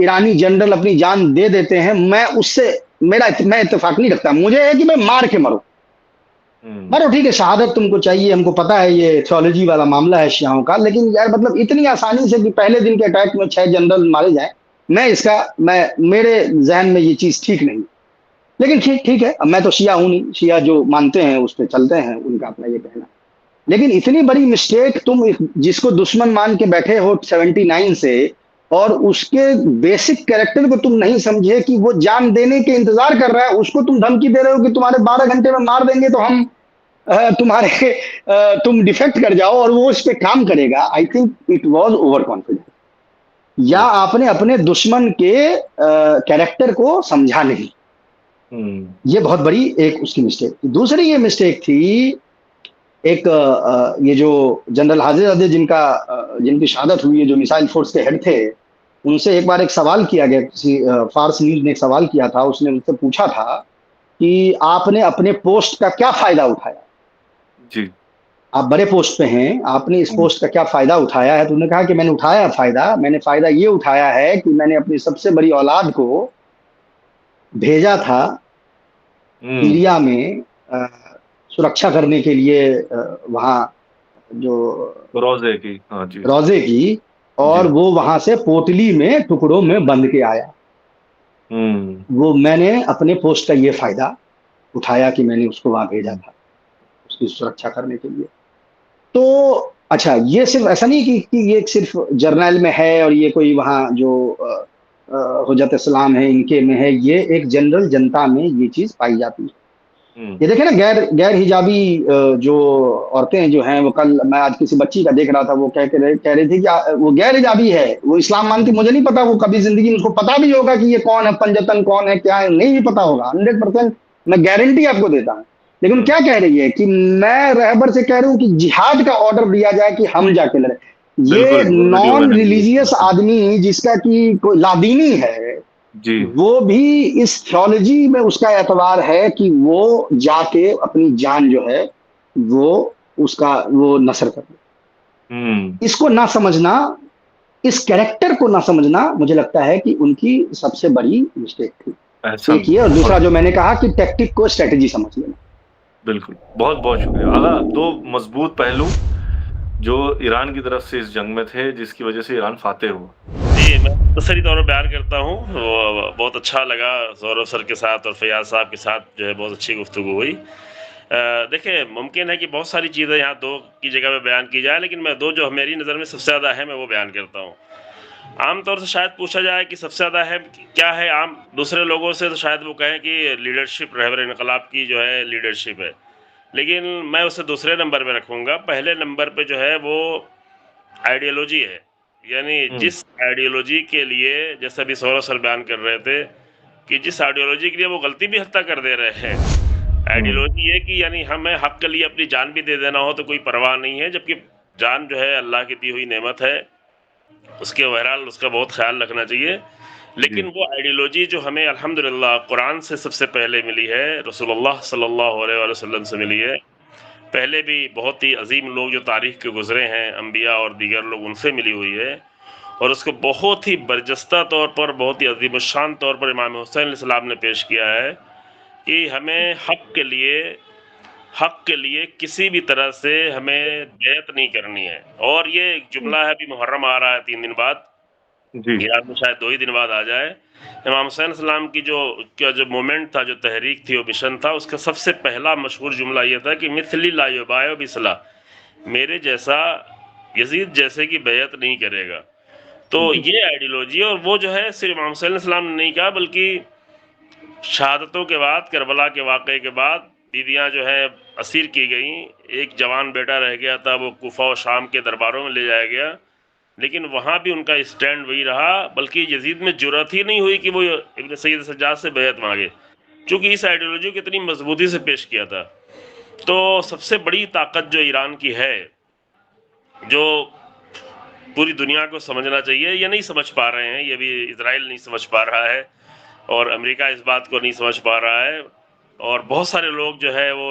ईरानी जनरल अपनी जान दे देते हैं, मैं इत्तेफाक नहीं रखता। मुझे है कि मैं मार के मरूं। हम्म मरो, ठीक है, शहादत तुमको चाहिए, हमको पता है ये थियोलॉजी वाला मामला है शियाओं का, लेकिन यार मतलब इतनी आसानी से कि पहले दिन के अटैक में 6 जनरल मारे जाए, मैं मेरे जहन में ये चीज ठीक नहीं। लेकिन ठीक ठीक है, अब मैं तो शिया हूं नहीं, शिया जो मानते हैं उस पर चलते हैं, उनका अपना ये कहना। लेकिन इतनी बड़ी मिस्टेक तुम जिसको दुश्मन मान के बैठे हो 79 से, और उसके बेसिक कैरेक्टर को तुम नहीं समझे कि वो जान देने के इंतजार कर रहा है, उसको तुम धमकी दे रहे हो कि तुम्हारे 12 घंटे में मार देंगे तो हम तुम डिफेक्ट कर जाओ और वो उस पर काम करेगा। I think it was over confidence, या बिल्कुल। आपने अपने दुश्मन के कैरेक्टर को समझा नहीं। ये बहुत बड़ी एक उसकी मिस्टेक थी। दूसरी ये मिस्टेक थी, एक ये जो जनरल हाजिर जिनकी शहादत हुई है, जो मिसाइल फोर्स के हेड थे, उनसे एक बार एक सवाल किया गया, किसी फार्स न्यूज ने एक सवाल किया था। उसने उनसे पूछा था कि आपने अपने पोस्ट का क्या फायदा उठाया, जी। आप बड़े पोस्ट पे हैं, आपने इस हम्म पोस्ट का क्या फायदा उठाया है? तो उन्होंने कहा कि मैंने फायदा ये उठाया है कि मैंने अपनी सबसे बड़ी औलाद को भेजा था हम्म सीरिया में सुरक्षा करने के लिए, वहाँ जो रोजे की, हाँ जी। रोजे की, और जी। वो वहां से पोटली में टुकड़ों में बंध के आया। हम्म वो मैंने अपने पोस्ट का ये फायदा उठाया कि मैंने उसको वहां भेजा था उसकी सुरक्षा करने के लिए। तो अच्छा, ये सिर्फ ऐसा नहीं कि ये सिर्फ जर्नल में है और ये कोई वहाँ जो हुज्जत इस्लाम है इनके में है, ये एक जनरल जनता में ये चीज पाई जाती है। हम्म ये देखे ना, गैर गैर हिजाबी जो औरतें जो हैं, वो कल मैं आज किसी बच्ची का देख रहा था, वो कह रही थी कि वो गैर हिजाबी है, वो इस्लाम मानती, मुझे नहीं पता वो कभी जिंदगी में उसको पता भी होगा कि ये कौन है, पंजतन कौन है, क्या है, नहीं भी पता होगा 100%, मैं गारंटी आपको देता हूँ। लेकिन क्या कह रही है कि मैं रहबर से कह रही हूँ कि जिहाद का ऑर्डर दिया जाए कि हम जाके लड़े। ये बिल्कुल, वो वीडियो नॉन मैंने भी रिलीजियस देखा। आदमी जिसका कि कोई लादीनी है, जी। वो भी इस थियोलॉजी में उसका एतबार है कि वो जाके अपनी जान जो है वो उसका वो नस्र कर दे। हम्म इसको ना समझना, इस कैरेक्टर को ना समझना, मुझे लगता है कि उनकी सबसे बड़ी मिस्टेक थी। ऐसा एक ये, और दूसरा बहुत। जो मैंने कहा कि टैक्टिक को स्ट्रेटजी समझ लेना। बिल्कुल, बहुत बहुत शुक्रिया आगा। दो मजबूत पहलू जो ईरान की तरफ से इस जंग में थे, जिसकी वजह से ईरान फातेह हुआ। जी, मैं मुख्तसरी तौर पर बयान करता हूँ। वो बहुत अच्छा लगा सौरभ सर के साथ और फैयाज साहब के साथ जो है बहुत अच्छी गुफ्तगू हुई। देखिए, मुमकिन है कि बहुत सारी चीज़ें यहाँ दो की जगह पे बयान की जाए, लेकिन मैं दो जो मेरी नज़र में सबसे ज़्यादा है मैं वो बयान करता हूँ। आम तौर से शायद पूछा जाए कि सबसे ज़्यादा अहम क्या है आम दूसरे लोगों से, तो शायद वो कहें कि लीडरशिप, रहबर इनकलाब की जो है लीडरशिप है। लेकिन मैं उसे दूसरे नंबर पे रखूँगा। पहले नंबर पे जो है वो आइडियोलॉजी है। यानी हम्म जिस आइडियोलॉजी के लिए, जैसे अभी सौरभ सर बयान कर रहे थे कि जिस आइडियोलॉजी के लिए वो गलती भी हत्ता कर दे रहे हैं। हम्म आइडियोलॉजी ये कि यानी हमें हक के लिए अपनी जान भी दे देना हो तो कोई परवाह नहीं है, जबकि जान जो है अल्लाह की दी हुई नेमत है, उसके बहरहाल उसका बहुत ख्याल रखना चाहिए। जी। लेकिन वो आइडियोलॉजी जो हमें अल्हम्दुलिल्लाह कुरान से सबसे पहले मिली है, रसूलुल्लाह सल्लल्लाहु अलैहि वसल्लम से मिली है। पहले भी बहुत ही अजीम लोग जो तारीख के गुजरे हैं, अंबिया और दीगर लोग, उनसे मिली हुई है। और उसको बहुत ही बर्जस्ता तौर पर, बहुत ही अजीम शान तौर पर इमाम हुसैन अलैहिस्सलाम ने पेश किया है कि हमें हक के लिए किसी भी तरह से हमें बैत नहीं करनी है। और ये एक जुमला है, अभी मुहर्रम आ रहा है 3 दिन बाद, जी। ईरान में शायद 2 ही दिन बाद आ जाए। इमाम हुसैन सलाम की जो मोमेंट था, जो तहरीक थी, वो मिशन था, उसका सबसे पहला मशहूर जुमला ये था कि मिथली ला युबायो बिसला, मेरे जैसा यजीद जैसे की बैत नहीं करेगा। तो ये आइडियोलॉजी, और वो जो है सिर्फ इमाम हुसैन सलाम ने नहीं कहा, बल्कि शहादतों के बाद, करबला के वाक़े के बाद बीवियाँ जो है असीर की गईं, एक जवान बेटा रह गया था, वो कूफा और शाम के दरबारों में ले जाया गया, लेकिन वहाँ भी उनका स्टैंड वही रहा, बल्कि यजीद में जुर्रत ही नहीं हुई कि वो इब्न सैयद सज्जाद से बैत मांगे, चूँकि इस आइडियोलॉजी को इतनी मजबूती से पेश किया था। तो सबसे बड़ी ताकत जो ईरान की है, जो पूरी दुनिया को समझना चाहिए, ये नहीं समझ पा रहे हैं, ये भी इजराइल नहीं समझ पा रहा है और अमेरिका इस बात को नहीं समझ पा रहा है, और बहुत सारे लोग जो है वो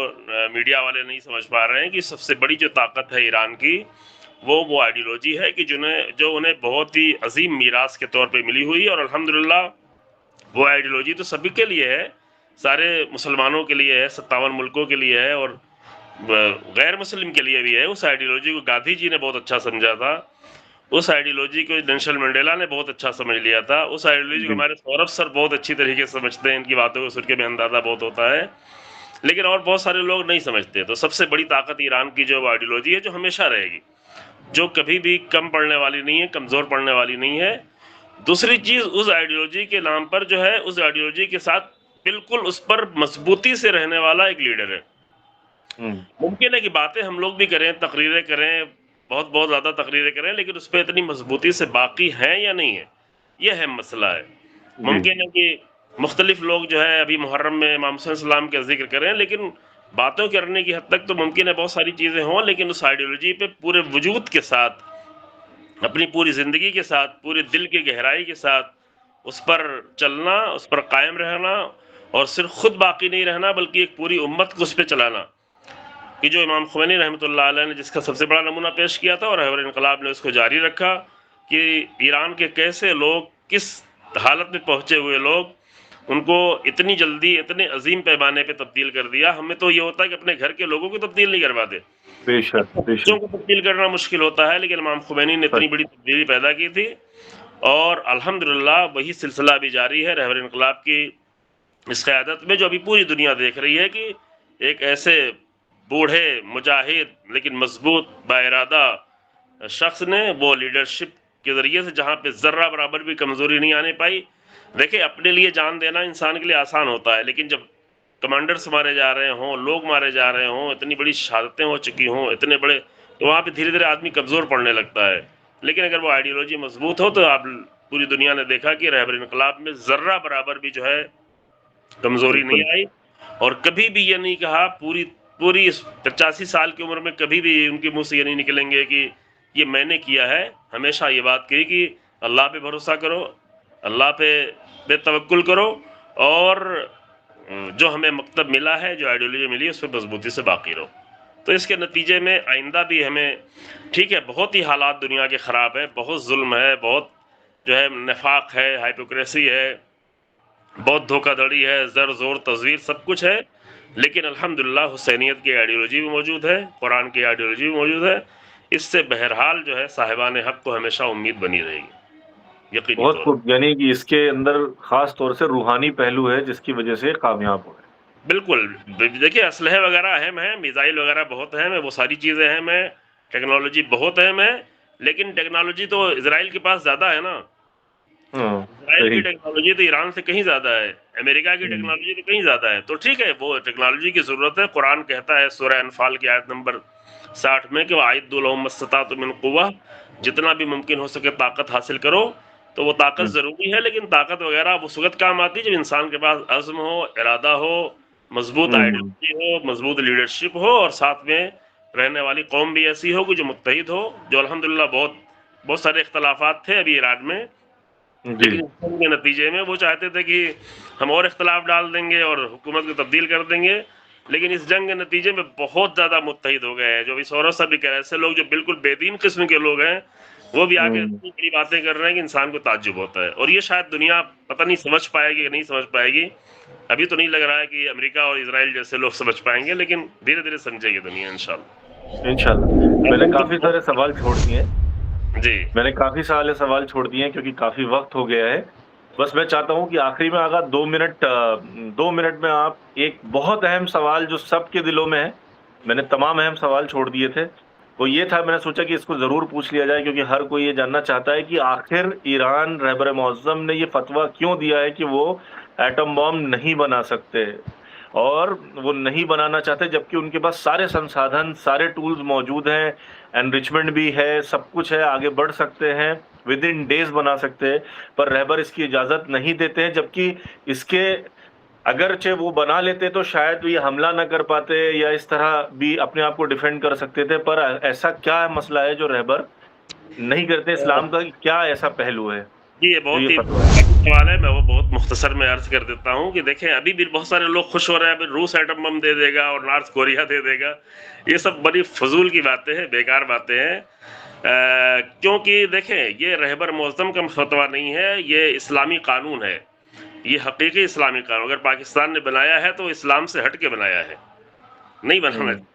मीडिया वाले नहीं समझ पा रहे हैं कि सबसे बड़ी जो ताकत है ईरान की, वो आइडियोलॉजी है कि जो उन्हें बहुत ही अजीम मीरास के तौर पे मिली हुई है। और अल्हम्दुलिल्लाह वो आइडियोलॉजी तो सभी के लिए है, सारे मुसलमानों के लिए है, 57 मुल्कों के लिए है और गैर मुस्लिम के लिए भी है। उस आइडियोलॉजी को गांधी जी ने बहुत अच्छा समझा था, उस आइडियोलॉजी को नेल्सन मंडेला ने बहुत अच्छा समझ लिया था, उस आइडियोलॉजी को हमारे सौरभ सर बहुत अच्छी तरीके से समझते हैं, इनकी बातों को सुन के भी अंदाजा बहुत होता है, लेकिन और बहुत सारे लोग नहीं समझते। तो सबसे बड़ी ताकत ईरान की जो आइडियोलॉजी है, जो हमेशा रहेगी, जो कभी भी कम पड़ने वाली नहीं है, कमज़ोर पड़ने वाली नहीं है। दूसरी चीज़, उस आइडियोलॉजी के नाम पर जो है, उस आइडियोलॉजी के साथ बिल्कुल उस पर मजबूती से रहने वाला एक लीडर है। मुमकिन है कि बातें हम लोग भी करें, तकरीरें करें, बहुत बहुत ज़्यादा तकरीरें करें, लेकिन उस पर इतनी मजबूती से बाकी हैं या नहीं है, यह अहम मसला है। मुमकिन है कि मुख्तलिफ लोग जो है अभी मुहर्रम में इमाम हुसैन सलाम का जिक्र करें, लेकिन बातों करने की हद तक तो मुमकिन है बहुत सारी चीज़ें हों, लेकिन उस आइडियोलॉजी पे पूरे वजूद के साथ, अपनी पूरी ज़िंदगी के साथ, पूरे दिल की गहराई के साथ उस पर चलना, उस पर कायम रहना, और सिर्फ खुद बाकी नहीं रहना बल्कि एक पूरी उम्मत को उस पर चलाना, कि जो इमाम खुमैनी रहमतुल्लाह अलैह ने जिसका सबसे बड़ा नमूना पेश किया था, और रहबर इनकलाब ने उसको जारी रखा, कि ईरान के कैसे लोग, किस हालत में पहुँचे हुए लोग, उनको इतनी जल्दी इतने अजीम पैमाने पे तब्दील कर दिया। हमें तो ये होता है कि अपने घर के लोगों को तब्दील नहीं करवा दे, बच्चों को तब्दील करना मुश्किल होता है, लेकिन इमाम खुमैनी ने इतनी बड़ी तब्दीली पैदा की थी, और अल्हम्दुलिल्लाह वही सिलसिला भी जारी है रहबर इनकलाब की इस क़यादत में, जो अभी पूरी दुनिया देख रही है कि एक ऐसे बूढ़े मुजाहिद लेकिन मजबूत बाइरादा शख्स ने वो लीडरशिप के ज़रिए से, जहाँ पे ज़र्रा बराबर भी कमज़ोरी नहीं आने पाई। देखिए, अपने लिए जान देना इंसान के लिए आसान होता है, लेकिन जब कमांडर्स मारे जा रहे हों, लोग मारे जा रहे हों, इतनी बड़ी शहादतें हो चुकी हों, इतने बड़े, तो वहाँ पे धीरे धीरे आदमी कमज़ोर पड़ने लगता है। लेकिन अगर वो आइडियोलॉजी मजबूत हो, तो आप पूरी दुनिया ने देखा कि रहबर इनकलाब में ज़र्रा बराबर भी जो है कमज़ोरी नहीं आई, और कभी भी ये नहीं कहा, पूरी 85 साल की उम्र में कभी भी उनके मुंह से ये नहीं निकलेंगे कि ये मैंने किया है। हमेशा ये बात कही कि अल्लाह पे भरोसा करो, अल्लाह पे तवक्कुल करो, और जो हमें मकतब मिला है, जो आइडियोलॉजी मिली है, उस पर मजबूती से बाकी रहो। तो इसके नतीजे में आइंदा भी हमें, ठीक है, बहुत ही हालात दुनिया के ख़राब हैं, बहुत जुल्म है, बहुत जो है नफाक है, हाइपोक्रेसी है, बहुत धोखाधड़ी है, ज़र ज़ोर तज़वीर सब कुछ है, लेकिन अल्हम्दुलिल्लाह हुसैनियत की आइडियोलॉजी भी मौजूद है, कुरान की आइडियोलॉजी भी मौजूद है। इससे बहरहाल जो है साहिबान हक़ को हमेशा उम्मीद बनी रहेगी, यकीनी बहुत तौर खूब, यानी कि इसके अंदर ख़ास तौर से रूहानी पहलू है जिसकी वजह से कामयाब हुए। बिल्कुल। देखिए, असलहे वगैरह अहम है, मिसाइल वगैरह बहुत अहम है, वो सारी चीज़ें अहम है, टेक्नोलॉजी बहुत अहम है, लेकिन टेक्नोलॉजी तो इजराइल के पास ज़्यादा है ना। इजराइल की टेक्नोलॉजी तो ईरान से कहीं ज़्यादा है, अमेरिका की टेक्नोलॉजी तो कहीं ज़्यादा है। तो ठीक है, वो टेक्नोलॉजी की ज़रूरत है। कुरान कहता है सूरह अनफाल की आयत नंबर 60 में कि वअइद्दू लहुम मस्तताअतु मिन कुव्वा, जितना भी मुमकिन हो सके ताकत हासिल करो। तो वो ताकत ज़रूरी है, लेकिन ताकत वगैरह वो उस वक़्त काम आती है जब इंसान के पास अज़्म हो, इरादा हो, मजबूत आइडियोलॉजी हो, मजबूत लीडरशिप हो, और साथ में रहने वाली कौम भी ऐसी हो कि जो मुत्तहिद हो, जो अल्हम्दुलिल्लाह बहुत सारे इख्तलाफात थे अभी ईरान में, लेकिन के नतीजे में वो चाहते थे कि हम और इख्तलाफ डाल देंगे और हुकूमत को तब्दील कर देंगे, लेकिन इस जंग के नतीजे में बहुत ज़्यादा मुत्तहिद हो गए हैं। जो भी सौरभ साहब भी कह रहे हैं, ऐसे लोग जो बिल्कुल बेदीन किस्म के लोग हैं, वो भी आके इतनी बड़ी बातें कर रहे हैं कि इंसान को ताज्जुब होता है। और ये शायद दुनिया पता नहीं समझ पाएगी कि नहीं समझ पाएगी। अभी तो नहीं लग रहा है कि अमेरिका और इजराइल जैसे लोग समझ पाएंगे, लेकिन धीरे धीरे समझेगी दुनिया इंशाल्लाह। मैंने काफ़ी सारे सवाल छोड़ दिए जी, मैंने काफ़ी सारे सवाल छोड़ दिए हैं, क्योंकि काफ़ी वक्त हो गया है। बस मैं चाहता हूँ कि आखिरी में आगा 2 मिनट में आप एक बहुत अहम सवाल जो सबके दिलों में है, मैंने तमाम अहम सवाल छोड़ दिए थे, वो ये था मैंने सोचा कि इसको ज़रूर पूछ लिया जाए क्योंकि हर कोई ये जानना चाहता है कि आखिर ईरान रहबर मुअज़्ज़म ने ये फ़तवा क्यों दिया है कि वो एटम बम नहीं बना सकते? और वो नहीं बनाना चाहते जबकि उनके पास सारे संसाधन, सारे टूल्स मौजूद हैं, एनरिचमेंट भी है, सब कुछ है, आगे बढ़ सकते हैं, विदिन डेज़ बना सकते हैं, पर रहबर इसकी इजाज़त नहीं देते हैं जबकि इसके अगरचे वो बना लेते तो शायद ये हमला ना कर पाते या इस तरह भी अपने आप को डिफेंड कर सकते थे, पर ऐसा क्या मसला है जो रहबर नहीं करते? इस्लाम का क्या ऐसा पहलू है, जी, ये जो बहुत ये ही फ़तवा है? सवाल है, मैं वो बहुत मुख्तसर में अर्ज़ कर देता हूँ कि देखें अभी भी बहुत सारे लोग खुश हो रहे हैं, अभी रूस एटम बम दे देगा और नॉर्थ कोरिया दे देगा। ये सब बड़ी फ़ुज़ूल की बातें हैं, बेकार बातें हैं। क्योंकि देखें ये रहबर मुअज़्ज़म का फ़तवा नहीं है, ये इस्लामी कानून है। ये हकीकी इस्लामी कानून अगर पाकिस्तान ने बनाया है तो इस्लाम से हट के बनाया है, नहीं बनाना। हुँ,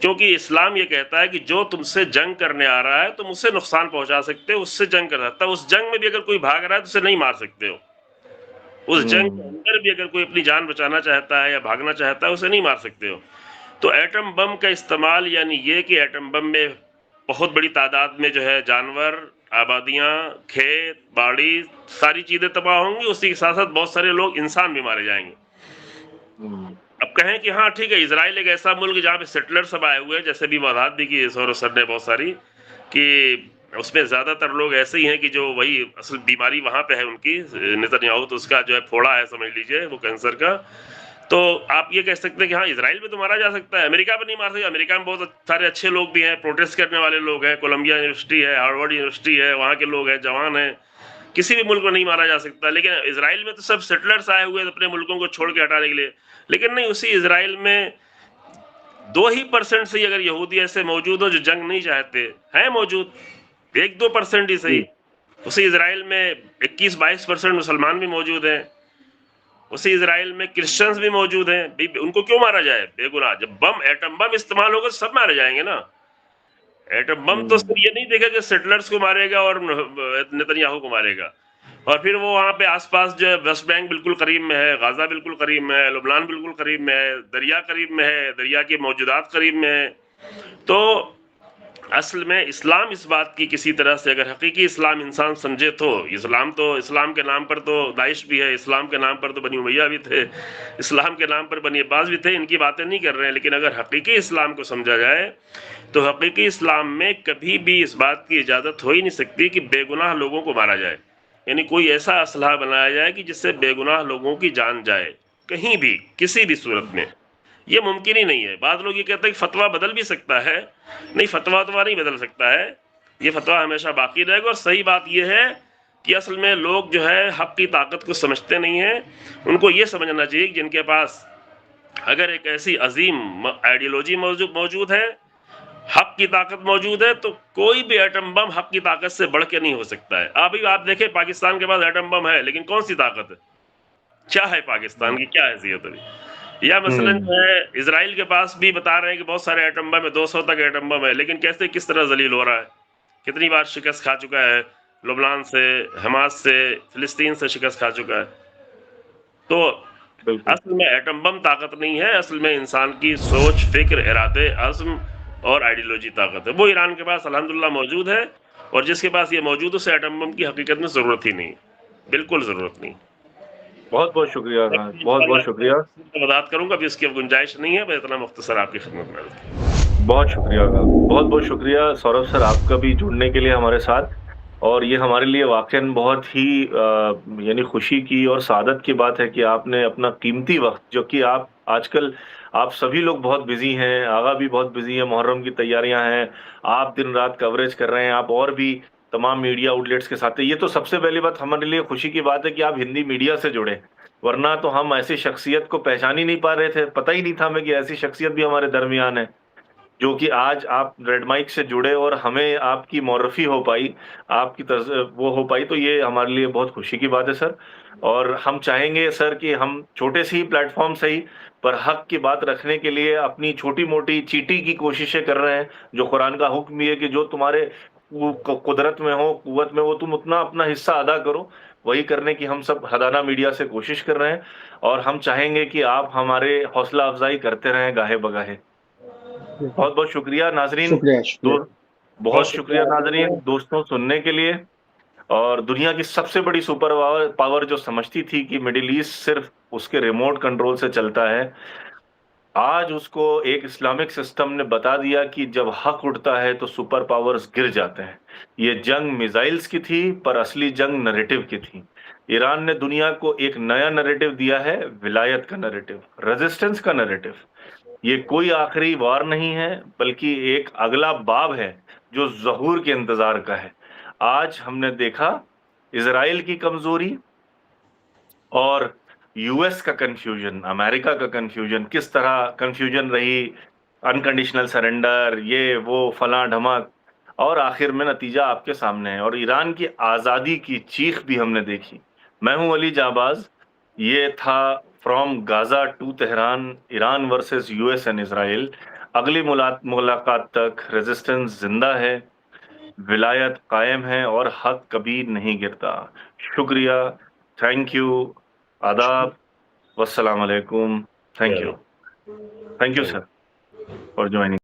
क्योंकि इस्लाम ये कहता है कि जो तुमसे जंग करने आ रहा है तुम उससे नुकसान पहुंचा सकते हो, उससे जंग कर सकता है। उस जंग में भी अगर कोई भाग रहा है तो उसे नहीं मार सकते हो। उस जंग के हुँ, अंदर भी अगर कोई अपनी जान बचाना चाहता है या भागना चाहता है उसे नहीं मार सकते हो। तो एटम बम का इस्तेमाल यानी ये कि एटम बम में बहुत बड़ी तादाद में जो है जानवर, आबादियां, खेत, बाड़ी, सारी चीजें तबाह होंगी, उसी के साथ साथ बहुत सारे लोग इंसान भी मारे जाएंगे। हुँ, अब कहें कि हाँ ठीक है, इजराइल एक ऐसा मुल्क जहाँ पे सेटलर सब आए हुए हैं, जैसे भी वजाहत भी की सौरभ सर ने बहुत सारी, कि उसमें ज्यादातर लोग ऐसे ही हैं कि जो वही असल बीमारी वहां पे है उनकी, नेतन्याहू तो उसका जो है फोड़ा है समझ लीजिए वो कैंसर का। तो आप ये कह सकते हैं कि हाँ इजराइल में तो मारा जा सकता है, अमेरिका में नहीं मार सकते। अमेरिका में बहुत सारे अच्छे लोग भी हैं, प्रोटेस्ट करने वाले लोग हैं, कोलंबिया यूनिवर्सिटी है, हार्वर्ड यूनिवर्सिटी है, वहाँ के लोग हैं, जवान हैं, किसी भी मुल्क को नहीं मारा जा सकता। लेकिन इसराइल में तो सब सेटलर्स आए हुए हैं अपने मुल्कों को छोड़ के हटाने के लिए। लेकिन नहीं, उसी इसराइल में 2% से अगर यहूदी ऐसे मौजूद हो जो जंग नहीं चाहते हैं, मौजूद 1-2% ही सही। जी, उसी इसराइल में 21-22% मुसलमान भी मौजूद हैं। उसी इसराइल में क्रिश्चियंस भी मौजूद हैं। उनको क्यों मारा जाए बेगुनाह? जब बम एटम बम इस्तेमाल होगा सब मारे जाएंगे ना। एटम बम तो हुँ, सिर्फ ये नहीं देखेगा कि सेटलर्स को मारेगा और नेतन्याहू को मारेगा। और फिर वो वहाँ पे आसपास जो है वेस्ट बैंक बिल्कुल करीब में है, गाजा बिल्कुल करीब में है, लुबनान बिल्कुल करीब में है, दरिया करीब में है, दरिया की मौजूदात करीब में है। तो असल में इस्लाम इस बात की किसी तरह से अगर हकीकी इस्लाम इंसान समझे तो इस्लाम के नाम पर तो दाइश भी है, इस्लाम के नाम पर तो बनी उमैया भी थे, इस्लाम के नाम पर बनी अब्बास भी थे। इनकी बातें नहीं कर रहे हैं, लेकिन अगर हकीकी इस्लाम को समझा जाए तो हकीकी इस्लाम में कभी भी इस बात की इजाज़त हो ही नहीं सकती कि बेगुनाह लोगों को मारा जाए। यानी कोई ऐसा असलहा बनाया जाए कि जिससे बेगुनाह लोगों की जान जाए, कहीं भी किसी भी सूरत में। ये मुमकिन ही नहीं है। बाद लोग ये कहते हैं कि फतवा बदल भी सकता है। नहीं, फतवा नहीं बदल सकता है, ये फतवा हमेशा बाकी रहेगा। और सही बात ये है कि असल में लोग जो है हक की ताकत को समझते नहीं हैं। उनको ये समझना चाहिए कि जिनके पास अगर एक ऐसी अजीम आइडियोलॉजी मौजूद है, हक की ताकत मौजूद है, तो कोई भी एटम बम हक की ताकत से बढ़ के नहीं हो सकता है। अभी आप देखें पाकिस्तान के पास एटम बम है, लेकिन कौन सी ताकत है, क्या है पाकिस्तान की, क्या हैसियत अभी? या मसलन हुँ, जो है इसराइल के पास भी बता रहे हैं कि बहुत सारे एटम बम है, 200 तक एटम बम है, लेकिन कैसे किस तरह जलील हो रहा है, कितनी बार शिकस्त खा चुका है, लुबनान से, हमास से, फिलिस्तीन से शिकस्त खा चुका है। तो बिल्कुल। असल में एटम बम ताकत नहीं है, असल में इंसान की सोच, फिक्र, इरादे, अज़्म और आइडियोलॉजी ताकत है। वो ईरान के पास अल्हम्दुलिल्लाह मौजूद है, और जिसके पास ये मौजूद है उसे एटम बम की हकीकत में ज़रूरत ही नहीं, बिल्कुल ज़रूरत नहीं। बहुत-बहुत शुक्रिया मैं हाँ, बहुत-बहुत शुक्रिया। इंशाल्लाह वज़ाहत करूँगा, अभी उसकी अब गुंजाइश नहीं है, मैं इतना मुख्तसर आपकी खिदमत में अर्ज़ किया। बहुत शुक्रिया आगा। बहुत-बहुत शुक्रिया सौरभ सर आपका भी जुड़ने के लिए हमारे साथ और ये हमारे लिए वाक़ईन बहुत ही यानी खुशी की और सआदत की बात है कि आपने अपना कीमती वक़्त जो कि आप आजकल आप सभी लोग बहुत बिज़ी हैं, आगा भी बहुत बिज़ी है, मुहर्रम की तैयारियाँ हैं, आप दिन-रात कवरेज कर रहे हैं, आप और भी तमाम मीडिया आउटलेट्स के साथ हैं। ये तो सबसे पहली बात हमारे लिए खुशी की बात है कि आप हिंदी मीडिया से जुड़े, वरना तो हम ऐसी शख्सियत को पहचान ही नहीं पा रहे थे, पता ही नहीं था हमें कि ऐसी शख्सियत भी हमारे दरमियान है। जो कि आज आप रेड माइक से जुड़े और हमें आपकी मौरफ़ी हो पाई, आपकी वो हो पाई, तो ये हमारे लिए बहुत खुशी की बात है सर। और हम चाहेंगे सर कि हम छोटे से ही प्लेटफ़ॉर्म से ही पर हक़ की बात रखने के लिए अपनी छोटी-मोटी चींटी की कोशिशें कर रहे हैं, जो कुरान का हुक्म भी है कि जो तुम्हारे कुदरत में हो, कुव्वत में हो, तुम उतना अपना हिस्सा अदा करो। वही करने की हम सब हदाना मीडिया से कोशिश कर रहे हैं और हम चाहेंगे कि आप हमारे हौसला अफजाई करते रहें गाहे बगाहे। बहुत बहुत शुक्रिया नाजरीन, शुक्रिया शुक्रिया बहुत शुक्रिया नाजरीन दोस्तों सुनने के लिए। और दुनिया की सबसे बड़ी सुपर पावर जो समझती थी कि मिडिल ईस्ट सिर्फ उसके रिमोट कंट्रोल से चलता है, आज उसको एक इस्लामिक सिस्टम ने बता दिया कि जब हक उठता है तो सुपर पावर्स गिर जाते हैं। ये जंग मिसाइल्स की थी, पर असली जंग नैरेटिव की थी। ईरान ने दुनिया को एक नया नैरेटिव दिया है, विलायत का नैरेटिव, रेजिस्टेंस का नैरेटिव। ये कोई आखिरी वार नहीं है, बल्कि एक अगला बाब है जो ज़हूर के इंतजार का है। आज हमने देखा इजराइल की कमजोरी और यूएस का कंफ्यूजन, अमेरिका का कंफ्यूजन, किस तरह कंफ्यूजन रही, अनकंडीशनल सरेंडर, ये वो फला ढमक, और आखिर में नतीजा आपके सामने है। और ईरान की आज़ादी की चीख भी हमने देखी। मैं हूं अली जाबाज, ये था from Gaza to Tehran, Iran versus US and Israel. अगली मुलाकात तक रेजिस्टेंस जिंदा है, विलायत कायम है और हक कभी नहीं गिरता। शुक्रिया, थैंक यू, आदाब, वस्सलाम अलैकुम, thank you sir for joining.